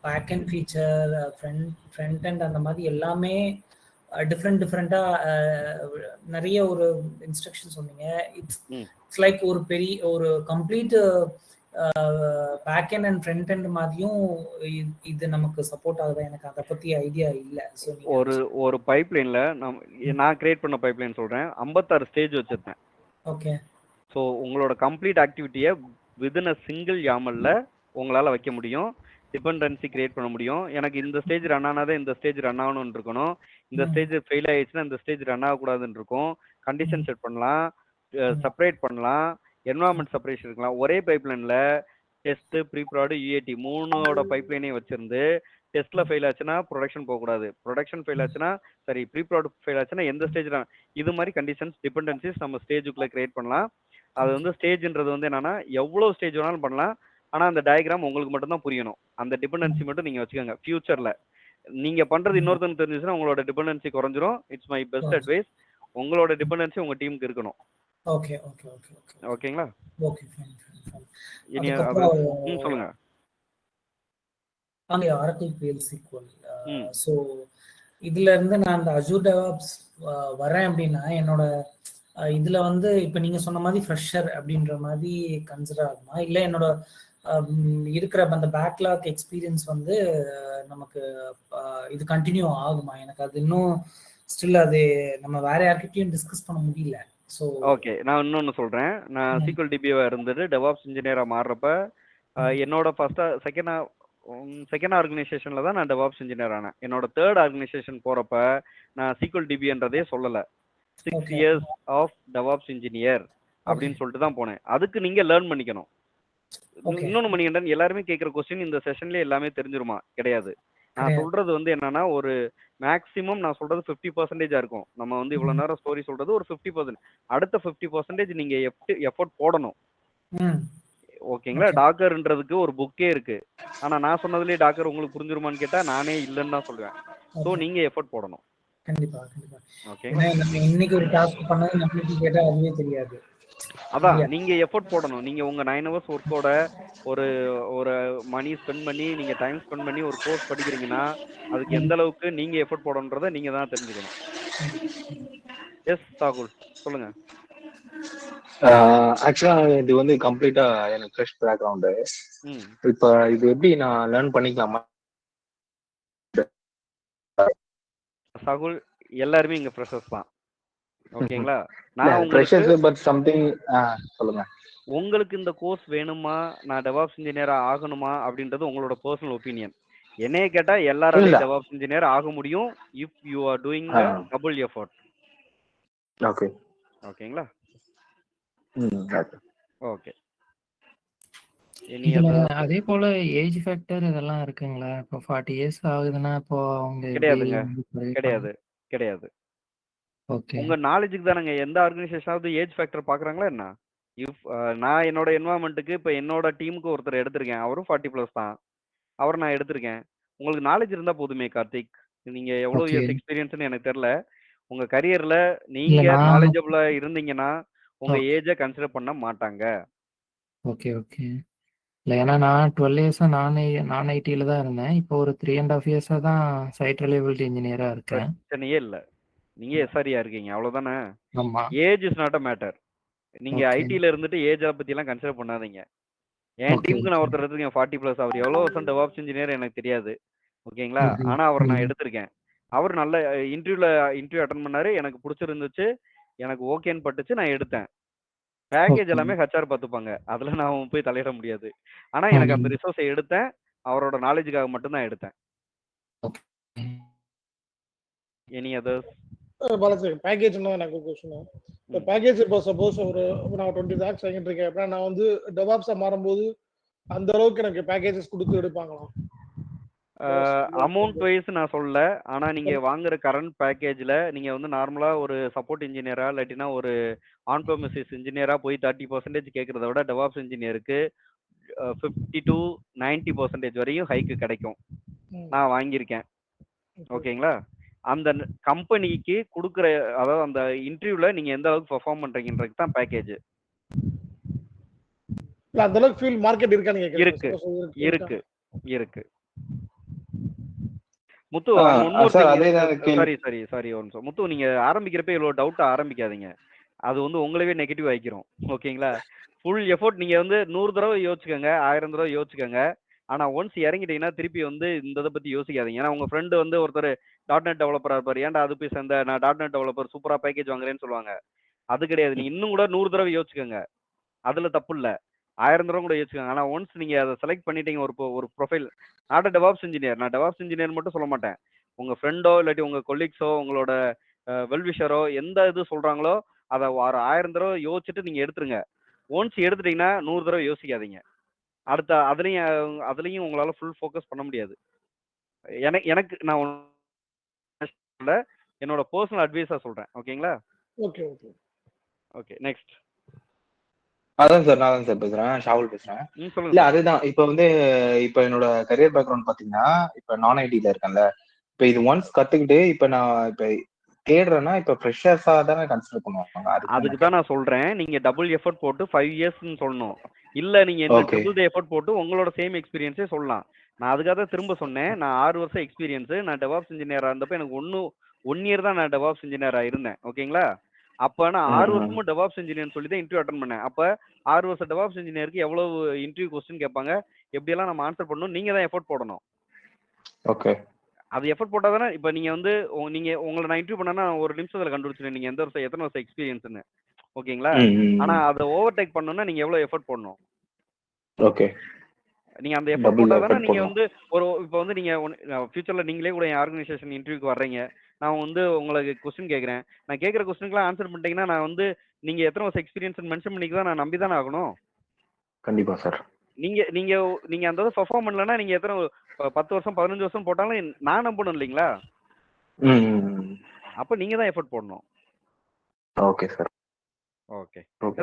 back and feature, front and அந்த மாதிரி எல்லாமே டிஃப்ரெண்டா நிறைய ஒரு இன்ஸ்ட்ரக்ஷன் சொன்னீங்க. இட்ஸ் லைக் ஒரு பெரிய ஒரு complete back and and front and மாதிரியும் இது நமக்கு சப்போர்ட் ஆகுதா? எனக்கு அதை பத்தி ஐடியா இல்லை. ஸோ ஒரு பைப்லைன்ல நான் கிரியேட் பண்ண பைப்லைன் சொல்றேன். 56 ஸ்டேஜ் வச்சிருக்கேன். ஓகே. ஸோ உங்களோட கம்ப்ளீட் ஆக்டிவிட்டியை வித்தின் அ சிங்கிள் யாமல்ல உங்களால வைக்க முடியும். டிபெண்டன்சி கிரியேட் பண்ண முடியும். எனக்கு இந்த ஸ்டேஜ் ரன் ஆனாதே இந்த ஸ்டேஜ் ரன் ஆகணும்னு இருக்கணும், இந்த ஸ்டேஜ் ஃபெயில் ஆயிடுச்சுன்னா இந்த ஸ்டேஜ் ரன் ஆகக்கூடாதுன்னு இருக்கும். கண்டிஷன் செட் பண்ணலாம், செப்பரேட் பண்ணலாம், என்வரான்மெண்ட் செப்பரேஷன் இருக்கலாம். ஒரே பைப்லைன்ல டெஸ்ட், ப்ரீ ப்ராடு, யூஏடி 3ஓட பைப்லைனையும் வச்சிருந்து டெஸ்ட்ல ஃபெயில் ஆச்சுன்னா ப்ரொடக்ஷன் போகக்கூடாது, ப்ரொடக்ஷன் ஃபெயில் ஆச்சுன்னா ப்ரீ ப்ராடு ஃபெயில் ஆச்சுன்னா எந்த ஸ்டேஜ் இது மாதிரி கண்டிஷன்ஸ் டிபெண்டன்சிஸ் நம்ம ஸ்டேஜுக்குள்ள கிரியேட் பண்ணலாம். அது வந்து ஸ்டேஜ்ன்றது வந்து என்னன்னா எவ்வளோ ஸ்டேஜ் வேணாலும் பண்ணலாம். ஆனா அந்த டயக்ராம் உங்களுக்கு மட்டும் தான் புரியணும். அந்த டிபெண்டன்சி மட்டும் நீங்க வச்சுக்கோங்க. ஃபியூச்சர்ல நீங்க பண்றது இன்னொருத்தனுக்கு தெரிஞ்சுச்சுன்னா உங்களோட டிபெண்டன்சி குறைஞ்சிரும். It's my best advice. உங்களோட டிபெண்டன்சி உங்க டீமுக்கு இருக்கணும். Okay okay okay okay. ஓகேங்களா? Okay fine fine. இனி சொல்லுங்க. அங்க Oracle PL SQL. ஸோ இதுல இருந்து நான் அந்த Azure DevOps வரேன் அப்படின்னா என்னோட இதுல வந்து இப்ப நீங்க சொன்ன மாதிரி ஃப்ரெஷர் அப்படின்ற மாதிரி கன்சிடர் ஆகுமா? இல்லை என்னோட இருக்கிற அந்த பேக்லாக் எக்ஸ்பீரியன்ஸ் வந்து நமக்கு இது கண்டினியூ ஆகுமா? எனக்கு அது இன்னும் ஸ்டில் அது நம்ம வேற யார்கிட்டயும் டிஸ்கஸ் பண்ண முடியல. ஸோ ஓகே, நான் இன்னொன்னு சொல்றேன். நான் SQL DBA இருந்துட்டு DevOps இன்ஜினியரா மாறுறப்ப என்னோட செகண்ட் ஆர்கனைசேஷன்ல தான் நான் DevOps இன்ஜினியர் ஆனேன். என்னோட தேர்ட் ஆர்கனைசேஷன் போறப்ப நான் SQL DBAன்றதே சொல்லல. 6 years ஆஃப் DevOps இன்ஜினியர் அப்படின்னு சொல்லிட்டு தான் போனேன். அதுக்கு நீங்க லேர்ன் பண்ணிக்கணும். இன்னொன்னு மணிகண்டன், எல்லாருமே கேட்கிற கொஸ்டின் இந்த செஷன்ல எல்லாமே தெரிஞ்சிருமா? கிடையாது. நான் சொல்றது வந்து என்னன்னா ஒரு மேக்ஸிமம் நான் சொல்றது 50% இருக்கும். நம்ம வந்து இவ்வளவு நேரம் ஸ்டோரி சொல்றது ஒரு 50%. அடுத்த 50% நீங்க எஃபோர்ட் போடணும். ஓகேங்களா? டாக்கர்ன்றதுக்கு ஒரு புக்கே இருக்கு. ஆனா நான் சொன்னதுலயே டாக்கர் உங்களுக்கு புரிஞ்சிருமான்னு கேட்டா நானே இல்லைன்னு தான் சொல்லுவேன். ஸோ நீங்க எஃபோர்ட் போடணும். கண்டிப்பா கண்டிப்பா. ஓகே, இன்னைக்கு ஒரு டாஸ்க் பண்ணது நம்மளுக்கு கேட்டா அதுவே தெரியாது. அதான் நீங்க எஃபோர்ட் போடணும். நீங்க உங்க 9 hours ஒர்க்கோட ஒரு மணி ஸ்பெண்ட் பண்ணி நீங்க டைம் ஸ்பெண்ட் பண்ணி ஒரு கோர்ஸ் படிக்கிறீங்கன்னா அதுக்கு எந்த அளவுக்கு நீங்க எஃபோர்ட் போடணுன்றதை நீங்க தான் தெரிஞ்சுக்கணும். எஸ் சாகுல், சொல்லுங்க. ஆக்சுவலா இது வந்து கம்ப்ளீட்டா எனக்கு ஃப்ரெஷ் பேக்ரவுண்டு. இப்ப இது எப்படி நான் லேர்ன் பண்ணிக்கலாமா? சாகுல், எல்லாருமே இங்க ஃப்ரெஷர்ஸ் தான். ஓகேங்களா? நான் சொல்லுங்க. உங்களுக்கு இந்த கோர்ஸ் வேணுமா, நான் DevOps இன்ஜினியரா ஆகணுமா அப்படின்றது உங்களோட பர்சனல் ஒப்பீனியன். என்னைய கேட்டா எல்லாராலையும் DevOps இன்ஜினியர் ஆக முடியும் if you are doing double effort. Okay, ஓகேங்களா? ஓகே. எனி இதுல அதர்? அதே போல ஏஜ் ஃபேக்டர் இதெல்லாம் இருக்குங்களா? இப்போ 40 இயர்ஸ் ஆகுதுன்னா, இப்போ அவங்க எப்படி கிடையாதுங்க. வந்து ப்ரொவைட் கிடையாது, கிடையாது. ஓகே. உங்க நாலேஜுக்கு தானங்க. எந்த ஆர்கனைசேஷனாவது ஏஜ் ஃபேக்டர் பார்க்குறாங்களா என்ன? இஃப் நான் என்னோட என்வாயர்ன்மென்ட்க்கு இப்ப என்னோட டீமுக்கு ஒருத்தர் எடுத்திருக்கேன். அவரும் 40 பிளஸ் தான். அவர நான் எடுத்திருக்கேன். உங்களுக்கு நாலேட்ஜ் இருந்தா போதுமே கார்த்திக். நீங்க எவ்வளோ ஓகே. இயர்ஸ் எக்ஸ்பீரியன்ஸ்ன்னு எனக்கு தெரியல. உங்க கரியர்ல இல்ல நீங்க நான் நாலேட்ஜபிளா இருந்தீங்கன்னா, உங்க ஓகே. ஏஜ கன்சிடர் பண்ண மாட்டாங்க. Okay, okay. இல்ல ஏன்னா நான் 12 இயர்ஸா நான் ஐடில தான் இருந்தேன். இப்போ ஒரு 3 1/2 இயர்ஸா தான் சைட் ரிலையபிலிட்டி இன்ஜினியரா இருக்கேன். பிரச்சனையே இல்ல. நீங்க எஸ்ஆர்இயா இருக்கீங்க. அவ்வளோதானே? ஆமா. Age is not a matter. நீங்க ஓகே. ஐடில இருந்துட்டு ஏஜ பத்திலாம் கன்சிடர் பண்ணாதீங்க. என் ஓகே, டீமுக்கு நான் ஓகே. ஒருத்தர் எடுத்திருக்கேன் 40 பிளஸ். அவர் எவ்வளோ வருஷம் டெவாப்ஸ் இன்ஜினியர் எனக்கு தெரியாது. ஓகேங்களா? ம்ஹ்ம். ஆனா அவர நான் ம். எடுத்திருக்கேன். அவர் நல்ல இன்டர்வியூ அட்டெண்ட் பண்ணாரு. எனக்கு புடிச்சிருந்துச்சு. எனக்கு ஓகேன்னு பட்டுச்சு. நான் எடுத்தேன். Package okay. எல்லாமே ஹெச்ஆர் பார்த்துப்பாங்க. அதுல நான் போய் தலையிட முடியாது. ஆனா எனக்கு அந்த ம். ரிசோர்ஸ எடுத்தேன். அவரோட நாலேட்ஜ்க்காக மட்டும் தான் எடுத்தேன். ஓகே. Any others? பாலாஜி பேக்கேஜ்னா எனக்கு கொஸ்டின். இப்போ பேக்கேஜ் இப்போ சப்போஸ் நான் 20 லேக்ஸ் வாங்கிட்டு இருக்கேன் அப்படின்னா நான் வந்து டெவாப்ஸா மாறும்போது அந்த அளவுக்கு எனக்கு பேக்கேஜஸ் கொடுத்து எடுப்பாங்களா? அமௌண்ட் வைஸ் நான் சொல்லல. ஆனா நீங்க வாங்குற கரண்ட் பேக்கேஜ்ல நீங்க வந்து நார்மலா ஒரு சப்போர்ட் இன்ஜினியரா இல்லாட்டினா ஒரு ஆன் ப்ரமிசஸ் இன்ஜினியரா போய் 30% கேட்கறத விட டெவாப்ஸ் இன்ஜினியருக்கு 50 to 90% வரையும் ஹைக்கு கிடைக்கும். நான் வாங்கியிருக்கேன். ஓகேங்களா? அந்த கம்பெனிக்கு கொடுக்குற அதாவது அந்த இன்டர்வியூல நீங்க எந்த அளவுக்கு பெர்ஃபார்ம் பண்றீங்கன்றது தான் பேக்கேஜ். இல்ல அந்த அளவுக்கு ஃபீல் மார்க்கெட் இருக்கான்னு கேக்குறேன். இருக்கு இருக்கு இருக்கு. முத்து சார் அதேதான் கேள்வி. சாரி ஒரு நிமிஷம். முத்து நீங்க ஆரம்பிக்கிறப்ப இவ்வளவு டவுட்டா ஆரம்பிக்காதீங்க. அது வந்து உங்களவே நெகட்டிவ் ஆக்கிரும். ஓகேங்களா? ஃபுல் எஃபோர்ட் நீங்க வந்து 100 தடவை யோசிச்சுக்கோங்க, 1000 தடவை யோசிச்சுக்கோங்க. ஆனா ஒன்ஸ் இறங்கிட்டீங்கன்னா திருப்பி வந்து இந்த இதை பத்தி யோசிக்காதீங்க. ஏன்னா உங்க ஃப்ரெண்டு வந்து ஒருத்தர் .NET டெவலப்பரா இருப்பாரு. ஏன்டா அது போய் சேர்ந்த நான் .NET டெவலப்பர் சூப்பரா பேக்கேஜ் வாங்குறேன்னு சொல்லுவாங்க. அது கிடையாது. நீங்க இன்னும் கூட 100 தடவை யோசிச்சுக்கோங்க. அதுல தப்பு இல்ல. 1000 தடவை கூட யோசிச்சுக்கோங்க. ஆனா ஒன்ஸ் நீங்க அதை செலக்ட் பண்ணிட்டீங்க ஒரு ப்ரொஃபைல். Not DevOps engineer. நான் டெவாப்ஸ் இன்ஜினியர் மட்டும் சொல்ல மாட்டேன். உங்க ஃப்ரெண்டோ இல்லாட்டி உங்க கொலீக்ஸோ உங்களோட வெல்விஷரோ எந்த இது சொல்றாங்களோ அதை ஒரு 1000 தடவை யோசிச்சுட்டு நீங்க எடுத்துருங்க. ஒன்ஸ் எடுத்துட்டீங்கன்னா 100 தடவை யோசிக்காதீங்க. அடுத்த அதுலயும் உங்களால ஃபுல் ஃபோக்கஸ் பண்ண முடியாது. எனக்கு நான் என்னோட பர்சனல் அட்வைஸா சொல்றேன். ஓகேங்களா? Okay okay okay next. அதான் சார் நான் தான் சார் பேசுறேன். ஷாவுல் பேசுறேன். இல்ல அதுதான் இப்ப வந்து இப்ப என்னோட கரியர் பேக்ரவுண்ட் பாத்தீங்கன்னா இப்ப நான் ஐடில இருக்கேன்ல. இப்ப இது ஒன்ஸ் கத்துக்கிட்டு இப்ப நான் இப்ப தேடுறேன்னா இப்ப ஃப்ரெஷர்ஸா தானே கன்சிடர் பண்ணுவாங்க. அதுக்கு தான் நான் சொல்றேன். நீங்க டபுள் எஃபர்ட் போட்டு 5 இயர்ஸ்னு சொல்லணும். இல்ல நீங்க என்ன ட்ரிபிள் எஃபர்ட் போட்டு உங்களோட சேம் எக்ஸ்பீரியன்ஸே சொல்லலாம். நான் அதுக்காக தான் திரும்ப சொன்னேன். நான் 6 வருஷம் எக்ஸ்பீரியன்ஸ். நான் டெவாப்ஸ் இன்ஜினியரா இருந்தப்ப எனக்கு 1 இயர் தான் நான் டெவாப்ஸ் இன்ஜினியரா இருந்தேன். ஓகேங்களா? அப்ப நான் 6 வருஷமும் டெவாப்ஸ் இன்ஜினியர் சொல்லி தான் இன்டர்வியூ அட்டன் பண்ணேன். அப்ப 6 வருஷம் டெவாப்ஸ் இன்ஜினியருக்கு எவ்வளவு இன்டர்வியூ கொஸ்டின் கேட்பாங்க, எப்படியெல்லாம் நம்ம ஆன்சர் பண்ணணும், நீங்க தான் எஃபர்ட் போடணும். ஓகே. அது எஃபர்ட் போட்டா தானே இப்ப நீங்க வந்து நீங்க உங்களை நான் இன்டர்வியூ பண்ணா ஒரு நிமிஷத்துல கண்டுபிடிச்சிருவேன் நீங்க எத்தனை வருஷம் எக்ஸ்பீரியன்ஸ்னு. ஓகேங்களா? ஆனா அதை ஓவர் டேக் பண்ணணும்னா நீங்க எவ்வளவு எஃபர்ட் போடணும். ஓகே. நீங்க அந்த எஃபர்ட் போட்டா தானே நீங்க வந்து இப்போ வந்து நீங்க ஃபியூச்சர்ல நீங்களே கூட என் ஆர்கனைசேஷன் இன்டர்வியூக்கு வர்றீங்க. நான் வந்து உங்களுக்கு கொஸ்டின் கேட்கறேன். நான் கேட்கற கொஸ்டினுக்குலாம் ஆன்சர் பண்ணிட்டீங்கன்னா நான் வந்து நீங்க எத்தனை வருஷம் எக்ஸ்பீரியன்ஸ் மென்ஷன் பண்ணிக்க தான் நான் நம்பி தானே ஆகணும். கண்டிப்பா சார். நீங்க நீங்க நீங்க அந்த பெர்ஃபார்ம் பண்ணலன்னா நீங்க எத்தனை 10 வருஷம் 15 வருஷம் போட்டாலும் நான் நம்பணும் இல்லைங்களா? அப்ப நீங்க தான் எஃபர்ட் போடணும். Okay sir. ஓகே.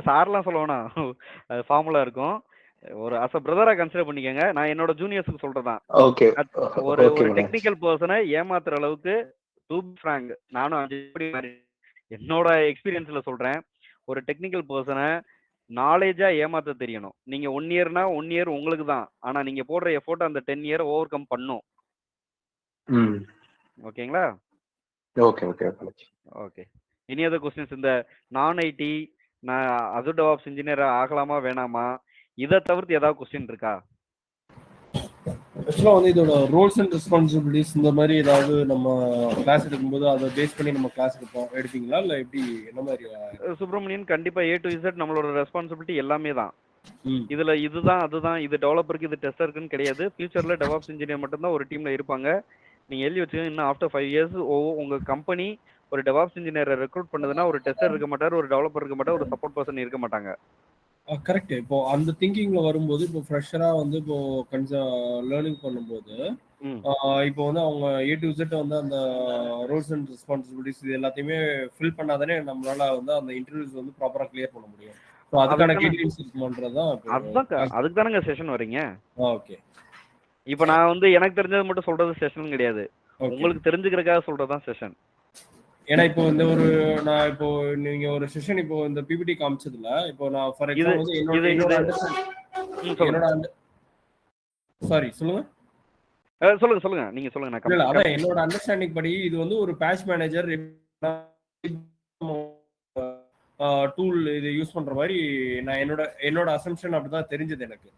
சார்லாம் சொல்லணும். அது ஃபார்முலா இருக்கும். ஒரு அஸ் அ பிரதரா கன்சிடர் பண்ணிக்கங்க. நான் என்னோட ஜூனியர்ஸ்க்கு சொல்றதான். ஓகே. ஒரு டெக்னிக்கல் பர்சனை ஏமாத்துற அளவுக்கு டு பி ஃப்ராங்க் நானும் என்னோட எக்ஸ்பீரியன்ஸ்ல சொல்றேன். ஒரு டெக்னிக்கல் பர்சனை நாலேஜா ஏமாத்த தெரியணும். நீங்க 1 இயர்னா 1 இயர் உங்களுக்கு தான். ஆனா நீங்க போடுற எஃபோர்ட் அந்த 10 இயர் ஓவர் கம் பண்ணும். ஓகேங்களா? Okay okay okay. இனி அதர் கொஸ்டின்ஸ் இந்த நான் ஐடி நான் அசூர் டெவாப்ஸ் இன்ஜினியர் ஆகலாமா வேணாமா இதை தவிர்த்து ஏதாவது கொஸ்டின் இருக்கா? ஆக்சுவலா வந்து இதோட ரோல்ஸ் அண்ட் ரெஸ்பான்சிபிலிட்டிஸ் இந்த மாதிரி ஏதாவது நம்ம கிளாஸ் எடுக்கும்போது அதை பேஸ் பண்ணி நம்ம கிளாஸ் எடுப்பீங்களா இல்ல எப்படி என்ன மாதிரி? சுப்ரமணியன் கண்டிப்பா A to Z நம்மளோட ரெஸ்பான்சிபிலிட்டி எல்லாமே தான். இதுல இதுதான் அதுதான் இது டெவலப்பருக்கு இது டெஸ்டருக்குன்னு கிடையாது. ஃபியூச்சர்ல டெவாப்ஸ் இன்ஜினியர் மட்டும்தான் ஒரு டீம்ல இருப்பாங்க. நீங்க எழுதி வச்சுக்கோங்க. இன்னும் ஆஃப்டர் 5 இயர்ஸ் உங்க கம்பெனி ஒரு டெவாப்ஸ் இன்ஜினியரை ரெக்ரூட் பண்ணுதுன்னா ஒரு டெஸ்டர் இருக்க மாட்டார், ஒரு டெவலப்பர் இருக்க மாட்டார், ஒரு சப்போர்ட் பர்சன் இருக்க மாட்டாங்க. கரெக்ட். இப்போ அந்த திங்கிங்ல வரும்போது இப்போ ஃப்ரெஷரா வந்து இப்போ கொஞ்சம் லேர்னிங் பண்ணும்போது இப்போ வந்து அவங்க A to Z வந்து அந்த ரோல்ஸ் அண்ட் ரெஸ்பான்சிபிலிட்டிஸ் இது எல்லாத்தையுமே ஃபில் பண்ணாதானே நம்மளால வந்து அந்த இன்டர்வியூஸ் வந்து ப்ராப்பரா கிளியர் பண்ண முடியும். ஸோ அதுக்கான கைட்லைன்ஸ் இருக்குமன்றதான் அதுக்கு தானங்க செஷன் வரீங்க. ஓகே. இப்போ நான் வந்து எனக்கு தெரிஞ்சது மட்டும் சொல்றது செஷன் கிடையாது, உங்களுக்கு தெரிஞ்சுக்கிறதுக்காக சொல்றதுதான் செஷன். ஏன்னா இப்போ இந்த ஒரு நான் இப்போ நீங்க ஒரு செஷன் இப்போ இந்த பிபிடி காமிச்சதுல இப்போ நான் ஃபார் எக்ஸாம்பிள் சாரி சொல்லுங்க சொல்லுங்க நீங்க சொல்லுங்க. இல்ல அதான் என்னோட அண்டர்ஸ்டாண்டிங் படி இது வந்து ஒரு பேட்ச் மேனேஜர் டூல் இது யூஸ் பண்ற மாதிரி நான் என்னோட அசம்ப்ஷன் அப்படிதான் தெரிஞ்சது எனக்கு.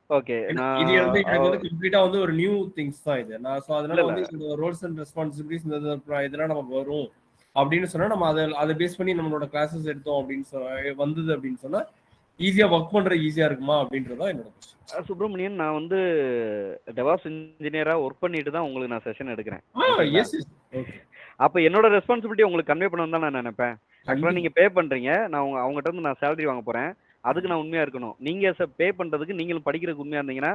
ஓகே. இது வந்து எனக்கு வந்து கம்ப்ளீட்டா வந்து ஒரு நியூ திங்ஸ் தான் இது. நான் சோ அதனால வந்து இந்த ரோல்ஸ் அண்ட் ரெஸ்பான்சிபிலிட்டிஸ் இதெல்லாம் நமக்கு வரும் அப்படின்னு சொன்னா நம்ம அதை பேஸ் பண்ணி நம்மளோட கிளாஸஸ் எடுத்தோம் அப்படின்னு வந்தது அப்படின்னு சொன்னா ஈஸியா ஒர்க் பண்ற ஈஸியா இருக்குமா அப்படின்றதா என்னோட கொஸ்டின். சுப்ரமணியன், நான் வந்து டெவாப்ஸ் இன்ஜினியரா ஒர்க் பண்ணிட்டு தான் உங்களுக்கு நான் செஷன் எடுக்கிறேன். அப்ப என்னோட ரெஸ்பான்சிபிலிட்டி உங்களுக்கு கன்வே பண்ணணும் தான் நான் நினைப்பேன். ஆக்சுவலா நீங்க பே பண்றீங்க, நான் அவங்ககிட்ட இருந்து நான் சேலரி வாங்க போறேன், அதுக்கு நான் உண்மையா இருக்கணும். நீங்க பே பண்றதுக்கு நீங்களும் படிக்கிறதுக்கு உண்மையா இருந்தீங்கன்னா,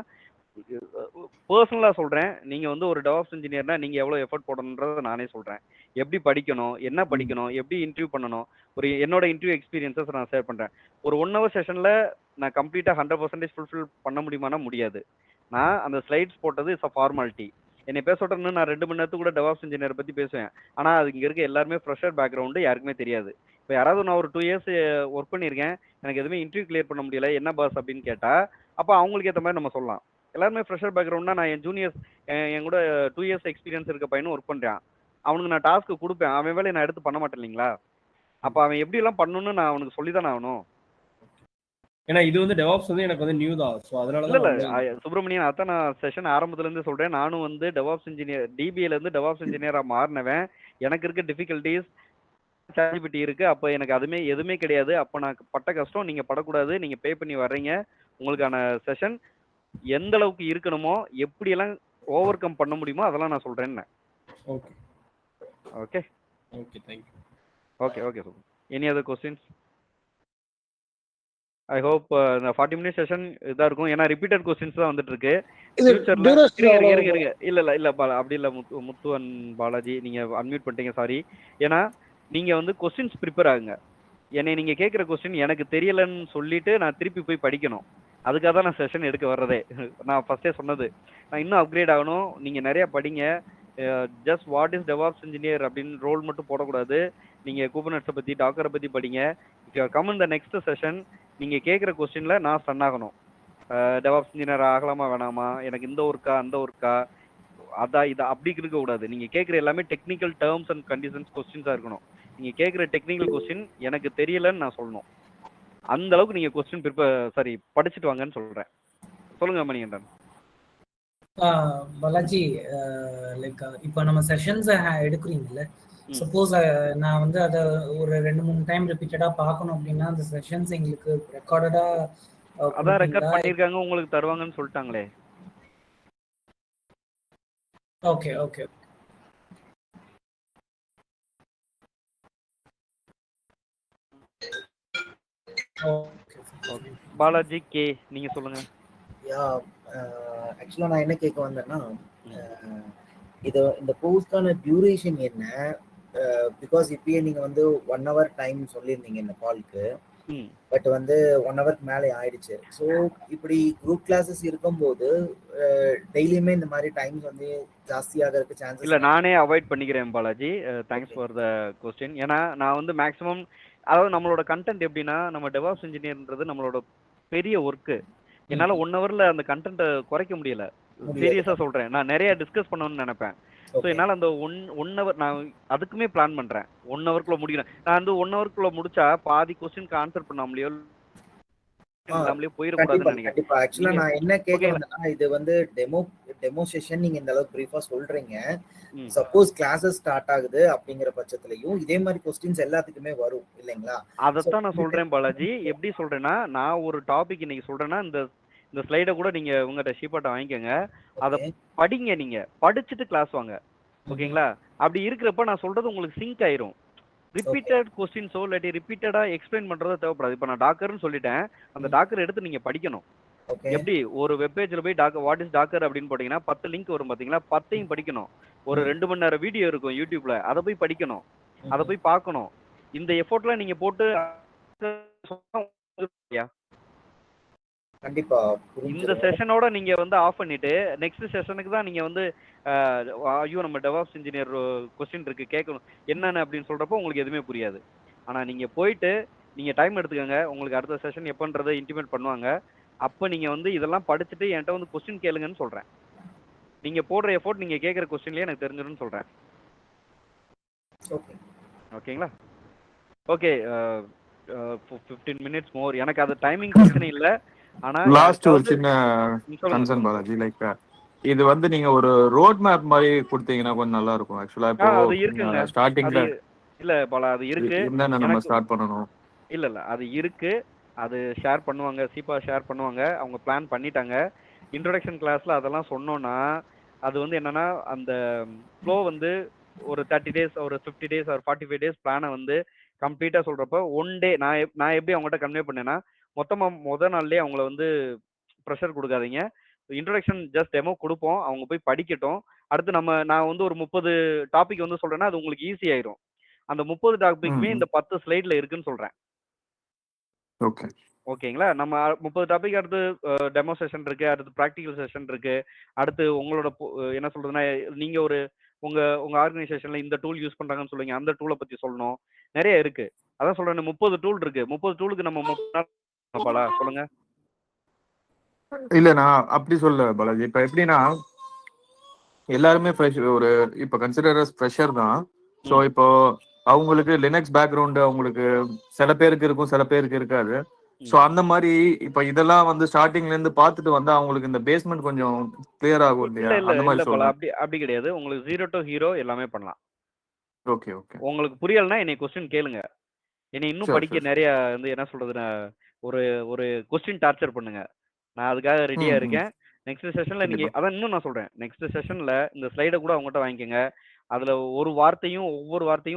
பர்சனலா சொல்றேன், நீங்க வந்து ஒரு டெவாப்ஸ் இன்ஜினியர்னா நீங்க எவ்வளவு எஃபர்ட் போடணுன்றத நானே சொல்றேன். எப்படி படிக்கணும், என்ன படிக்கணும், எப்படி இன்டர்வியூ பண்ணணும், ஒரு என்னோட இன்டர்வியூ எக்ஸ்பீரியன்ஸஸ் நான் ஷேர் பண்றேன். ஒரு 1 hour செஷன்ல நான் கம்ப்ளீட்டா 100% ஃபுல்ஃபில் பண்ண முடியுமானா முடியாது. நான் அந்த ஸ்லைட்ஸ் போட்டது இட்ஸ் அ ஃபார்மாலிட்டி. என்னை பேச விட்டோம்னா நான் 2 மணி நேரத்துக்கு கூட டெவாப்ஸ் இன்ஜினியர் பத்தி பேசுவேன். ஆனா அது இங்க இருக்க எல்லாருமே ஃப்ரெஷர் பேக்ரவுண்டு, யாருக்குமே தெரியாது. இப்போ யாராவது நான் ஒரு 2 years ஒர்க் பண்ணியிருக்கேன், எனக்கு எதுவுமே இன்டர்வியூ கிளியர் பண்ண முடியல, என்ன பாஸ் அப்படின்னு கேட்டா அப்போ அவங்களுக்கு ஏற்ற மாதிரி நம்ம சொல்லலாம். எல்லாருமே ஃப்ரெஷர் பேக்ரவுண்ட்னா நான் என் ஜூனியர்ஸ் என் கூட 2 years எக்ஸ்பீரியன்ஸ் இருக்க பையனும் ஒர்க் பண்றான், அவனுக்கு நான் டாஸ்க்கு கொடுப்பேன், அவன் வேலையை நான் எடுத்து பண்ண மாட்டேன் இல்லைங்களா? அப்போ அவன் எப்படி எல்லாம் பண்ணணும்னு நான் அவனுக்கு சொல்லி தானே ஆகணும். ஏன்னா இது வந்து டெவாப்ஸ் வந்து எனக்கு வந்து நியூ தான். ஸோ அதனால இல்ல சுப்ரமணியன், அதான் நான் செஷன் ஆரம்பத்துல இருந்து சொல்றேன். நானும் வந்து டெவாப்ஸ் இன்ஜினியர் டிபிஏல இருந்து டெவாப்ஸ் இன்ஜினியரா மாறினவன். எனக்கு இருக்க டிஃபிகல்ட்டிஸ் சார்ஜிபிலிட்டி இருக்கு. அப்போ எனக்கு அதுமே எதுவுமே கிடையாது. அப்போ நான் பட்ட கஷ்டம் நீங்க படக்கூடாது. நீங்க பே பண்ணி வர்றீங்க, உங்களுக்கான செஷன் எந்த அளவுக்கு இருக்கணுமோ, எப்படியெல்லாம் ஓவர் கம் பண்ண முடியுமோ அதெல்லாம் நான் சொல்றேன்னு. Okay okay okay thank you. Okay okay sir. Any other questions? I hope இந்த 40 minute செஷன் இதா இருக்கும். ஏன்னா ரிப்பீட்டட் கொஸ்டின்ஸ் தான் வந்துட்டு இருக்கு. இருங்க இல்ல அப்படி இல்ல முத்து அண்ட் பாலாஜி, நீங்க அன்மியூட் பண்ணிட்டீங்க, சாரி. ஏன்னா நீங்க வந்து கொஸ்டின்ஸ் ப்ரிப்பேர் ஆகுங்க. என்னை நீங்க கேட்குற கொஸ்டின் எனக்கு தெரியலன்னு சொல்லிட்டு நான் திருப்பி போய் படிக்கணும். அதுக்காக தான் நான் செஷன் எடுக்க வர்றதே. நான் ஃபர்ஸ்டே சொன்னது, நான் இன்னும் அப்கிரேட் ஆகணும். நீங்க நிறைய படிங்க. Just what is DevOps engineer அப்படின்னு ரோல் மட்டும் போடக்கூடாது. நீங்க குபர்நெட்ஸை பத்தி, டாக்கரை பத்தி படிங்க. If you are come in the next session, நீங்க கேட்குற கொஸ்டின்ல நான் ஸ்டன் ஆகணும். டெவாப்ஸ் இன்ஜினியர் ஆகலாமா வேணாமா, எனக்கு இந்த ஒர்க்கா அந்த ஒர்க்கா, அதான் இதை அப்படி இருக்க கூடாது. நீங்க கேட்குற எல்லாமே டெக்னிக்கல் டேர்ம்ஸ் அண்ட் கண்டிஷன்ஸ் கொஸ்டின்ஸா இருக்கணும். நீங்க கேட்குற டெக்னிக்கல் கொஸ்டின் எனக்கு தெரியலன்னு நான் சொல்லணும். அந்த அளவுக்கு நீங்க கொஸ்டின் படிச்சுட்டு வாங்கன்னு சொல்றேன். சொல்லுங்க மணிகண்டன். பாலாஜி, லைக் இப்போ நம்ம செஷன்ஸ் எடுக்கிறீங்கல்ல, சப்போஸ் நான் வந்து அதை ஒரு 2-3 டைம் ரிப்பீட்டடா பார்க்கணும் அப்படின்னா அந்த செஷன்ஸ் எங்களுக்கு ரெக்கார்டடா அதான் ரெக்கார்ட் பண்ணிருக்காங்க, உங்களுக்கு தருவாங்கன்னு சொல்லிட்டாங்களே. ஓகே ஓகே பாலாஜி கே, நீங்க சொல்லுங்க. ஆக்சுவலா நான் என்ன கேட்க வந்தேன்னா, இந்த கோர்ஸ்க்கான டியூரேஷன் என்ன? பிகாஸ் இப்பயே நீங்க வந்து 1 hour டைம் சொல்லியிருந்தீங்க இந்த காலுக்கு, பட் வந்து 1 hour மேலே ஆயிடுச்சு. ஸோ இப்படி குரூப் கிளாஸஸ் இருக்கும்போது டெய்லியுமே இந்த மாதிரி டைம்ஸ் வந்து ஜாஸ்தியாகிறதுக்கு சான்சஸ் இல்லை. நானே அவாய்ட் பண்ணிக்கிறேன் Balaji. Thanks for the question. ஏன்னா நான் வந்து மேக்ஸிமம், அதாவது நம்மளோட கண்டென்ட் எப்படின்னா, நம்ம டெவாப்ஸ் இன்ஜினியர்ன்றது நம்மளோட பெரிய ஒர்க்கு. என்னால் 1 hourல அந்த கண்டென்ட்டை குறைக்க முடியல. சீரியஸாக சொல்கிறேன். நான் நிறைய டிஸ்கஸ் பண்ணணும்னு நினைப்பேன். ஸோ என்னால் அந்த 1 hour நான் அதுக்குமே பிளான் பண்ணுறேன். 1 hourக்குள்ள முடிக்கிறேன். நான் வந்து 1 hourக்குள்ள முடிச்சா பாதி கொஸ்டினுக்கு ஆன்சர் பண்ணாமலையோ போயிடக்கூடாதுன்னு நினைக்கிறேன். ஆக்சுவலா நான் என்ன கேட்கறேன்னா, இது வந்து டெமோ செஷன் நீங்க இந்த அளவுக்கு பிரீஃபா சொல்றீங்க. சப்போஸ் கிளாஸஸ் ஸ்டார்ட் ஆகுது அப்படிங்கிற பட்சத்துலயும் இதே மாதிரி கொஸ்டின்ஸ் எல்லாத்துக்குமே வரும் இல்லைங்களா? அதைத்தான் நான் சொல்றேன் பாலாஜி. எப்படி சொல்றேன்னா, நான் ஒரு டாபிக் இன்னைக்கு சொல்றேன்னா, இந்த ஸ்லைடை கூட நீங்க உங்கள்கிட்ட ஷீப்பாட்டை வாங்கிக்கோங்க, அதை படிங்க. நீங்க படிச்சுட்டு கிளாஸ் வாங்க, ஓகேங்களா? அப்படி இருக்கிறப்ப நான் சொல்றது உங்களுக்கு சிங்க் ஆயிரும். ரிப்பீட்டட் கொஸ்டின்ஸோ இல்லாட்டி ரிப்பீட்டடா எக்ஸ்பிளைன் பண்றதோ தேவைப்படாது. இப்போ நான் டாக்கர்னு சொல்லிட்டேன், அந்த டாக்கர் எடுத்து நீங்க படிக்கணும். எப்படி ஒரு வெப்பேஜ்ல போய் டாக்கர் வாட் இஸ் டாக்கர் அப்படின்னு போட்டீங்கன்னா 10 லிங்க் வரும் பாத்தீங்களா, 10ஐயும் படிக்கணும். ஒரு 2 மணி நேரம் வீடியோ இருக்கும் யூடியூப்ல, அதை போய் படிக்கணும், அதை போய் பார்க்கணும். இந்த எஃபோர்ட்லாம் நீங்க போட்டு கண்டிப்பா இந்த செஷனோட நீங்க வந்து ஆஃப் பண்ணிட்டு நெக்ஸ்ட் செஷனுக்கு தான் நீங்க வந்து ஐயோ நம்ம டெவாப்ஸ் இன்ஜினியர் கொஸ்டின் இருக்கு கேட்கணும் என்னன்னு அப்படின்னு சொல்றப்போ உங்களுக்கு எதுவுமே புரியாது. ஆனா நீங்க போயிட்டு நீங்க டைம் எடுத்துக்கோங்க, உங்களுக்கு அடுத்த செஷன் எப்பன்றதை இன்டிமேட் பண்ணுவாங்க. அப்போ நீங்க வந்து இதெல்லாம் படிச்சுட்டு என்கிட்ட வந்து கொஸ்டின் கேளுங்கன்னு சொல்றேன். நீங்க போடுற எஃபோர்ட் நீங்க கேட்குற கொஸ்டின்லயே எனக்கு தெரிஞ்சிடும்னு சொல்றேன். ஓகேங்களா? ஓகே, 15 minutes மோர். எனக்கு அது டைமிங் பிரச்சனை இல்லை. ஆனா லாஸ்ட் ஒரு சின்ன கன்சர்ன் பாலாஜி, லைக் இது வந்து நீங்க ஒரு ரோட் மேப் மாதிரி கொடுத்தீங்கன்னா கொஞ்சம் நல்லா இருக்கும். ஆக்சுவலா இப்போ அது இருக்குங்க ஸ்டார்டிங்ல இல்ல பாலா, அது இருக்கு. என்னென்ன நம்ம ஸ்டார்ட் பண்ணணும்? இல்ல அது இருக்கு, அது ஷேர் பண்ணுவாங்க, சீப்பா ஷேர் பண்ணுவாங்க. அவங்க பிளான் பண்ணிட்டாங்க. இன்ட்ரோடக்ஷன் கிளாஸ்ல அதெல்லாம் சொன்னோம்னா அது வந்து என்னன்னா அந்த ஃப்ளோ வந்து ஒரு 30 days ஒரு 50 days ஒரு 45 days பிளானை வந்து கம்ப்ளீட்டா சொல்றப்ப ஒன் டே நான் எப்படி அவங்ககிட்ட கன்வே பண்ணேன்னா மொத்தமா நாள்லயே அவங்கள வந்து ப்ரெஷர் கொடுக்காதீங்க. இன்ட்ரோடக்ஷன் ஜஸ்ட் டெமோ கொடுப்போம், அவங்க போய் படிக்கட்டும். அடுத்து நான் வந்து ஒரு 30 டாபிக் வந்து சொல்றேன்னா அது உங்களுக்கு ஈஸி ஆயிரும். அந்த 30 டாபிக்குமே இந்த 10 ஸ்லைட்ல இருக்குன்னு சொல்றேன். ஓகேங்களா? நம்ம 30 டாபிக் அடுத்து டெமோ செஷன் இருக்கு, அடுத்து ப்ராக்டிக்கல் செஷன் இருக்கு, அடுத்து உங்களோட என்ன சொல்றதுன்னா நீங்க ஒரு உங்க ஆர்கனைசேஷன்ல இந்த டூல் யூஸ் பண்றாங்கன்னு சொல்லுவீங்க, அந்த டூலை பத்தி சொல்லணும். நிறைய இருக்கு. அதான் சொல்றேன் 30 டூல் இருக்கு. 30 டூலுக்கு நம்ம 30 நாள் பாலா சொல்லுங்க. இல்ல நான் அப்படி சொல்ல பாலாஜி. இப்ப எப்படின்னா எல்லாருமே ஒரு இப்ப கன்சிடர் ஃப்ரெஷர் தான். ஸோ இப்போ அவங்களுக்கு லினக்ஸ் பேக்ரவுண்ட் அவங்களுக்கு சில பேருக்கு இருக்கும், சில பேருக்கு இருக்காது. ஸோ அந்த மாதிரி இப்ப இதெல்லாம் வந்து ஸ்டார்டிங்ல இருந்து பார்த்துட்டு வந்தா அவங்களுக்கு இந்த பேஸ்மெண்ட் கொஞ்சம் கிளியர் ஆகும் இல்லையா? அந்த மாதிரி சொல்லலாம். அப்படி கிடையாது. உங்களுக்கு 0 to hero எல்லாமே பண்ணலாம். Okay okay. உங்களுக்கு புரியலன்னா என்னை கொஸ்டின் கேளுங்க. என்னை இன்னும் படிக்க நிறைய வந்து என்ன சொல்றதுன்னா ஒரு ஒரு கொஸ்டின் டார்ச்சர் பண்ணுங்க. நான் அதுக்காக ரெடியா இருக்கேன். நெக்ஸ்ட் செஷன்ல நீங்க அதான் இன்னும் நான் சொல்றேன், நெக்ஸ்ட் செஷன்ல இந்த ஸ்லைடை கூட அவங்ககிட்ட வாங்கிக்கோங்க. அதுல ஒவ்வொரு வார்த்தையும்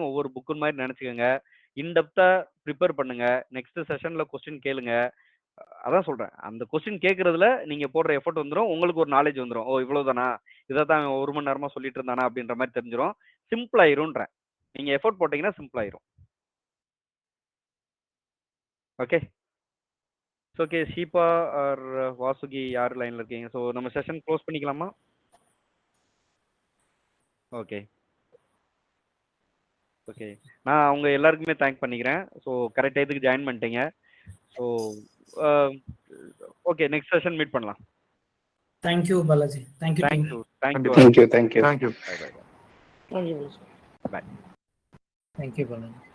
ஒவ்வொரு புக்கு மாதிரி நினைச்சுக்கோங்க. இன்டெப்தா ப்ரிப்பேர் பண்ணுங்க. நெக்ஸ்ட் செஷன்ல கொஸ்டின் கேளுங்க. அதான் சொல்றேன், அந்த கொஸ்டின் கேட்கறதுல நீங்க போடுற எஃபோர்ட் வந்துடும். உங்களுக்கு ஒரு நாலேஜ் வந்துடும். ஓ இவ்வளவுதானா, இதை தான் 1 மணி நேரமா சொல்லிட்டு இருந்தானா அப்படின்ற மாதிரி தெரிஞ்சிடும். சிம்பிள் ஆயிரும்ன்றேன். நீங்க எஃபோர்ட் போட்டீங்கன்னா சிம்பிள் ஆயிரும். Okay okay. Sheeba or Vasuki யார் லைன்ல இருக்கீங்க? ஸோ நம்ம செஷன் க்ளோஸ் பண்ணிக்கலாமா? Okay okay. நான் அவங்க எல்லாருக்குமே தேங்க் பண்ணிக்கிறேன். ஸோ கரெக்ட் டைத்துக்கு ஜாயின் பண்ணிட்டீங்க. So okay, next session meet பண்ணலாம். Thank you Balaji. Thank you thank you thank you thank you thank you thank you. Thank you. Bye. Thank you Balaji.